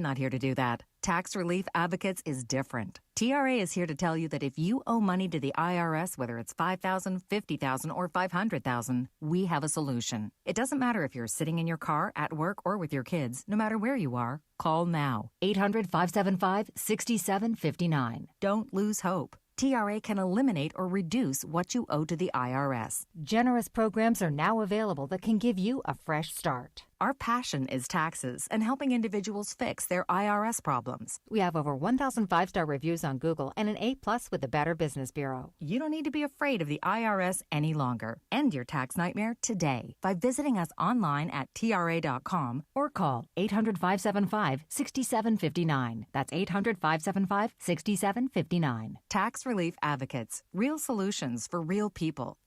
not here to do that. Tax Relief Advocates is different. TRA is here to tell you that if you owe money to the IRS, whether it's $5,000, $50,000, or $500,000, we have a solution. It doesn't matter if you're sitting in your car, at work, or with your kids. No matter where you are, call now. 800-575-6759. Don't lose hope. TRA can eliminate or reduce what you owe to the IRS. Generous programs are now available that can give you a fresh start. Our passion is taxes and helping individuals fix their IRS problems. We have over 1,000 five-star reviews on Google and an A+ with the Better Business Bureau. You don't need to be afraid of the IRS any longer. End your tax nightmare today by visiting us online at TRA.com or call 800-575-6759. That's 800-575-6759. Tax Relief Advocates. Real solutions for real people.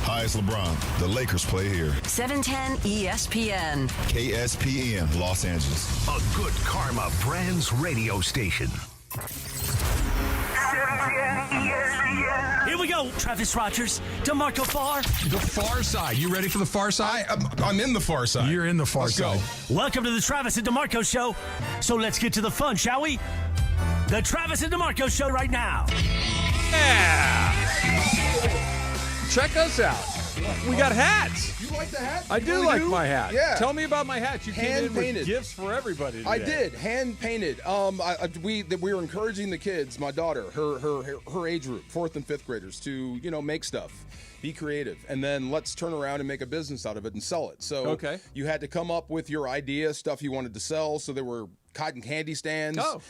Hi, it's LeBron. The Lakers play here. 710 ESPN. KSPN, Los Angeles. A good karma brands radio station. 710 ESPN. Here we go. Travis Rogers, DeMarco Farr. The far side. You ready for the far side? I'm in the far side. You're in the far Let's side. Go. Welcome to the Travis and DeMarco Show. So let's get to the fun, shall we? The Travis and DeMarco Show right now. Yeah. Check us out. We got hats. You like the hat? I You do really like my hat. Yeah. Tell me about my hat. You came in with Hand-painted. gifts for everybody today. I did, hand painted. We were encouraging the kids, my daughter, her age group, 4th and 5th graders, to make stuff, be creative, and then let's turn around and make a business out of it and sell it. So Okay. you had to come up with your idea, stuff you wanted to sell. So there were cotton candy stands. Oh.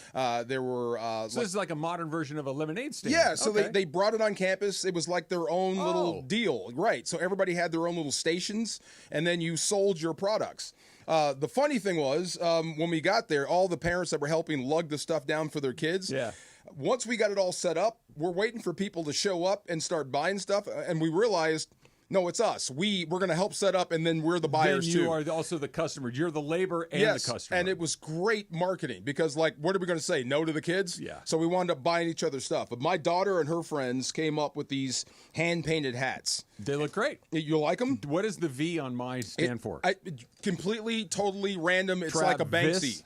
There were So this is like a modern version of a lemonade stand. yeah, so Okay. they brought it on campus. It was like their own little deal, right? So everybody had their own little stations, and then you sold your products. The funny thing was, when we got there, all the parents that were helping lug the stuff down for their kids. Yeah. Once we got it all set up, we're waiting for people to show up and start buying stuff, and we realized, no, it's us. We're going to help set up, and then we're the buyers Then you too. are also the customer. You're the labor and Yes, the customer. and it was great marketing because, like, what are we going to say? No to the kids? Yeah. So we wound up buying each other stuff. But my daughter and her friends came up with these hand-painted hats. They look great. You like them? What does the V on mine stand for? Completely, totally random. It's like a Travis. Banksy.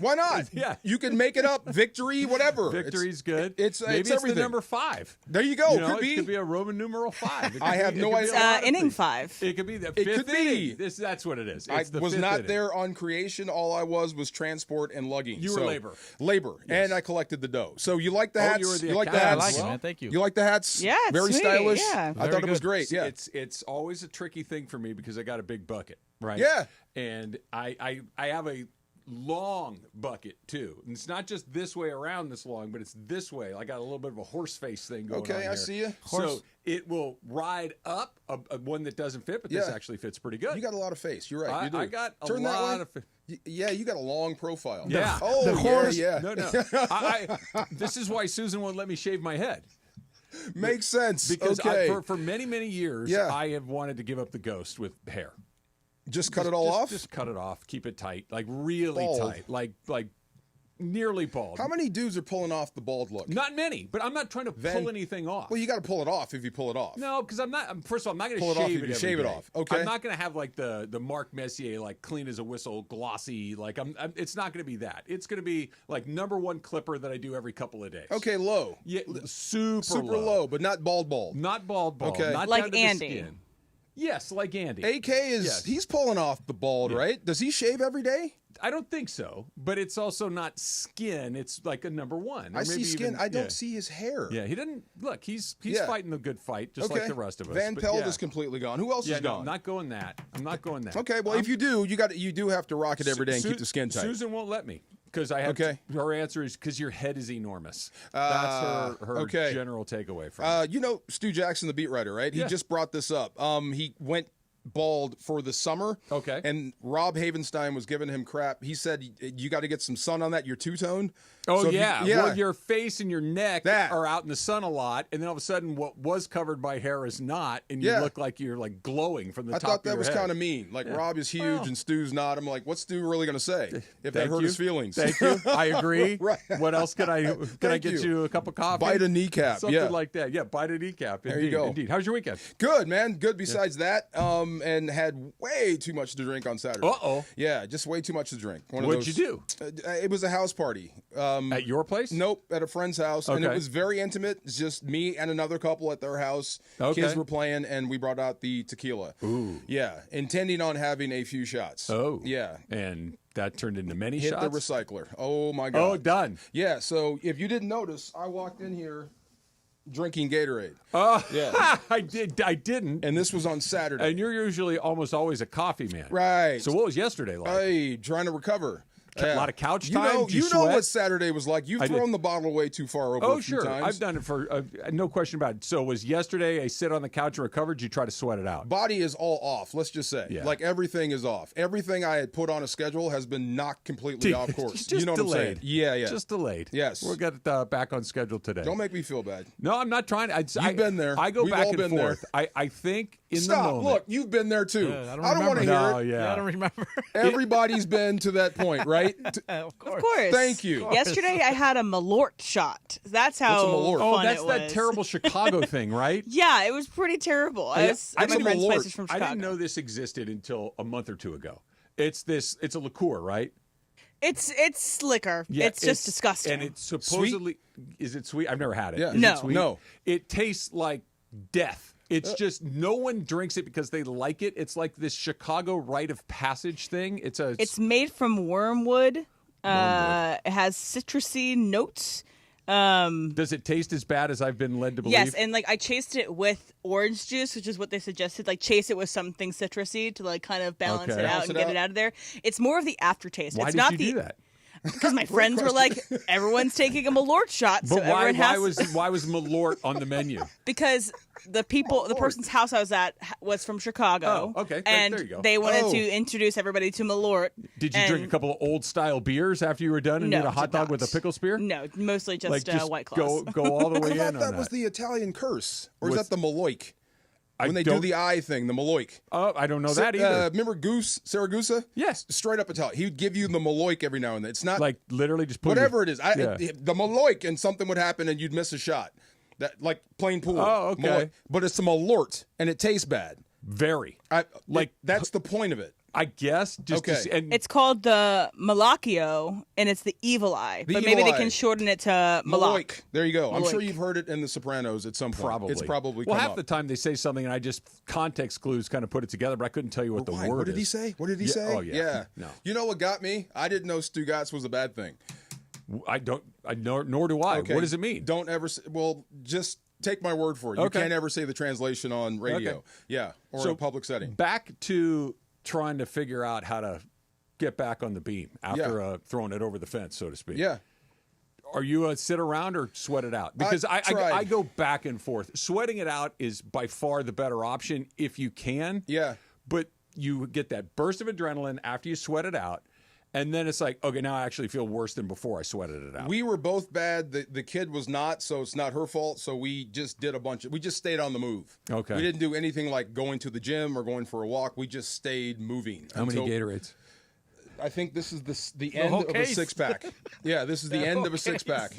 Why not? Yeah. You can make it up. Victory, whatever. Victory's good. It's Maybe it's everything. the number 5. There you go. It Could be. a Roman numeral 5. I have no idea. Inning 5. It could be the It fifth could be. inning. That's what it is. I It's the was fifth not inning. there on creation. All I was transport and lugging. You were labor. Labor. Yes. And I collected the dough. So you like the hats? you were the like the accountant. hats? I like it, man. Thank you. You like the hats? Yeah, it's Very sweet, stylish. yeah. I thought it was great. Yeah. It's always a tricky thing for me because I got a big bucket, right? Yeah. And I have a long bucket too. And it's not just this way around this long, but it's this way. I got a little bit of a horse face thing going on Okay, I here. see you. So it will ride up a one that doesn't fit, but this Yeah. actually fits pretty good. You got a lot of face. You're right. You do. I got a Turn that lot way. of Yeah, you got a long profile. Yeah. Oh, The horse. yeah. No. This is why Susan won't let me shave my head. Makes sense. Because okay. for many, many years, Yeah. I have wanted to give up the ghost with hair. Just cut it all off? Just cut it off. Keep it tight. Like really Bald. tight. Like nearly bald. How many dudes are pulling off the bald look? Not many, but I'm not trying to pull anything off. Well, you got to pull it off if you pull it off. No, because I'm not. First of all, I'm not going Pull it to off shave if it. you every shave it day. off. Okay. I'm not going to have like the Marc Messier, like clean as a whistle, glossy. Like it's not going to be that. It's going to be like number 1 clipper that I do every couple of days. Okay, low. Yeah, super low, but not bald. Not bald. Okay. Not Like down to the Andy. skin. Yes, like Andy. AK is Yes. he's pulling off the bald, right? Does he shave every day? I don't think so, but it's also not skin. It's like a number 1. Or I see maybe skin. even- I don't yeah. see his hair. Yeah, he didn't look. He's Yeah. fighting the good fight, just Okay. like the rest of us. Van but Pelt yeah. is completely gone. Who else Yeah, is no, gone? I'm not going that. I'm not going that. Okay, well, if you do, you do have to rock it every day and keep the skin tight. Susan won't let me because I have. Okay. Her answer is because your head is enormous. That's her okay. general takeaway from it. You know Stu Jackson, the beat writer, right? He Yeah. just brought this up. He went bald for the summer. Okay. And Rob Havenstein was giving him crap. He said, you got to get some sun on that. You're two-tone. Oh, So if you- yeah. yeah. Well, your face and your neck That. are out in the sun a lot, and then all of a sudden what was covered by hair is not, and you Yeah. look like you're like glowing from the I top thought of that your was head. kind of mean. Like, Rob is huge Well. and Stu's not. I'm like, what's Stu really going to say if that Thank hurt you. his feelings? Thank you. I agree. Right. What else can I Thank get you. you a cup of coffee? Bite a kneecap. Something Yeah. like that. Yeah, bite a kneecap. There Indeed, you go. Indeed. How's your weekend? Good, man. Good besides that. and had way too much to drink on Saturday. Uh-oh. Yeah, just way too much to drink. What'd you do? It was a house party. At your place? Nope, at a friend's house. And it Okay. was very intimate. It's just me and another couple at their house. Okay. Kids were playing, and we brought out the tequila. Ooh. Yeah, intending on having a few shots. Oh. Yeah. And that turned into many Hit shots? the recycler. Oh, my God. Oh, done. Yeah, so if you didn't notice, I walked in here drinking Gatorade. Oh, Yeah. I didn't. And this was on Saturday. And you're usually almost always a coffee man. Right. So what was yesterday like? Hey, trying to recover. A lot of couch You time? know, Did you you know sweat? what Saturday was like. You've I did. thrown the bottle away too far over Oh, a few sure. times. I've done it for no question about it. So was yesterday a sit on the couch and recover? Did you try to sweat it out? Body is all off, let's just say. Yeah. Like everything is off. Everything I had put on a schedule has been knocked completely off course. Just You know what delayed. I'm saying? Yeah, yeah. Just delayed. Yes. We'll get back on schedule today. Don't make me feel bad. No, I'm not trying to. You've been there. I go We've back all and been there. forth. I think in the Stop. moment. Look, you've been there too. Yeah, I don't want to hear No, it. yeah. I don't remember. Everybody's been to that point, right? Of course. Of course. Thank you. Yesterday I had a Malort shot. That's how What's a Malort? Oh, fun that's it that was. terrible Chicago thing, right? Yeah, it was pretty terrible. I was I at my didn't friend's Malort. place is from I Chicago. didn't know this existed until a month or two ago. It's a liqueur, right? It's liquor. Yeah, it's just disgusting. And it's supposedly is it sweet? I've never had it. Yeah. Is No. it sweet? No. It tastes like death. It's just no one drinks it because they like it. It's like this Chicago rite of passage thing. It's made from wormwood. It has citrusy notes. Does it taste as bad as I've been led to believe? Yes, and like I chased it with orange juice, which is what they suggested. Like chase it with something citrusy to like kind of balance Okay. it out Balance and it get out. it out of there. It's more of the aftertaste. Why it's did not you the do that? because my friends were like, everyone's taking a Malort shot, so But why everyone has why was Malort on the menu? because the person's house I was at was from Chicago. Oh, okay. And There you go. they wanted Oh. to introduce everybody to Malort. Did you drink a couple of old style beers after you were done and No, get a hot did dog with a not. pickle spear? No, mostly just, Like just White Claws. go all the way I in thought on that was the Italian curse. Or is What's- that the Maloik? I When they do don't- the eye thing, the Maloik. Oh, I don't know that either. Remember Goose, Saragusa? Yes. Straight up Italian. He would give you the Maloik every now and then. It's not Like literally just put whatever it is. Yeah. The Maloik, and something would happen and you'd miss a shot. That like playing pool. Oh, okay. Maloik. But it's a Malort and it tastes bad. Very. Like that's the point of it. I guess just to Okay. see, and It's called the Malacchio, and it's the evil eye. The but evil maybe they eye. can shorten it to Malak. Maloik. There you go. I'm sure Maloik. you've heard it in The Sopranos at some point. probably It's probably well come half up. the time they say something and I just context clues kind of put it together, but I couldn't tell you what the Why? word What did he is. say? What did he Yeah, say? oh, yeah. No. You know what got me? I didn't know Stugatz was a bad thing. Nor do I. Okay. What does it mean? Don't ever say, well, just take my word for it. You Okay. can't ever say the translation on radio. Okay. Yeah, or in So a public setting. Back to trying to figure out how to get back on the beam after throwing it over the fence, so to speak. Yeah. Are you a sit around or sweat it out? Because I tried. go back and forth. Sweating it out is by far the better option if you can. Yeah. But you get that burst of adrenaline after you sweat it out. And then it's like, okay, now I actually feel worse than before I sweated it out. We were both bad. The kid was not, so it's not her fault. So we just did we just stayed on the move. Okay. We didn't do anything like going to the gym or going for a walk. We just stayed moving. How many until- Gatorades? I think this is the end whole of a case. 6-pack. Yeah, this is the end of a 6-pack.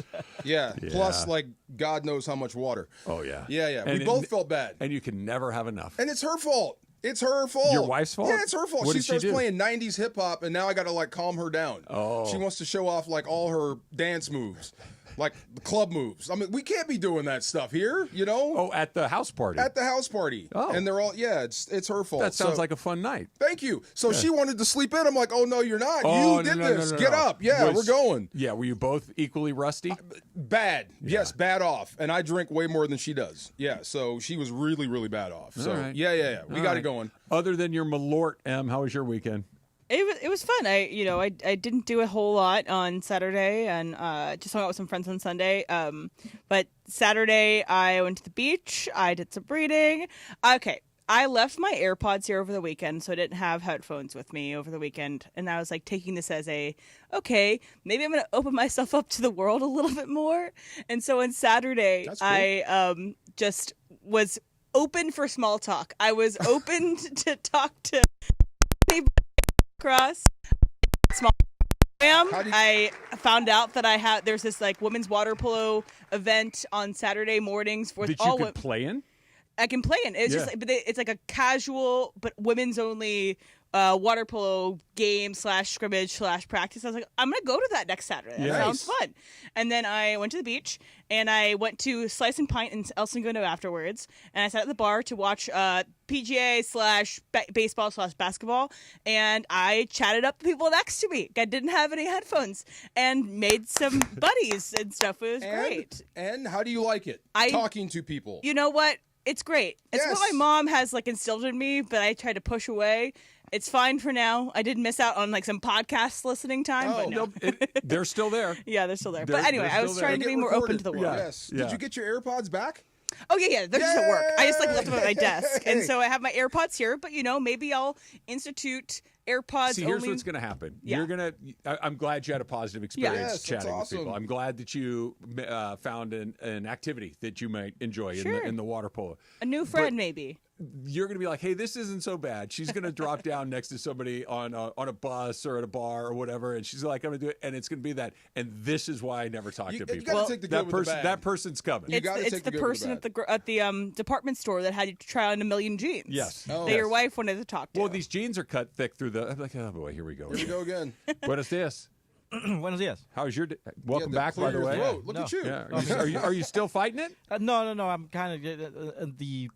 Yeah. Plus, like, God knows how much water. Oh, yeah. Yeah. And We both felt bad. And you can never have enough. And it's her fault. It's her fault. Your wife's fault? Yeah, it's her fault. What She did she starts do? playing 90s hip hop, and now I got to like calm her down. Oh. She wants to show off like all her dance moves, like the club moves. I mean, we can't be doing that stuff here, you know? Oh, at the house party. At the house party. Oh. And they're all, it's her fault. That sounds So- like a fun night. Thank you. So she wanted to sleep in. I'm like, oh, no, you're not. Oh, You did no, this. no, Get no. up. Yeah, Was- we're going. Yeah, were you both equally rusty? Bad. Yes, bad off. And I drink way more than she does. Yeah, so she was really, really bad off. So, All right. yeah. We All got right. it going. Other than your Malort, M, how was your weekend? It was fun. I didn't do a whole lot on Saturday and just hung out with some friends on Sunday. But Saturday I went to the beach. I did some reading. Okay. I left my AirPods here over the weekend, so I didn't have headphones with me over the weekend. And I was like taking this as okay, maybe I'm going to open myself up to the world a little bit more. And so on Saturday, That's cool. I just was open for small talk. I was open to talk to people across small. I found out that there's this like women's water polo event on Saturday mornings for That all you could play in? I can play in. It's just like, but it's like a casual but women's only water polo game / scrimmage / practice. I was like, I'm gonna go to that next Saturday. That sounds fun. And then I went to the beach and I went to Slice and Pint in El Segundo afterwards. And I sat at the bar to watch PGA / baseball / basketball. And I chatted up the people next to me. I didn't have any headphones and made some buddies and stuff. It was great. And how do you like it? Talking to people. You know what? It's great. It's Yes. what my mom has like instilled in me, but I tried to push away. It's fine for now. I did miss out on like some podcast listening time, but no. They're still there. Yeah, they're still there. But anyway, they're I was still there. trying to be more open to the world. Yes. Yeah. Did you get your AirPods back? Oh yeah, they're just at work. I just like left them at my Yay! desk, and so I have my AirPods here. But maybe I'll institute AirPods. See, here's only. what's going to happen. Yeah. You're gonna. I'm glad you had a positive experience Yes, that's chatting with awesome. people. I'm glad that you found an activity that you might enjoy in the water polo. A new friend, maybe. You're going to be like, hey, this isn't so bad. She's going to drop down next to somebody on a bus or at a bar or whatever, and she's like, I'm going to do it, and it's going to be that. And this is why I never talk to people. You got to take the good with the bad. That person's coming. You gotta It's take the the good with person the at the department store that had you try on a million jeans. Yes. Oh. That your wife wanted to talk to. Well, these jeans are cut thick through the. I'm like, oh boy, here we go. Here we go again. Buenos dias. Buenos dias. How's your day? Welcome Yeah, back, by the clear way. your throat. Look No. at you. Yeah. Are you still fighting it? No. I'm kind of the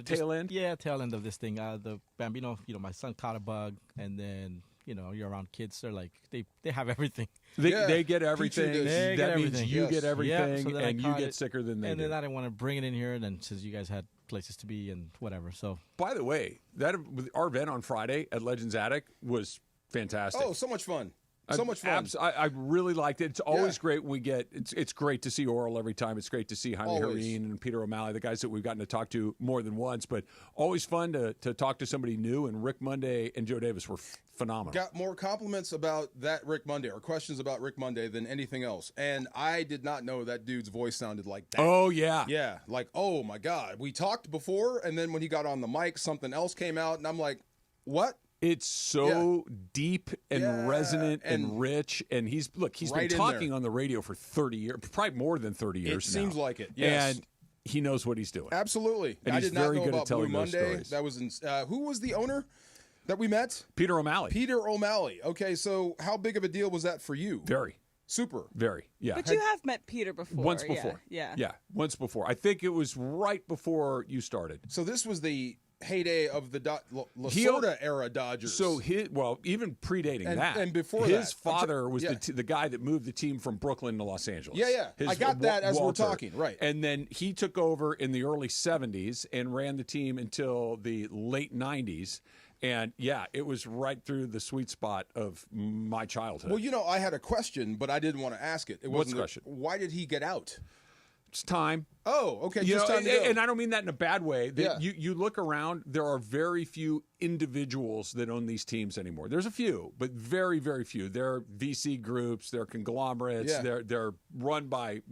Tail end? Yeah, tail end of this thing. The Bambino, my son caught a bug, and then you're around kids. They're like they have everything. They get everything. dish. They that get means everything. you Yes. get everything, so then I and you caught get it, sicker than they and do. then I didn't want to bring it in here. And then since you guys had places to be and whatever, so By the way, our event on Friday at Legends Attic was fantastic. Oh, so much fun. So much fun. I really liked it. It's always Yeah. great when we get. It's great to see Oral every time. It's great to see Jaime Always. Hareen and Peter O'Malley, the guys that we've gotten to talk to more than once. But always fun to talk to somebody new. And Rick Monday and Joe Davis were phenomenal. Got more compliments about that Rick Monday or questions about Rick Monday than anything else. And I did not know that dude's voice sounded like that. Oh yeah, Yeah, like, oh my God. We talked before, and then when he got on the mic, something else came out, and I'm like, what? It's so deep and Yeah, resonant and and rich. And he's right been in talking there. on the radio for 30 years, probably more than 30 years It now. seems like it, yes. And he knows what he's doing. Absolutely. And I he's did not very know good at about Blue telling those Monday. stories. That was in, who was the owner that we met? Peter O'Malley. Peter O'Malley. Okay, so how big of a deal was that for you? Very, Super. very. Yeah. But you have met Peter before. Once before. Yeah. Yeah, once before. I think it was right before you started. So this was the heyday of the He- Lasorda era Dodgers. So even predating And- that, and before his that, father was yeah. the guy that moved the team from Brooklyn to Los Angeles. Yeah. I got that as we're Walter. talking, right. And then he took over in the early '70s and ran the team until the late '90s. And yeah, it was right through the sweet spot of my childhood. Well, I had a question, but I didn't want to ask it. It What's wasn't the question? Why did he get out? It's time. Oh, okay. You Just know, time to go. and I don't mean that in a bad way. Yeah. You look around, there are very few individuals that own these teams anymore. There's a few, but very, very few. They're VC groups, they're conglomerates, Yeah. they're run by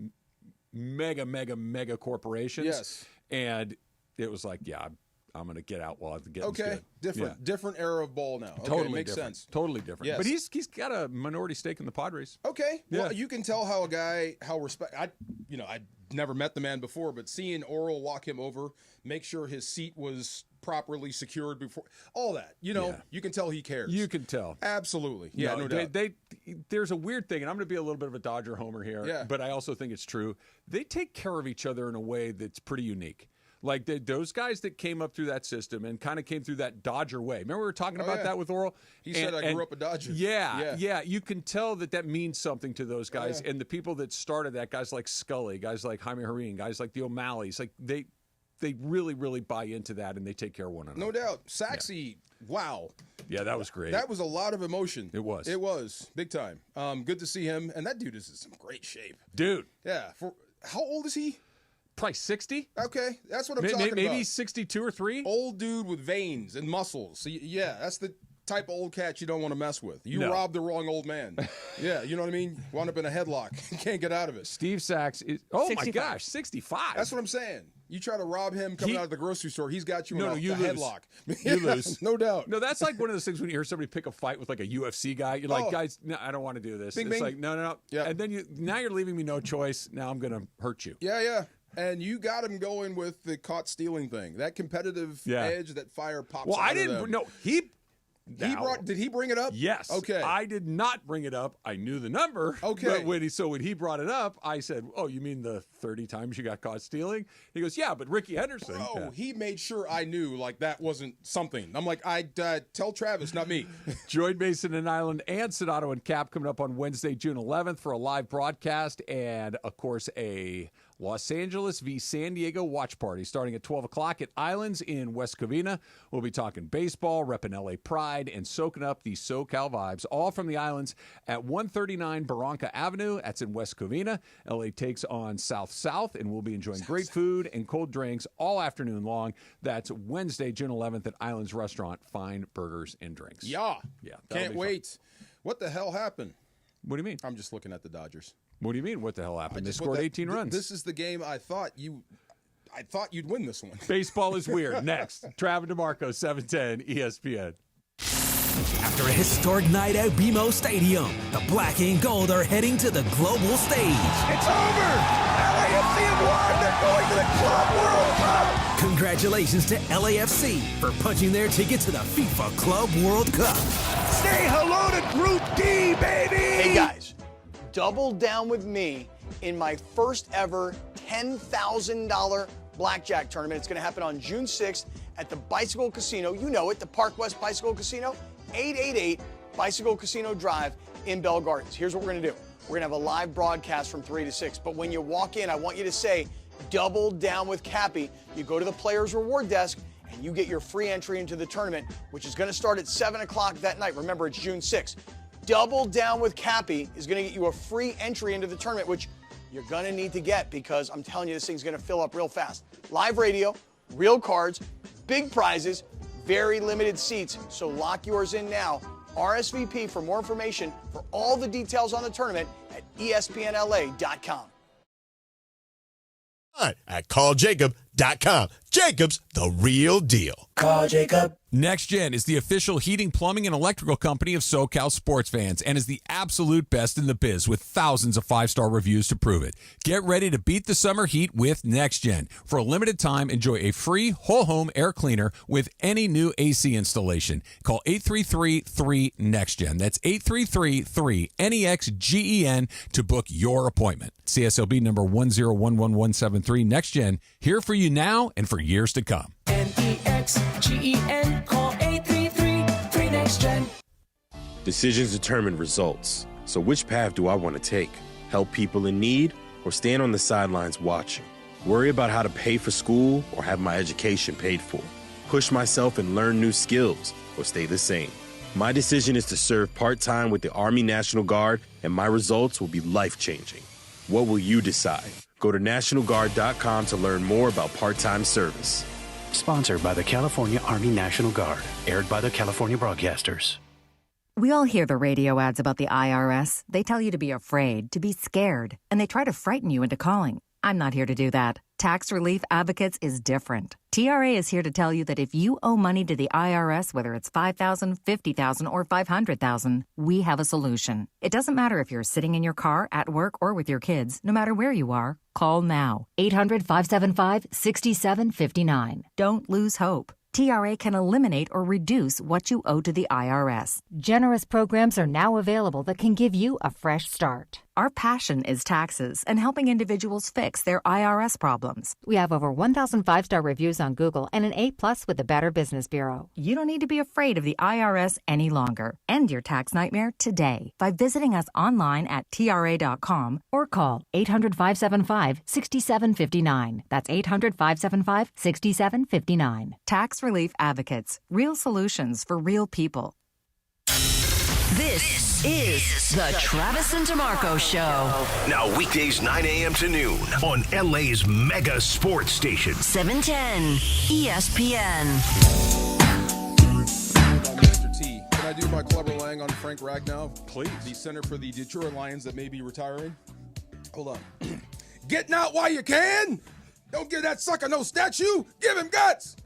mega corporations. Yes. And it was like, yeah, I'm going to get out while the getting's Okay, good. different era of ball now. Okay, Totally makes different. sense. Totally different. Yes. But he's got a minority stake in the Padres. Okay, well, Yeah. you can tell how I never met the man before, but seeing Oral walk him over, make sure his seat was properly secured before all that. Yeah. You can tell he cares. You can tell. Absolutely, yeah, no doubt. There's a weird thing, and I'm going to be a little bit of a Dodger homer here, Yeah. but I also think it's true. They take care of each other in a way that's pretty unique. Like those guys that came up through that system and kind of came through that Dodger way. Remember we were talking about yeah. that with Oral? He said, "I grew up a Dodger." Yeah. You can tell that means something to those guys. yeah. And the people that started that, guys like Scully, guys like Jaime Hareen, guys like the O'Malleys, like they really, really buy into that and they take care of one another. No doubt. Saxy, wow. Yeah, that was great. That was a lot of emotion. It was. It was. Big time. Good to see him. And that dude is in some great shape. Dude, Yeah. How old is he? probably 60? Okay. That's what I'm talking Maybe about. 62 or 3? Old dude with veins and muscles. So, yeah, that's the type of old cat you don't want to mess with. You No. robbed the wrong old man. Yeah, you know what I mean? Wound up in a headlock. Can't get out of it. Steve Sachs is, oh 65. my gosh, 65. That's what I'm saying. You try to rob him coming out of the grocery store, he's got you in No, a you lose. headlock. You lose. No doubt. No, that's like one of those things when you hear somebody pick a fight with like a UFC guy. You're like, Oh. guys, no, I don't want to do this. Bing, it's bing. like, no. Yeah. And then now you're leaving me no choice. Now I'm going to hurt you. Yeah. And you got him going with the caught stealing thing. That competitive edge, that fire pops Well, out I didn't. of them. No, Did he bring it up? Yes. Okay. I did not bring it up. I knew the number. Okay. But when he brought it up, I said, "Oh, you mean the 30 times you got caught stealing?" He goes, "Yeah, but Ricky Henderson." Oh, he made sure I knew like that wasn't something. I'm like, I tell Travis, not me. Join Mason and Island and Sonato and Cap coming up on Wednesday, June 11th for a live broadcast and, of course, a Los Angeles v. San Diego watch party starting at 12 o'clock at Islands in West Covina. We'll be talking baseball, repping LA Pride, and soaking up the SoCal vibes, all from the Islands at 139 Barranca Avenue. That's in West Covina. LA takes on South, and we'll be enjoying great food and cold drinks all afternoon long. That's Wednesday, June 11th at Islands Restaurant. Fine burgers and drinks. Yeah. Can't wait. Fun. What the hell happened? What do you mean? I'm just looking at the Dodgers. What do you mean? What the hell happened? They scored 18 runs. This is the game I thought you'd win this one. Baseball is weird. Next, Travis DeMarco, 710 ESPN. After a historic night at BMO Stadium, the black and gold are heading to the global stage. It's over! LAFC have won! They're going to the Club World Cup! Congratulations to LAFC for punching their ticket to the FIFA Club World Cup. Say hello to Group D, baby! Hey guys, double down with me in my first ever $10,000 blackjack tournament. It's going to happen on June 6th at the Bicycle Casino. You know it, the Park West Bicycle Casino, 888 Bicycle Casino Drive in Bell Gardens. Here's what we're going to do. We're going to have a live broadcast from 3 to 6. But when you walk in, I want you to say, double down with Cappy. You go to the Players Reward Desk and you get your free entry into the tournament, which is going to start at 7 o'clock that night. Remember, it's June 6th. Double Down with Cappy is going to get you a free entry into the tournament, which you're going to need to get because I'm telling you, this thing's going to fill up real fast. Live radio, real cards, big prizes, very limited seats. So lock yours in now. RSVP for more information for all the details on the tournament at espnla.com. At calljacob.com. Jacob's the real deal. Call Jacob. Next Gen is the official heating, plumbing, and electrical company of SoCal sports fans and is the absolute best in the biz with thousands of 5-star reviews to prove it. Get ready to beat the summer heat with Next Gen. For a limited time, enjoy a free whole home air cleaner with any new AC installation. Call 833-3NEXTGEN. That's 833-3NEXGEN to book your appointment. CSLB number 1011173. Next Gen, here for you now and for years to come. NEXGEN. Call 833-3NEXTGEN. Decisions determine results. So which path do I want to take? Help people in need or stand on the sidelines watching? Worry about how to pay for school or have my education paid for? Push myself and learn new skills or stay the same? My decision is to serve part-time with the Army National Guard, and my results will be life-changing. What will you decide? Go to NationalGuard.com to learn more about part-time service. Sponsored by the California Army National Guard. Aired by the California Broadcasters. We all hear the radio ads about the IRS. They tell you to be afraid, to be scared, and they try to frighten you into calling. I'm not here to do that. Tax Relief Advocates is different. TRA is here to tell you that if you owe money to the IRS, whether it's $5,000, $50,000, or $500,000, we have a solution. It doesn't matter if you're sitting in your car, at work, or with your kids. No matter where you are, call now. 800-575-6759. Don't lose hope. TRA can eliminate or reduce what you owe to the IRS. Generous programs are now available that can give you a fresh start. Our passion is taxes and helping individuals fix their IRS problems. We have over 1,000 5-star reviews on Google and an A+ with the Better Business Bureau. You don't need to be afraid of the IRS any longer. End your tax nightmare today by visiting us online at TRA.com or call 800-575-6759. That's 800-575-6759. Tax Relief Advocates. Real solutions for real people. This is the Travis and DeMarco Show. Now weekdays 9 a.m. to noon on LA's mega sports station. 710 ESPN. Mr. T, can I do my clever lang on Frank Ragnow? Please. The center for the Detroit Lions that may be retiring. Hold on. Getting out while you can. Don't give that sucker no statue. Give him guts.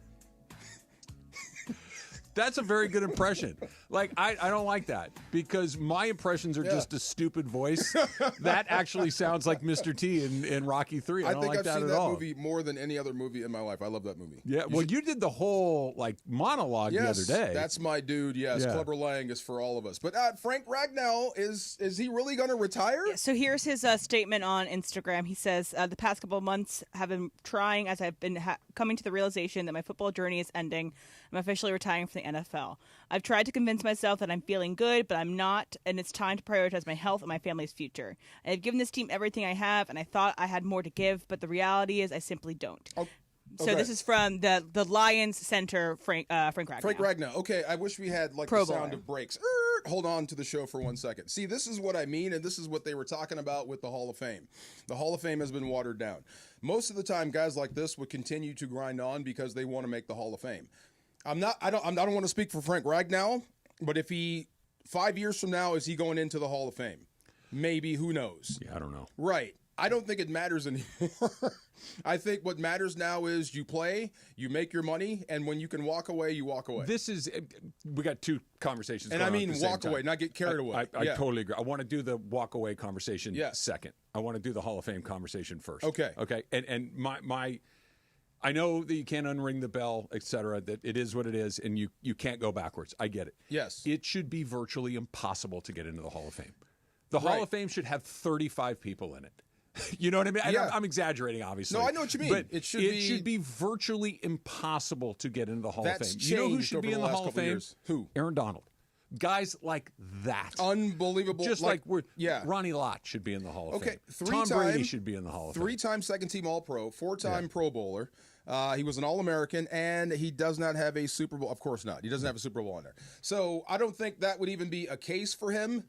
That's a very good impression. Like, I don't like that because my impressions are just a stupid voice. That actually sounds like Mr. T in Rocky 3. I don't think like I've that seen at that all. movie more than any other movie in my life. I love that movie. Yeah, you did the whole like monologue the other day. That's my dude. Yes, Clubber Lang is for all of us. But Frank Ragnow, is he really going to retire? Yeah, so here's his statement on Instagram. He says, the past couple of months have been trying as I've been coming to the realization that my football journey is ending. I'm officially retiring from the NFL. I've tried to convince myself that I'm feeling good, but I'm not, and it's time to prioritize my health and my family's future. I've given this team everything I have, and I thought I had more to give, but the reality is I simply don't. Oh. So Okay. this is from the Lions center, Frank Ragnow. Frank Ragnow. Okay, I wish we had like Pro the sound Bowler. of brakes. Hold on to the show for 1 second. See, this is what I mean, and this is what they were talking about with the Hall of Fame. The Hall of Fame has been watered down. Most of the time, guys like this would continue to grind on because they want to make the Hall of Fame. I don't want to speak for Frank Ragnow, but if 5 years from now, is he going into the Hall of Fame? Maybe, who knows? Yeah, I don't know. Right. I don't think it matters anymore. I think what matters now is you play, you make your money, and when you can walk away, you walk away. We got two conversations. And going I on mean at the same walk time. away, not get carried away. I totally agree. I want to do the walk away conversation second. I want to do the Hall of Fame conversation first. Okay. And my I know that you can't unring the bell, et cetera, that it is what it is, and you can't go backwards. I get it. Yes. It should be virtually impossible to get into the Hall of Fame. The Hall of Fame should have 35 people in it. You know what I mean? Yeah. I'm exaggerating, obviously. No, I know what you mean. But it should be virtually impossible to get into the Hall of Fame. You know who should be in the Hall of Fame? Years. Who? Aaron Donald. Guys like that. Unbelievable. Just Ronnie Lott should be in the Hall of Fame. Tom Brady should be in the Hall of Fame. 3-time second-team All-Pro, 4-time Pro Bowler. He was an All-American, and he does not have a Super Bowl. Of course not. He doesn't have a Super Bowl on there. So I don't think that would even be a case for him.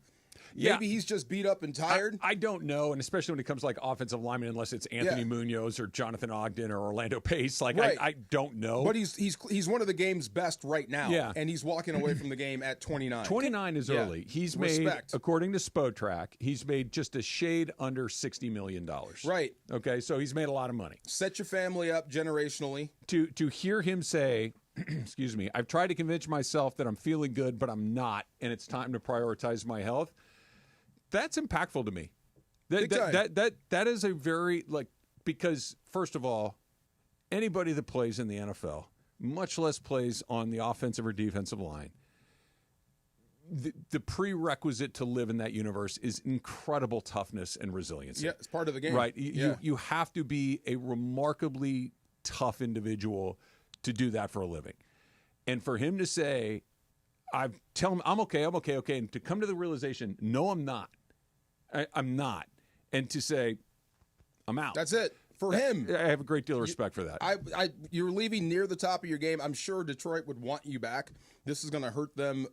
Maybe he's just beat up and tired. I don't know, and especially when it comes to like offensive linemen, unless it's Anthony Munoz or Jonathan Ogden or Orlando Pace. Like I don't know. But he's one of the game's best right now. Yeah. And he's walking away from the game at 29. 29 is early. He's made, according to Spotrac, he's made just a shade under $60 million. Right. Okay, so he's made a lot of money. Set your family up generationally. To hear him say, excuse me, I've tried to convince myself that I'm feeling good, but I'm not, and it's time to prioritize my health. That's impactful to me. That is a very, because first of all, anybody that plays in the NFL, much less plays on the offensive or defensive line, the prerequisite to live in that universe is incredible toughness and resiliency. Yeah, it's part of the game. Right. You have to be a remarkably tough individual to do that for a living. And for him to say, I tell him, I'm okay, and to come to the realization, no, I'm not. I'm not. And to say, I'm out. That's it. For him. I have a great deal of respect for that. You're leaving near the top of your game. I'm sure Detroit would want you back. This is going to hurt them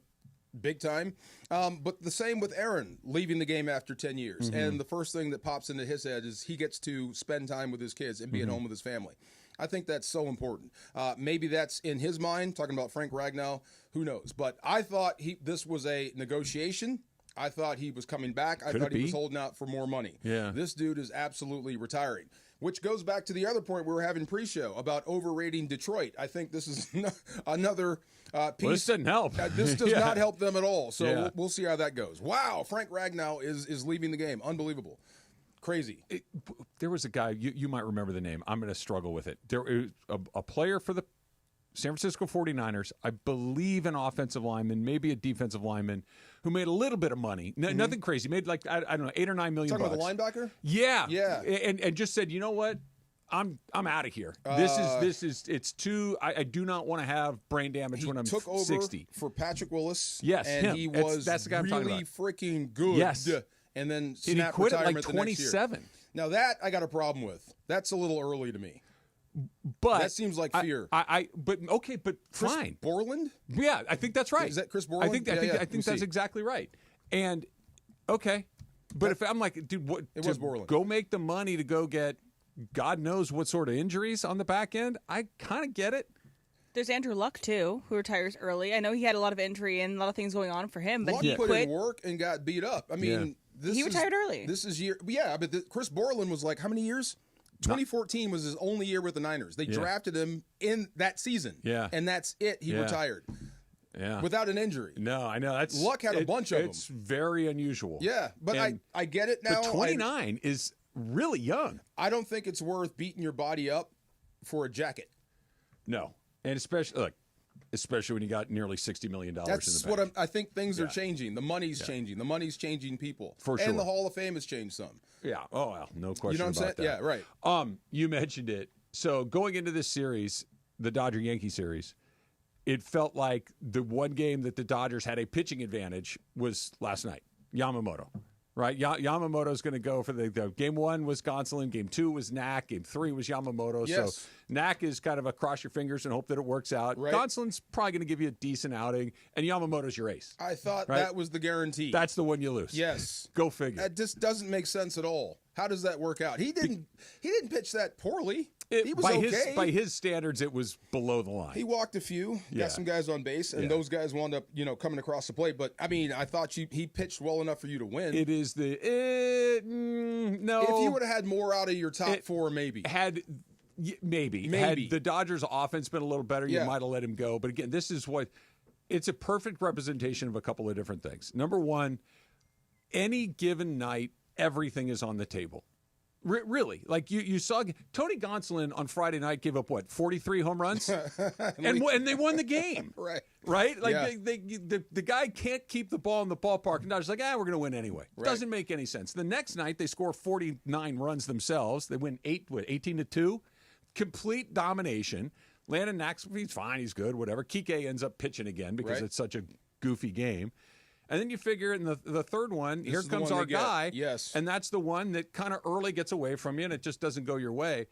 big time. But the same with Aaron leaving the game after 10 years. Mm-hmm. And the first thing that pops into his head is he gets to spend time with his kids and be at home with his family. I think that's so important. Maybe that's in his mind, talking about Frank Ragnow. Who knows? But I thought this was a negotiation. I thought he was coming back. I thought he was holding out for more money. Yeah. This dude is absolutely retiring, which goes back to the other point we were having pre-show about overrating Detroit. I think this is another piece. Well, this doesn't help. This does not help them at all. So we'll see how that goes. Wow, Frank Ragnow is leaving the game. Unbelievable. Crazy. There was a guy, you might remember the name. I'm going to struggle with it. There was a player for the San Francisco 49ers, I believe an offensive lineman, maybe a defensive lineman, who made a little bit of money. Nothing crazy. Made like, I don't know, $8 or $9 million. Talking about the linebacker? Yeah. Yeah. And just said, you know what? I'm out of here. This is it's too. I do not want to have brain damage when I'm 60. He took over for Patrick Willis. Yes, and him. he was that's the guy I'm talking really about. Freaking good. Yes. And then And he snapped quit at retirement like the next year. 27. Now that I got a problem with. That's a little early to me. But that seems like fear. But Chris fine. Borland? Yeah, I think that's right. Is that Chris Borland? I think that's exactly right. And okay, but if I'm like, dude, what? It was Borland. Go make the money to go get God knows what sort of injuries on the back end. I kind of get it. There's Andrew Luck too, who retires early. I know he had a lot of injury and a lot of things going on for him, but Luck he put quit. in work and got beat up. I mean, he retired early. This is year. Yeah, but Chris Borland was like how many years? 2014 was his only year with the Niners. They drafted him in that season. Yeah. And that's it. He retired. Yeah. Without an injury. No, I know. Luck had a bunch of them. It's very unusual. Yeah, but I get it now. But 29 is really young. I don't think it's worth beating your body up for a jacket. No. And especially when you got nearly $60 million in the bank. That's what I think things are changing. The money's changing. The money's changing people. For sure. And the Hall of Fame has changed some. Yeah. Oh, well, no question you know what I'm about saying? that. Yeah, right. You mentioned it. So going into this series, the Dodger-Yankee series, it felt like the one game that the Dodgers had a pitching advantage was last night, Yamamoto. Right, Yamamoto's going to go for the game one was Gonsolin, game two was Knack, game three was Yamamoto. Yes. So Knack is kind of a cross your fingers and hope that it works out. Right. Gonsolin's probably going to give you a decent outing, and Yamamoto's your ace. I thought right? that was the guarantee. That's the one you lose. Yes, go figure. That just doesn't make sense at all. How does that work out? He didn't pitch that poorly. He was okay. By his standards, it was below the line. He walked a few, got some guys on base, and those guys wound up, coming across the plate. But I mean, I thought he pitched well enough for you to win. It is no. If you would have had more out of your top four, maybe. Maybe. Had the Dodgers' offense been a little better, you might have let him go. But again, this is it's a perfect representation of a couple of different things. Number one, any given night, everything is on the table. Really, like you saw Tony Gonsolin on Friday night gave up 43 home runs, and they won the game. Right. Like the guy can't keep the ball in the ballpark, and Dodgers like, we're going to win anyway. Right. Doesn't make any sense. The next night they score 49 runs themselves. They win 18-2, complete domination. Landon Knox, he's fine, he's good, whatever. Kike ends up pitching again because it's such a goofy game. And then you figure in the third one, here comes our guy. Yes. And that's the one that kind of early gets away from you, and it just doesn't go your way.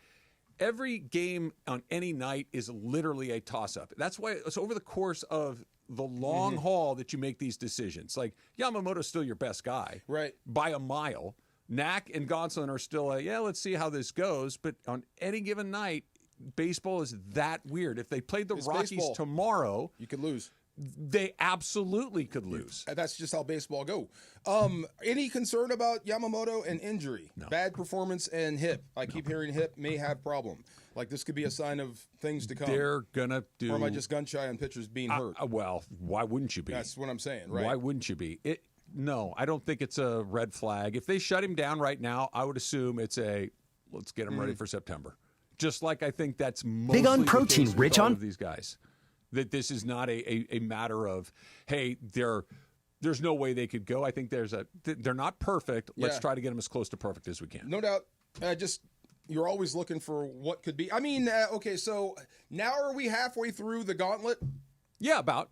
Every game on any night is literally a toss-up. That's why it's over the course of the long haul that you make these decisions. Like, Yamamoto's still your best guy. Right. By a mile. Knack and Gonsolin are still let's see how this goes. But on any given night, baseball is that weird. If they played the Rockies tomorrow, you could lose. They absolutely could lose. That's just how baseball go. Any concern about Yamamoto and injury? No. Bad performance and hip. I keep hearing hip may have problem. Like this could be a sign of things to come. They're gonna do. Or am I just gun shy on pitchers being hurt? Well, why wouldn't you be? That's what I'm saying. Right? Why wouldn't you be? No, I don't think it's a red flag. If they shut him down right now, I would assume it's let's get him ready for September. Just like I think that's mostly big on protein, the case with rich all on of these guys. That this is not a matter of, hey, there's no way they could go. I think they're not perfect. Let's try to get them as close to perfect as we can. No doubt. You're always looking for what could be. I mean, okay, so now are we halfway through the gauntlet? Yeah, about.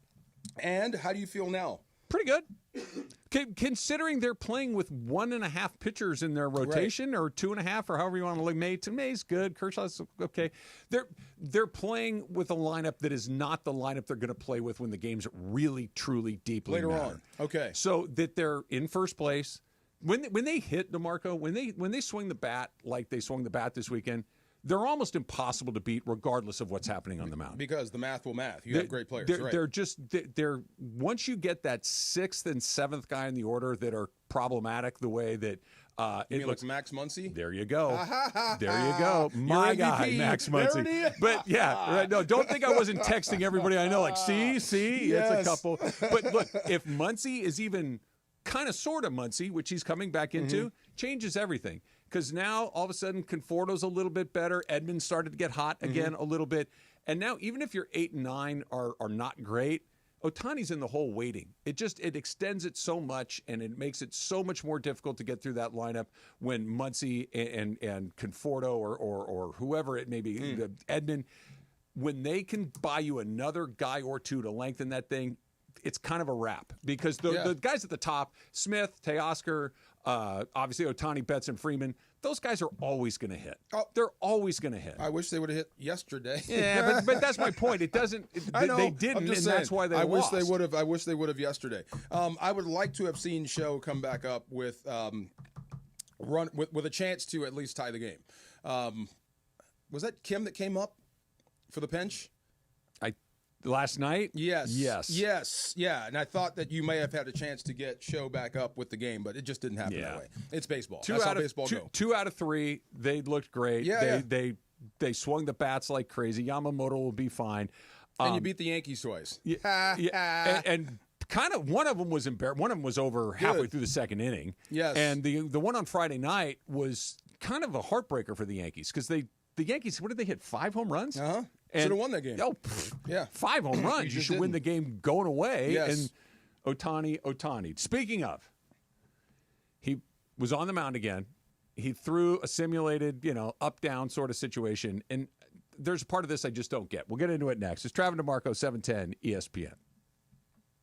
And how do you feel now? Pretty good. Considering they're playing with 1.5 pitchers in their rotation, or 2.5, or however you want to look. May's good. Kershaw's okay. They're playing with a lineup that is not the lineup they're going to play with when the game's really, truly, deeply later matter. on. Okay. So that they're in first place. When they hit DeMarco, when they swing the bat like they swung the bat this weekend, they're almost impossible to beat regardless of what's happening on the mound. Because the math will math. You have great players. They're once you get that 6th and 7th guy in the order that are problematic the way that you mean like Max Muncy? There you go. There you go. My guy, Max Muncy. But yeah, right. No, don't think I wasn't texting everybody I know like, see, yes. It's a couple. But look, if Muncy is even kind of sort of Muncy, which he's coming back into, changes everything. Because now, all of a sudden, Conforto's a little bit better. Edmonds started to get hot again a little bit. And now, even if your 8 and 9 are not great, Ohtani's in the hole waiting. It extends it so much, and it makes it so much more difficult to get through that lineup when Muncy and Conforto or whoever it may be, Edmund, when they can buy you another guy or two to lengthen that thing, it's kind of a wrap. Because the guys at the top, Smith, Teoscar, obviously Ohtani, Betts, and Freeman, those guys are always going to hit. They're always going to hit. I wish they would have hit yesterday. Yeah, but that's my point. It doesn't. I know. They didn't, and saying, that's why they I lost. wish they would have yesterday. I would like to have seen Show come back up with a chance to at least tie the game. Was that Kim that came up for the pinch? Last night? Yes. Yeah, and I thought that you may have had a chance to get Show back up with the game, but it just didn't happen that way. It's baseball. That's how baseball go. 2 out of 3, they looked great. They swung the bats like crazy. Yamamoto will be fine. And you beat the Yankees twice. And kind of one of them was embarrassed. One of them was over halfway through the second inning. Yes. And the one on Friday night was kind of a heartbreaker for the Yankees because the Yankees, what did they hit? 5 home runs? Uh-huh. Should have won that game. Oh, 5 home runs. You should win the game going away. Yes. And Ohtani. Speaking of, he was on the mound again. He threw a simulated, up-down sort of situation. And there's a part of this I just don't get. We'll get into it next. It's Travis DeMarco, 710 ESPN.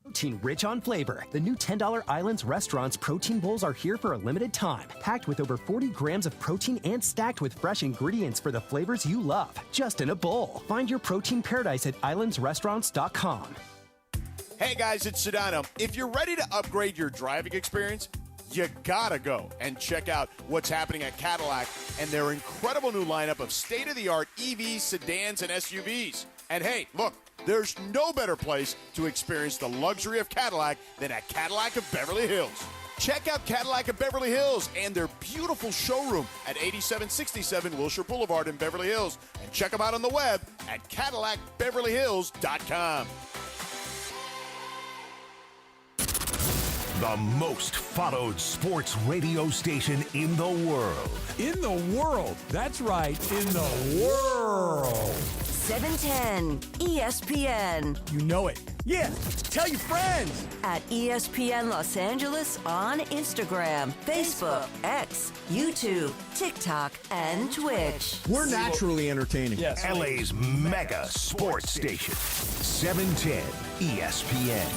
Protein rich on flavor. The new $10 Islands Restaurant's protein bowls are here for a limited time. Packed with over 40 grams of protein and stacked with fresh ingredients for the flavors you love. Just in a bowl. Find your protein paradise at islandsrestaurants.com. Hey guys, it's Sedano. If you're ready to upgrade your driving experience, you gotta go and check out what's happening at Cadillac and their incredible new lineup of state-of-the-art EVs, sedans, and SUVs. And hey, look, there's no better place to experience the luxury of Cadillac than at Cadillac of Beverly Hills. Check out Cadillac of Beverly Hills and their beautiful showroom at 8767 Wilshire Boulevard in Beverly Hills. And check them out on the web at CadillacBeverlyHills.com. The most followed sports radio station in the world. In the world. That's right. In the world. 710 ESPN. You know it. Yeah. Tell your friends. At ESPN Los Angeles on Instagram, Facebook, X, YouTube, TikTok, and Twitch. We're naturally entertaining. Yes. LA's mega sports station. 710 ESPN.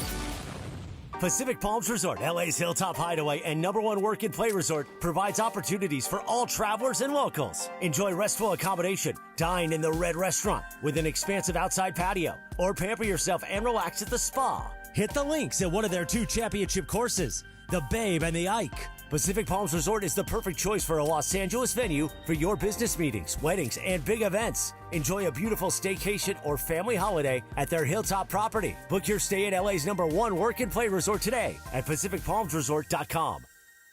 Pacific Palms Resort, LA's Hilltop Hideaway and #1 work and play resort, provides opportunities for all travelers and locals. Enjoy restful accommodation, dine in the Red Restaurant with an expansive outside patio, or pamper yourself and relax at the spa. Hit the links at one of their 2 championship courses, the Babe and the Ike. Pacific Palms Resort is the perfect choice for a Los Angeles venue for your business meetings, weddings, and big events. Enjoy a beautiful staycation or family holiday at their Hilltop property. Book your stay at LA's #1 work and play resort today at PacificPalmsResort.com.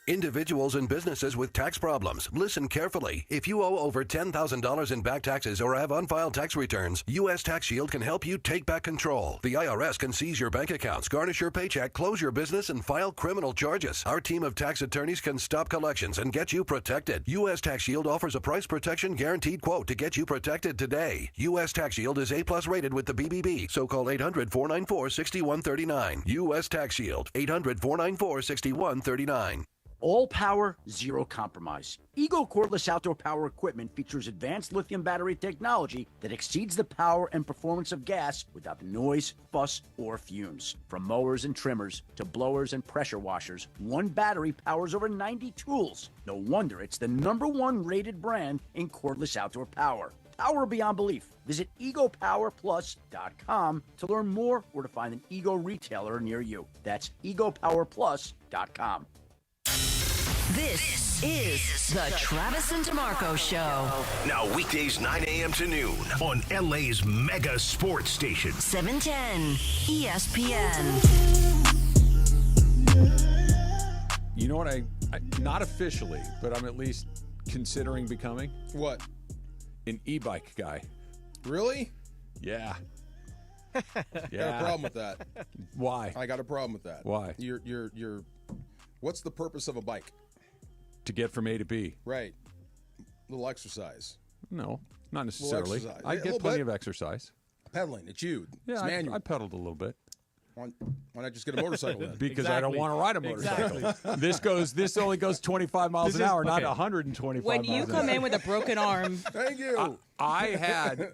Individuals and businesses with tax problems, listen carefully. If you owe over $10,000 in back taxes or have unfiled tax returns, U.S. Tax Shield can help you take back control. The IRS can seize your bank accounts, garnish your paycheck, close your business, and file criminal charges. Our team of tax attorneys can stop collections and get you protected. U.S. Tax Shield offers a price protection guaranteed quote to get you protected today. U.S. Tax Shield is A+ rated with the BBB, so call 800-494-6139. U.S. Tax Shield, 800-494-6139. All power, zero compromise. Eagle cordless outdoor power equipment features advanced lithium battery technology that exceeds the power and performance of gas without the noise, fuss, or fumes. From mowers and trimmers to blowers and pressure washers, one battery powers over 90 tools. No wonder it's the #1 rated brand in cordless outdoor power. Power beyond belief. Visit EgoPowerPlus.com to learn more or to find an Ego retailer near you. That's EgoPowerPlus.com. This is the Travis and DeMarco Show. Now weekdays 9 a.m. to noon on LA's mega sports station. 710 ESPN. You know what? I not officially, but I'm at least considering becoming? What? An e-bike guy. Really? Yeah. Got a problem with that. Why? I got a problem with that. Why? You're what's the purpose of a bike? To get from A to B. Right. Little exercise. No, not necessarily. Exercise. I get plenty of exercise. Pedaling. It's you. Yeah, It's manual. I pedaled a little bit. Why not just get a motorcycle then? Because I don't want to ride a motorcycle. This only goes 25 miles an hour, not 125 When miles you an come hour. in with a broken arm. Thank you. I had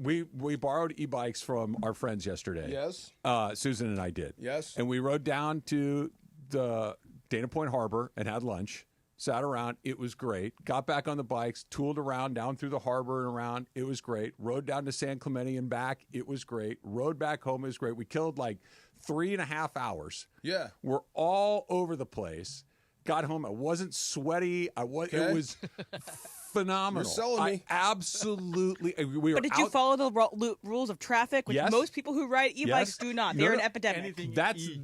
we borrowed e-bikes from our friends yesterday. Yes. Susan and I did. Yes. And we rode down to the Dana Point Harbor and had lunch. Sat around. It was great. Got back on the bikes, tooled around down through the harbor and around. It was great. Rode down to San Clemente and back. It was great. Rode back home. It was great. We killed like 3.5 hours. Yeah. We're all over the place. Got home. I wasn't sweaty. It was phenomenal. You're selling me. Absolutely. We were But did you follow the rules of traffic, which Yes. most people who ride e-bikes Yes. do not? No, They're no. an epidemic.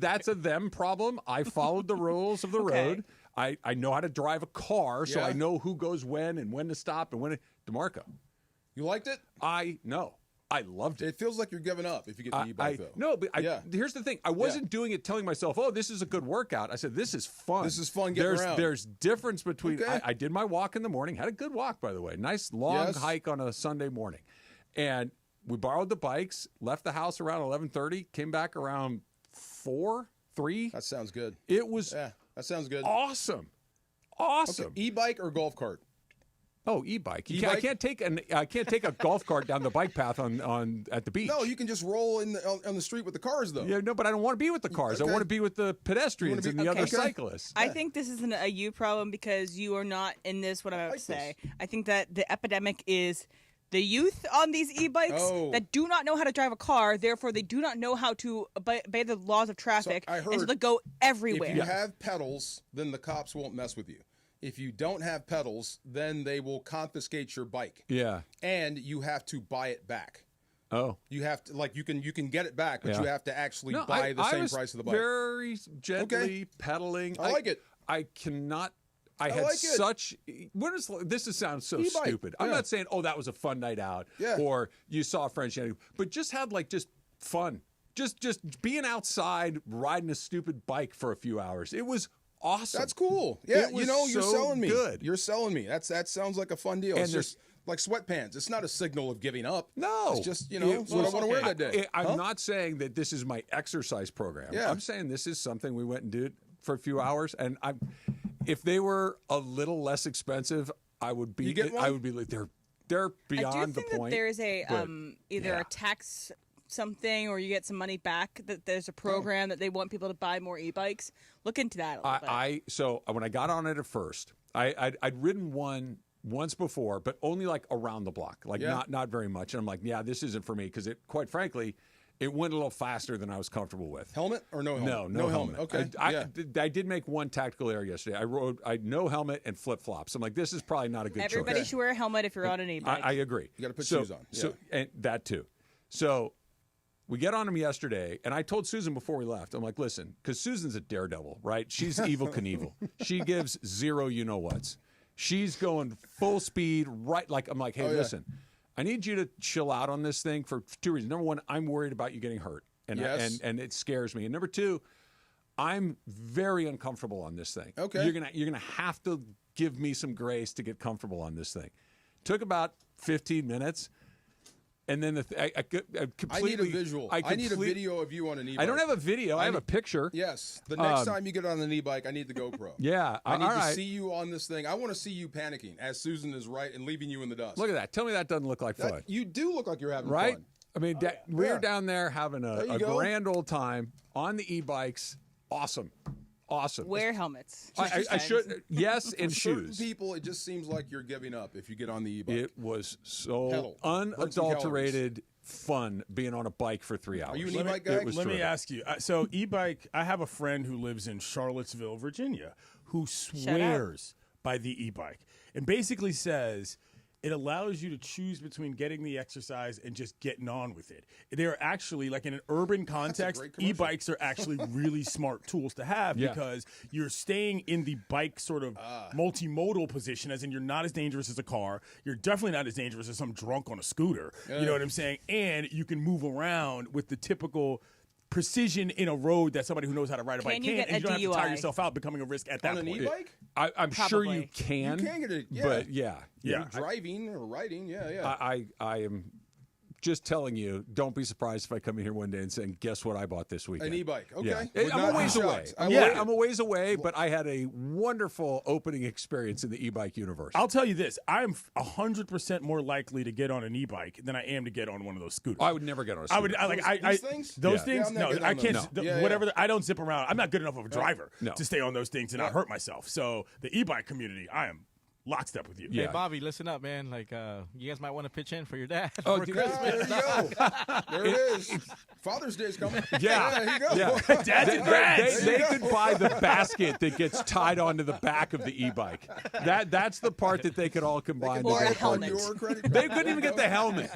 That's a them problem. I followed the rules of the road. I know how to drive a car, so Yeah. I know who goes when and when to stop and when to. DeMarco. You liked it? No. I loved it. It feels like you're giving up if you get the e-bike, though. No, but here's the thing. I wasn't doing it telling myself, oh, this is a good workout. I said, this is fun. This is fun getting around. There's difference between, I did my walk in the morning, had a good walk, by the way. Nice long hike on a Sunday morning. And we borrowed the bikes, left the house around 11:30, came back around 3. That sounds good. It was that sounds good. Awesome. Okay. E-bike or golf cart? Oh, e-bike. I can't take a golf cart down the bike path on at the beach. No, you can just roll on the street with the cars, though. Yeah, no, but I don't want to be with the cars. I want to be with the pedestrians and the other cyclists. I think this isn't a you problem because you are not in this. What I'm about to say. I think that the epidemic is the youth on these e-bikes that do not know how to drive a car. Therefore, they do not know how to obey the laws of traffic, and so they go everywhere. If you have pedals, then the cops won't mess with you. If you don't have pedals, then they will confiscate your bike. Yeah. And you have to buy it back. Oh. You have to, like, you can get it back, but you have to actually buy the same price of the bike. Very gently pedaling. I like it. I cannot. I had like such. This sounds so E-bike. stupid. I'm not saying, oh, that was a fun night out, or you saw a friend, but just had just fun. Just being outside riding a stupid bike for a few hours. It was awesome. That's cool. Yeah, you're selling me. Good. You're selling me. That sounds like a fun deal. And it's just like sweatpants. It's not a signal of giving up. No. It's just, it's what I want to wear that day. I'm not saying that this is my exercise program. Yeah. I'm saying this is something we went and did for a few hours, and if they were a little less expensive, I would be. I would be like they're beyond I do think the point. that there's a either a tax something or you get some money back. That there's a program that they want people to buy more e-bikes. Look into that a little bit. So when I got on it at first, I'd ridden one once before, but only around the block, not very much. And I'm like, yeah, this isn't for me because quite frankly, it went a little faster than I was comfortable with. Helmet or no helmet? No helmet. Okay. I did make one tactical error yesterday. I no helmet and flip flops. I'm like, this is probably not a good choice. Everybody should wear a helmet if you're on an e-bike. I agree. You got to put shoes on. So and that too. So we get on them yesterday, and I told Susan before we left, I'm like, listen, because Susan's a daredevil, right? She's Evel Knievel. She gives zero you-know-whats. She's going full speed, right? I'm like, hey, listen, I need you to chill out on this thing for 2 reasons. Number one, I'm worried about you getting hurt, and it scares me. And number two, I'm very uncomfortable on this thing. Okay. You're gonna have to give me some grace to get comfortable on this thing. Took about 15 minutes. And then I completely. I need a visual. I need a video of you on an e-bike. I don't have a video. I have a picture. Yes. The next time you get on an e-bike, I need the GoPro. Yeah. I need to see you on this thing. I want to see you panicking as Susan is right and leaving you in the dust. Look at that. Tell me that doesn't look like fun. You do look like you're having right? fun. I mean, we're down there having a grand old time on the e-bikes. Awesome. Wear helmets. I should. Yes, and For shoes. Certain people, it just seems like you're giving up if you get on the e-bike. It was so unadulterated fun being on a bike for 3 hours. Are you an e-bike guy? Let me ask you. So e-bike, I have a friend who lives in Charlottesville, Virginia, who swears by the e-bike and basically says it allows you to choose between getting the exercise and just getting on with it. They're actually, like in an urban context, e-bikes are actually really smart tools to have because you're staying in the bike sort of multimodal position, as in you're not as dangerous as a car. You're definitely not as dangerous as some drunk on a scooter. You know what I'm saying? And you can move around with the typical precision in a road that somebody who knows how to ride a bike can, and you don't have to tire yourself out becoming a risk at that point. On an e-bike? I'm sure you can. You can get it, but You're driving or riding, I am just telling you, don't be surprised if I come in here one day and say, guess what I bought this weekend? An e-bike, okay. Yeah. I'm a ways away. I'm a ways away, but I had a wonderful opening experience in the e-bike universe. I'll tell you this. I'm 100% more likely to get on an e-bike than I am to get on one of those scooters. I would never get on a scooter. These things? Those things? Yeah, no, I can't. whatever. I don't zip around. I'm not good enough of a driver to stay on those things and not hurt myself. So the e-bike community, I am lockstep with you. Hey, Bobby, listen up, man. You guys might want to pitch in for your dad. Oh, there you go. There it is. Father's Day's coming. Yeah. There you go. Yeah. They could buy the basket that gets tied onto the back of the e-bike. That's the part that they could all combine. Or a helmet. They couldn't even get the helmet.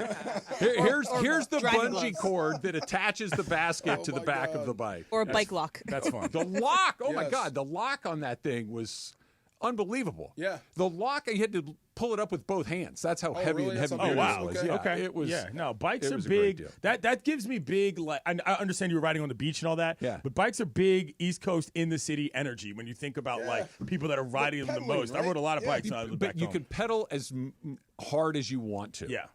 Here's the bungee cord that attaches the basket to the back of the bike. Or a bike lock. That's fun. The lock. Oh, my God. The lock on that thing was unbelievable. Yeah. The lock, you had to pull it up with both hands. That's how heavy really? and That's heavy how duty big it it was. is? Yeah, Okay. it was. Yeah, no, bikes it are was a great big. deal. That gives me big. Like, I understand you were riding on the beach and all that. Yeah. But bikes are big East Coast in the city energy when you think about like people that are riding them the pedaling, most. right? I rode a lot of Yeah. bikes. When I lived back But you home. can pedal as hard as you want to. Yeah.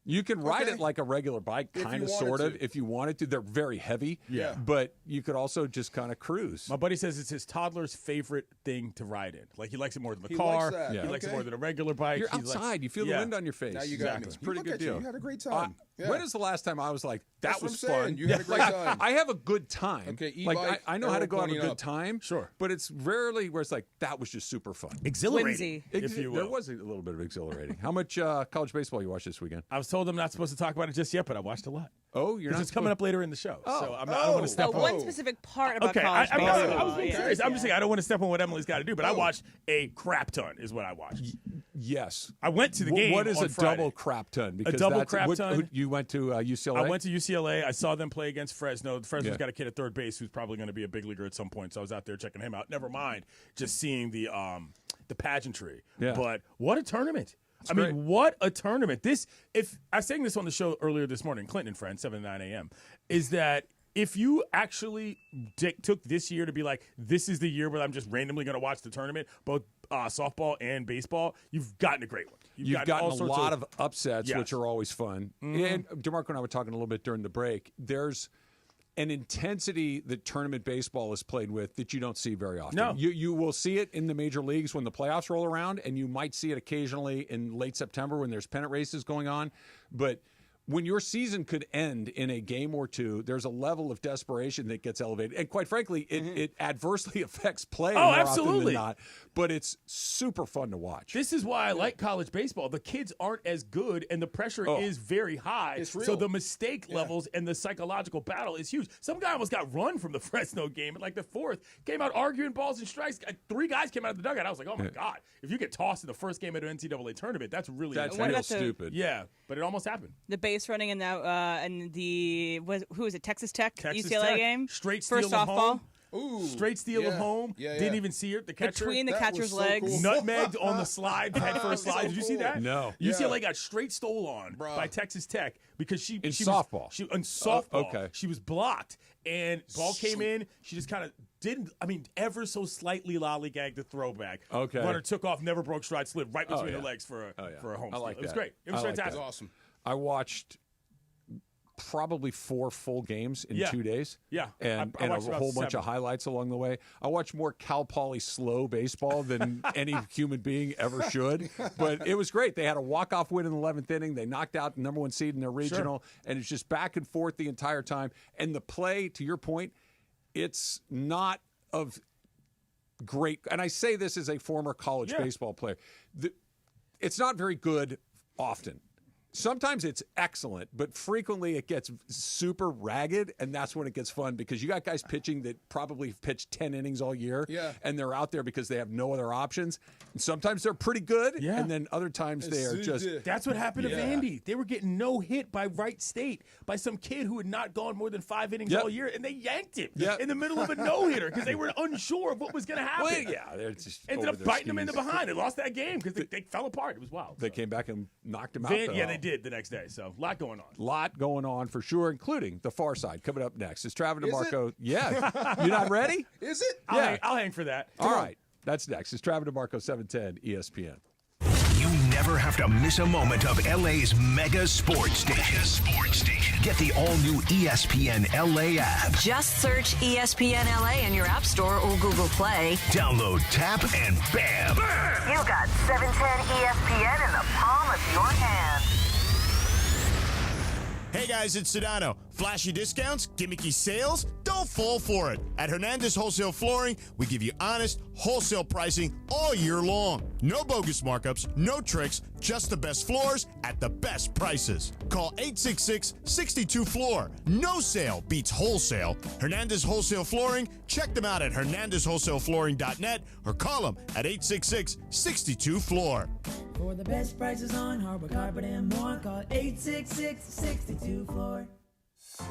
You can ride Okay. it like a regular bike, If kind you of, wanted sort of, to. if you wanted to. They're very heavy. Yeah. But you could also just kind of cruise. My buddy says it's his toddler's favorite thing to ride in. Like he likes it more than the He car. likes that. Yeah. He likes it Okay. more than a regular bike. You're He's like- outside. You feel the Yeah. wind on your face. Now you got Exactly. me. It's a pretty Look good at you. deal. You had a great time. Yeah. When is the last time I was like, that That's what was I'm saying. fun? You had a great Like, time. I have a good time. Okay, like e-bike, I know how to go have a pointing good up. time. Sure. But it's rarely where it's like, that was just super fun. Exhilarating, if you There will. was a little bit of exhilarating. How much college baseball you watched this weekend? I was told I'm not supposed to talk about it just yet, but I watched a lot. Oh, you're not It's coming supposed- up later in the show, Oh. so I don't want to step on. One specific part about Okay, college I baseball. was being Yeah. serious. I'm just saying I don't want to step on what Emily's got to do, but I watched a crap ton. Is what I watched. Yes. I went to the game. What is on a Friday. double crap ton? Because double that's- crap ton? You went to UCLA? I went to UCLA. I saw them play against Fresno. Fresno's Yeah. got a kid at third base who's probably going to be a big leaguer at some point. So I was out there checking him out. Never mind just seeing the pageantry. Yeah. But what a tournament! I great. mean, what a tournament! If I was saying this on the show earlier this morning, Clinton and Friends, 7 to 9 a.m., is that if you actually took this year to be like, this is the year where I'm just randomly going to watch the tournament, both softball and baseball, you've gotten a great one. You've gotten all a sorts lot of upsets, Yes. which are always fun. Mhm. And DeMarco and I were talking a little bit during the break. There's an intensity that tournament baseball is played with that you don't see very often. No. You will see it in the major leagues when the playoffs roll around, and you might see it occasionally in late September when there's pennant races going on. But when your season could end in a game or two, there's a level of desperation that gets elevated. And quite frankly, it adversely affects play more often absolutely. than not. But it's super fun to watch. This is why I like college baseball. The kids aren't as good, and the pressure is very high. It's real. So the mistake levels and the psychological battle is huge. Some guy almost got run from the Fresno game at like the fourth. Came out arguing balls and strikes. 3 guys came out of the dugout. I was like, oh my God. If you get tossed in the first game at an NCAA tournament, that's really That's intense. real stupid. Yeah, but it almost happened. The base running in that and who was it? Texas Tech Texas UCLA Tech, game. straight First steal of softball. home. Ooh. Straight steal of home. Yeah, Didn't yeah. even see it. The catcher Between the That catcher's was so legs. cool. nutmegged on the slide, head first slide. so Did you see cool. that? No. UCLA got straight stole on Bruh. by Texas Tech because she In she softball. Was, in softball. Okay. She was blocked and ball came in. She just kind of didn't. I mean, ever so slightly lollygagged the throwback. Okay. Runner took off, never broke stride, slid right between yeah. her legs for a home. I like steal. It was that. great. It was I like fantastic. that. Awesome. I watched probably 4 full games in Yeah. 2 days. Yeah. And, I and a watched about whole bunch 7. of highlights along the way. I watched more Cal Poly slow baseball than any human being ever should. But it was great. They had a walk-off win in the 11th inning. They knocked out the number 1 seed in their regional. And it's just back and forth the entire time. And the play, to your point, it's not of great. And I say this as a former college baseball player. It's not very good often. Sometimes it's excellent, but frequently it gets super ragged, and that's when it gets fun because you got guys pitching that probably have pitched 10 innings all year, and they're out there because they have no other options. And sometimes they're pretty good, and then other times they are just... That's what happened to Vandy. They were getting no hit by Wright State by some kid who had not gone more than 5 innings all year, and they yanked him in the middle of a no-hitter because they were unsure of what was going to happen. Well, yeah, they're just ended over up their biting them in the skis. behind. They lost that game because they fell apart. It was wild. They came back and knocked him out, though. Yeah, they did the next day. So a lot going on. Lot going on for sure, including the far side coming up next. It's Travis Is DeMarco. it? Yeah. You're not ready? Is it? I'll hang for that. All right. That's next. It's Travis DeMarco, 710 ESPN. You never have to miss a moment of LA's mega sports station. Get the all-new ESPN LA app. Just search ESPN LA in your App Store or Google Play. Download, tap, and bam! You got 710 ESPN in the palm of your hand. Hey guys, it's Sedano. Flashy discounts, gimmicky sales? Don't fall for it. At Hernandez Wholesale Flooring, we give you honest, wholesale pricing all year long. No bogus markups, no tricks, just the best floors at the best prices. Call 866-62-FLOOR. No sale beats wholesale. Hernandez Wholesale Flooring, check them out at hernandezwholesaleflooring.net or call them at 866-62-FLOOR. For the best prices on hardwood carpet and more, call 866-62-FLOOR.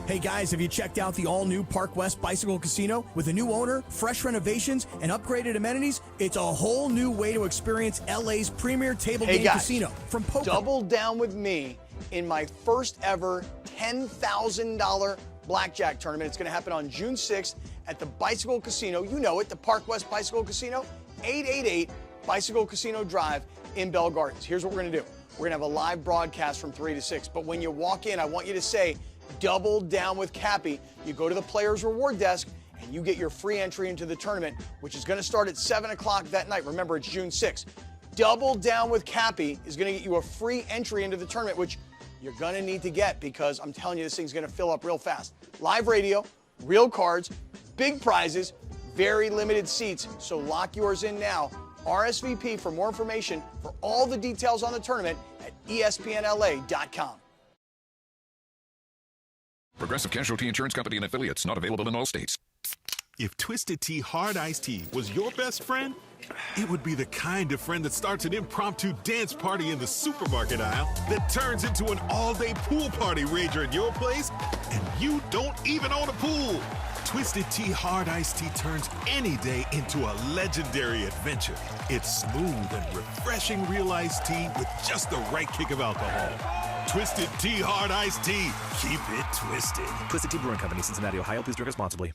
Hey guys, have you checked out the all-new Park West Bicycle Casino? With a new owner, fresh renovations, and upgraded amenities, it's a whole new way to experience LA's premier table game casino. From poker. Double down with me in my first ever $10,000 blackjack tournament. It's going to happen on June 6th at the Bicycle Casino. You know it, the Park West Bicycle Casino, 888 Bicycle Casino Drive in Bell Gardens. Here's what we're going to do. We're going to have a live broadcast from 3 to 6. But when you walk in, I want you to say, double down with Cappy. You go to the Players Reward Desk and you get your free entry into the tournament, which is going to start at 7 o'clock that night. Remember, it's June 6th. Double down with Cappy is going to get you a free entry into the tournament, which you're going to need to get because I'm telling you, this thing's going to fill up real fast. Live radio, real cards, big prizes, very limited seats. So lock yours in now. RSVP for more information for all the details on the tournament at ESPNLA.com. Progressive Casualty Insurance Company and affiliates, not available in all states. If Twisted Tea Hard Iced Tea was your best friend, it would be the kind of friend that starts an impromptu dance party in the supermarket aisle that turns into an all-day pool party rager at your place, and you don't even own a pool. Twisted Tea Hard Iced Tea turns any day into a legendary adventure. It's smooth and refreshing real iced tea with just the right kick of alcohol. Twisted Tea Hard Iced Tea. Keep it twisted. Twisted Tea Brewing Company, Cincinnati, Ohio. Please drink responsibly.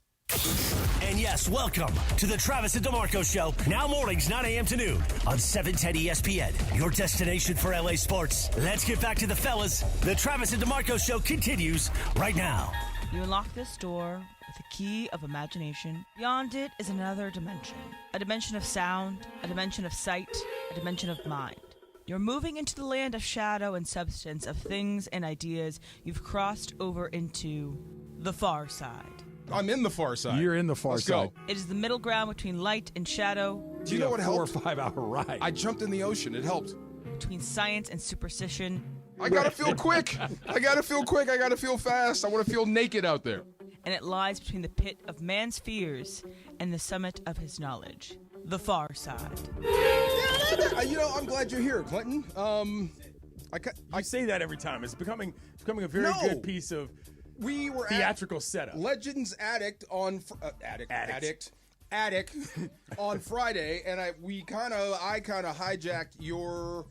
And yes, welcome to the Travis and DeMarco Show. Now mornings, 9 a.m. to noon on 710 ESPN. Your destination for LA sports. Let's get back to the fellas. The Travis and DeMarco Show continues right now. You unlock this door with a key of imagination. Beyond it is another dimension. A dimension of sound, a dimension of sight, a dimension of mind. You're moving into the land of shadow and substance, of things and ideas you've crossed over into the far side. I'm in the far side. You're in the far Let's side. Go. It is the middle ground between light and shadow. Do you know what helped? 4 or 5 hour ride. I jumped in the ocean. It helped. Between science and superstition. I gotta feel quick. I gotta feel quick. I gotta feel fast. I want to feel naked out there. And it lies between the pit of man's fears and the summit of his knowledge. The far side. You know, I'm glad you're here, Clinton. I say that every time. It's becoming a very good piece of theatrical setup. Legends Addict on Addict on Friday, and I kind of hijacked your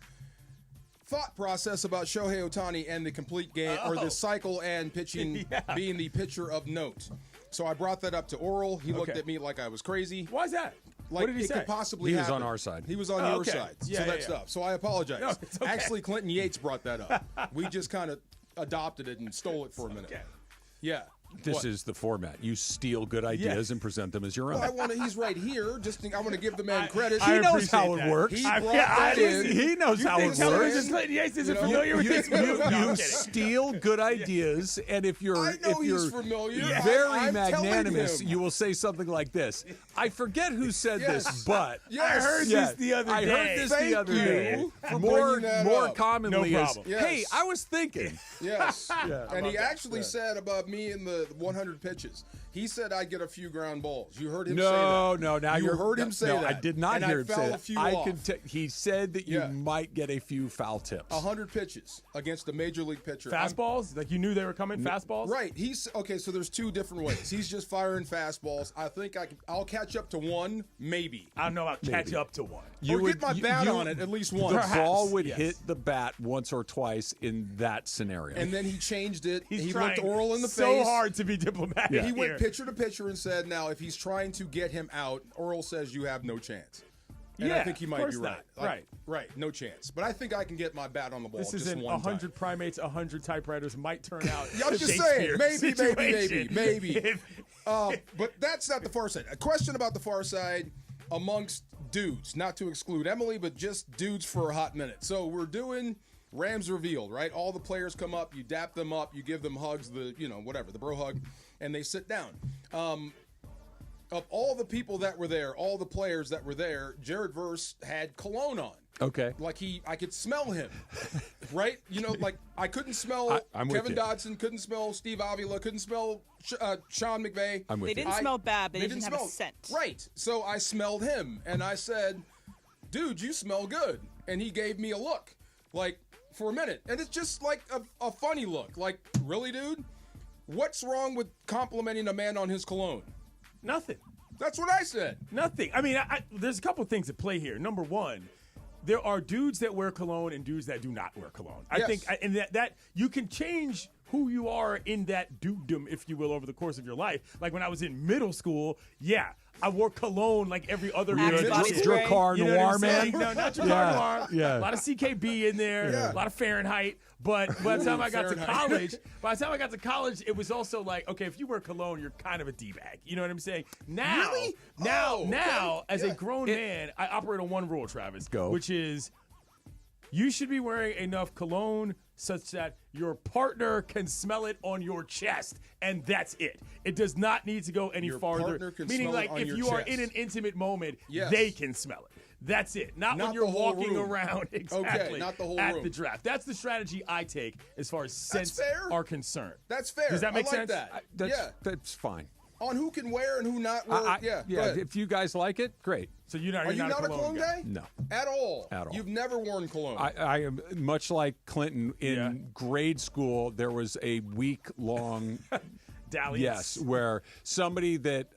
thought process about Shohei Ohtani and the complete game, or the cycle and pitching being the pitcher of note. So I brought that up to Oral. He looked at me like I was crazy. Why is that? Like what did he say? Could possibly he was happen. on our side. He was on your side. Yeah, that stuff. So I apologize. No, it's okay. Actually, Clinton Yates brought that up. We just kind of adopted it and stole it for a minute. Okay. Yeah. This is the format. You steal good ideas and present them as your own. Well, he's right here. I want to give the man credit. He knows how it works. He brought that in. He knows how it works. Yates isn't familiar with this. You steal good ideas, and if you're familiar. very I'm magnanimous, you will say something like this. I forget who said this, but I heard this the other day. I heard this the other day. For more up. commonly No is, problem. hey, I was thinking. Yes. And he actually said about me in the 100 pitches. He said I'd get a few ground balls. You heard him say that. No. Now you heard him say that. I did not and hear I him say foul that. a few off. He said that you might get a few foul tips. 100 pitches against a major league pitcher. Fastballs? Like you knew they were coming? Fastballs? Right. So there's two different ways. He's just firing fastballs. I think I'll catch up to one, maybe. I don't know about catch up to one. Get my bat on it at least once. The ball would hit the bat once or twice in that scenario. And then he changed it. He looked Oral in the face. So hard to be diplomatic. He went pitcher to pitcher and said, now, if he's trying to get him out, Oral says you have no chance. And I think he might be right. Right. No chance. But I think I can get my bat on the ball. This is in 100 primates, 100 typewriters might turn out. I'm just saying. Maybe. But that's not the far side. A question about the far side amongst dudes, not to exclude Emily, but just dudes for a hot minute. So we're doing Rams Revealed, right? All the players come up, you dap them up, you give them hugs, the bro hug, and they sit down. Of all the people that were there, all the players that were there, Jared Verse had cologne on. Okay. Like I could smell him, right? Like I couldn't smell Kevin Dodson, couldn't smell Steve Avila, couldn't smell Sean McVay. They didn't smell bad, but they didn't have a scent. Right. So I smelled him, and I said, dude, you smell good. And he gave me a look, like, for a minute. And it's just like a funny look. Like, really, dude? What's wrong with complimenting a man on his cologne? Nothing. That's what I said. Nothing. I mean, there's a couple things at play here. Number one, there are dudes that wear cologne and dudes that do not wear cologne. I think, and that you can change who you are in that dudedom, if you will, over the course of your life. Like when I was in middle school, I wore cologne like every other year. Dracar Noir, man. No, not Dracar Noir. Yeah. A lot of CKB in there. A lot of Fahrenheit. But by the time I got to college, it was also like, okay, if you wear cologne, you're kind of a D-bag. You know what I'm saying? Now, as a grown man, I operate on one rule, Travis. Which is, you should be wearing enough cologne such that your partner can smell it on your chest, and that's it. It does not need to go any farther. Meaning, like, if you are in an intimate moment, they can smell it. That's it. Not when you're walking around exactly not the whole at room. the draft. That's the strategy I take as far as scents are concerned. That's fair. Does that make I like sense? That. That's fine. On who can wear and who not wear. If you guys like it, great. So you're Are you not a cologne guy? No. At all? At all. You've never worn cologne? I am much like Clinton in grade school. There was a week-long dalliance. Yes, where somebody that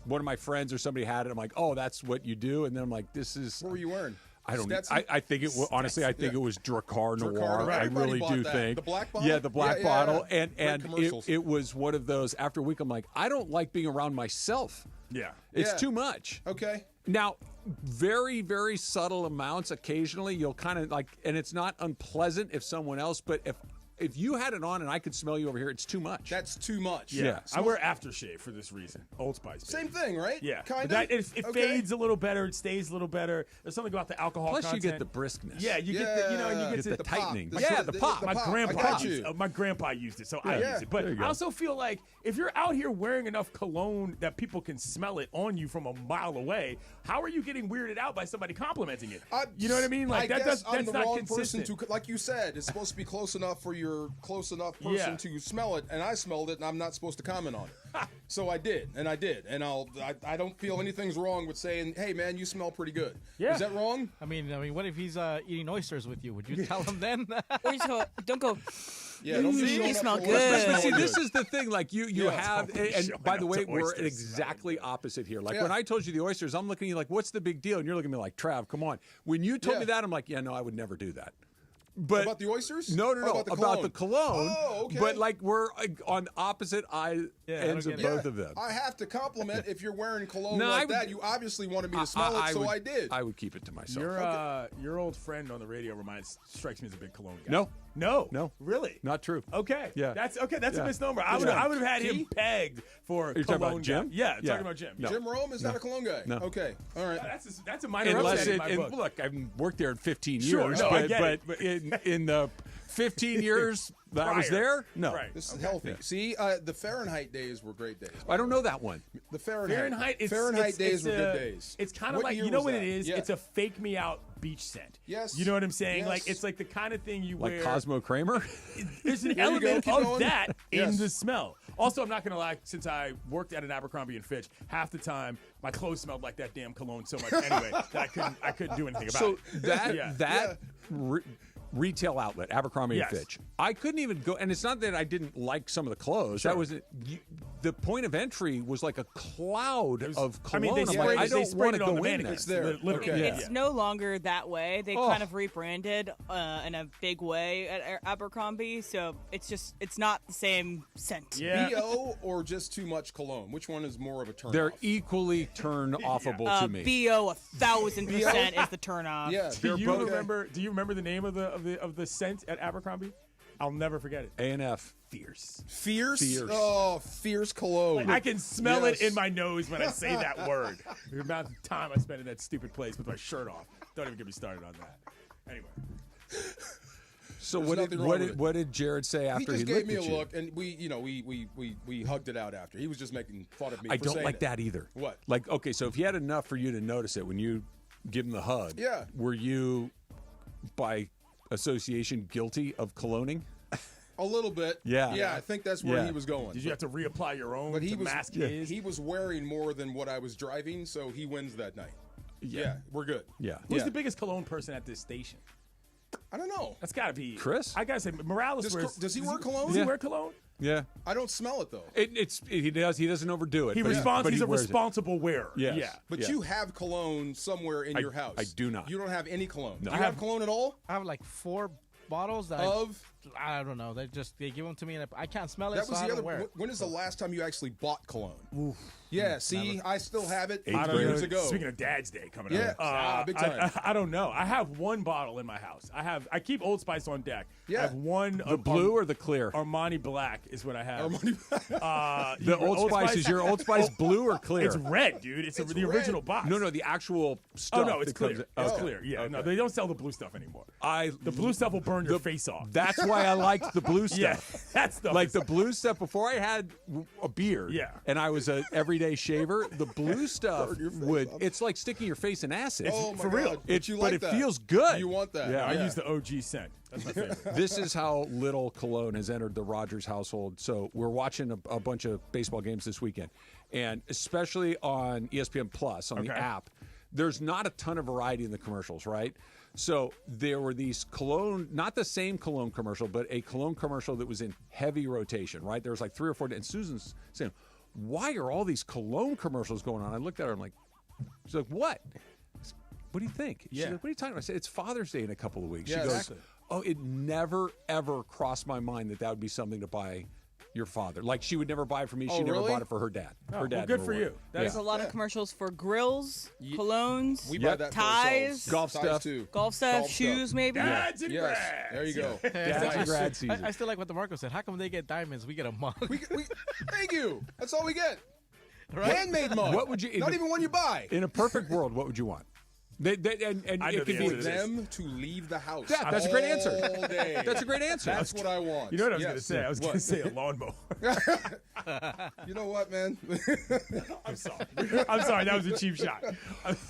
one of my friends or somebody had it. I'm like, oh, that's what you do, and then I'm like, this is. What were you wearing? I don't. Stetson? I think it was honestly. I think it was Dracar Noir. Right. I really do that. think The black bottle. Yeah, the black bottle, and commercials. it was one of those. After a week, I'm like, I don't like being around myself. Yeah, it's too much. Okay. Now, very, very subtle amounts. Occasionally, you'll kind of like, and it's not unpleasant if someone else, but if you had it on and I could smell you over here, it's too much. That's too much. Yeah. I wear aftershave for this reason. Old Spice. Baby. Same thing, right? Yeah. Kind of. It Okay. fades a little better. It stays a little better. There's something about the alcohol Plus, content. you get the briskness. Yeah, you get the, and you get the tightening. pop. The pop. My pop. grandpa I got used you. my grandpa used it, so I Yeah. use it. But There you go. I also feel like if you're out here wearing enough cologne that people can smell it on you from a mile away, how are you getting weirded out by somebody complimenting it? You know what I mean? Like I guess that's I'm the not wrong consistent. person to, like you said, it's supposed to be close enough for your close enough person to smell it, and I smelled it, and I'm not supposed to comment on it. So I did, and I don't feel anything's wrong with saying, "Hey, man, you smell pretty good." Yeah. Is that wrong? I mean, what if he's eating oysters with you? Would you tell him then? Or you just go, don't go. Yeah, don't be showing You up smell for good. But see, work. this is the thing. Like you have, and by the way, to we're oysters. exactly opposite here. Like Yeah. when I told you the oysters, I'm looking at you like, what's the big deal? And you're looking at me like, Trav, come on. When you told me that, I'm like, yeah, no, I would never do that. But About the oysters? No, Oh, about the cologne. Oh, okay. But like we're on opposite ends of both of them. I have to compliment if you're wearing cologne No, like I would- that. You obviously wanted me to smell it, so I did. I would keep it to myself. Your old friend on the radio strikes me as a big cologne guy. No, really, not true. Okay, Yeah. That's a Yeah. misnomer. I would have had him pegged for You're talking cologne about Jim? guy. Yeah, Yeah. talking about Jim. No. Jim Rome is not a cologne guy. No. Okay, all right. That's a minor Unless upset in my book. look, I've worked there in 15 Sure, years, no, I but, get but in the 15 years that I was Prior. there, no. Right. This is healthy. See, the Fahrenheit days were great days. I don't know that one. The Fahrenheit Fahrenheit days were good days. It's kind of What like, year you know was what that? it is? Yeah. It's a fake me out beach scent. Yes. You know what I'm saying? Yes. Like it's like the kind of thing you Like wear. Cosmo Kramer? There's an There you go. element Keep of going. that in Yes. the smell. Also, I'm not gonna lie. Since I worked at an Abercrombie and Fitch, half the time my clothes smelled like that damn cologne so much anyway that I couldn't do anything about So it. that retail outlet, Abercrombie Yes. and Fitch, I couldn't even go. And it's not that I didn't like some of the clothes. Sure. That was the point of entry was like a cloud of cologne. I mean, they I'm sprayed, like, I they don't sprayed want it to on go the in there. mannequins. there. Literally. Okay. It's no longer that way. They Oh. kind of rebranded in a big way at Abercrombie, so it's not the same scent. Yeah. BO or just too much cologne? Which one is more of a turn They're off? equally turn-offable to me. BO 1,000% is the turn off. Yeah. Do you both- remember the name of the scent at Abercrombie? I'll never forget it. A&F. Fierce. Fierce? Fierce. Oh, fierce cologne. I can smell it Yes. in my nose when I say that word. The amount of time I spend in that stupid place with my shirt off. Don't even get me started on that. Anyway. So There's what nothing wrong with it. what did Jared say after He he just gave looked me a at you? look, and we hugged it out after. He was just making fun of me. I for don't saying like it. that either. What? Like, okay, so if he had enough for you to notice it when you give him the hug, Yeah. were you, by association, guilty of cologning? A little bit. Yeah. Yeah, I think that's where Yeah. he was going. Did you have to reapply your own But he to was mask his? he was wearing more than what I was driving, so he wins that night. Yeah, we're good. Yeah. Who's Yeah. the biggest cologne person at this station? I don't know. That's got to be Chris? I gotta say, Morales Does wears. he wear cologne? Does he wear cologne? Yeah. I don't smell it though. He doesn't overdo it. He's a responsible wearer. Yes. Yeah. But you have cologne somewhere in your house. I do not. You don't have any cologne. No. Do you have cologne at all? I have like 4 bottles that I don't know. They give them to me, and I can't smell it. That was so the I don't other. wear it. When is the last time you actually bought cologne? Oof. Yeah, see, I still have it 8 years ago. Speaking of Dad's Day coming Yeah, up, big time. I don't know. I have 1 bottle in my house. I keep Old Spice on deck. Yeah. I have 1. The blue or the clear? Armani Black is what I have. The Old Spice is your Old Spice blue or clear? It's red, dude. It's the original box. No, the actual stuff. Oh no, it's clear. It's okay. clear. Yeah, Okay. no, they don't sell the blue stuff anymore. The blue stuff will burn your face off. That's why I liked the blue stuff. Yeah, that stuff. Like the blue stuff before I had a beard. Yeah. And I was an everyday shaver. The blue stuff it's like sticking your face in acid. Oh my For real. God. But But like it that. feels good. You want that? Yeah. I use the OG scent. That's my favorite. This is how little cologne has entered the Rogers household. So we're watching a bunch of baseball games this weekend, and especially on ESPN Plus on the app, there's not a ton of variety in the commercials, right? So there were these cologne, not the same cologne commercial, but a cologne commercial that was in heavy rotation, right? There was like 3 or 4, and Susan's saying, "Why are all these cologne commercials going on?" I looked at her, I'm like, she's like, "What? What do you think?" She's like, "What are you talking about?" I said, "It's Father's Day in a couple of weeks." Yeah, she goes, exactly. "Oh, it never, ever crossed my mind that would be something to buy your father. Like, she would never buy it for me. She never really? bought it for her dad. Oh, Her dad well, good never for wore you. it. There's a lot of commercials for grills, colognes, We buy that for ourselves. ties, Golf Ties stuff. too. golf stuff, shoes, maybe. Dads and Yes. grads. There you go. Dad's and grad season. I still like what DeMarco said. How come they get diamonds? We get a mug. Thank you. That's all we get. Right? Handmade mug. What would you? Not even one you buy. In a perfect world, what would you want? And I know it the could be answer to this. Them to leave the house. Yeah, that's a great answer. all day. That's a great answer. That's what I want. You know what I was Yes. going to say? I was going to say a lawnmower. You know what, man? I'm sorry. I'm sorry. That was a cheap shot.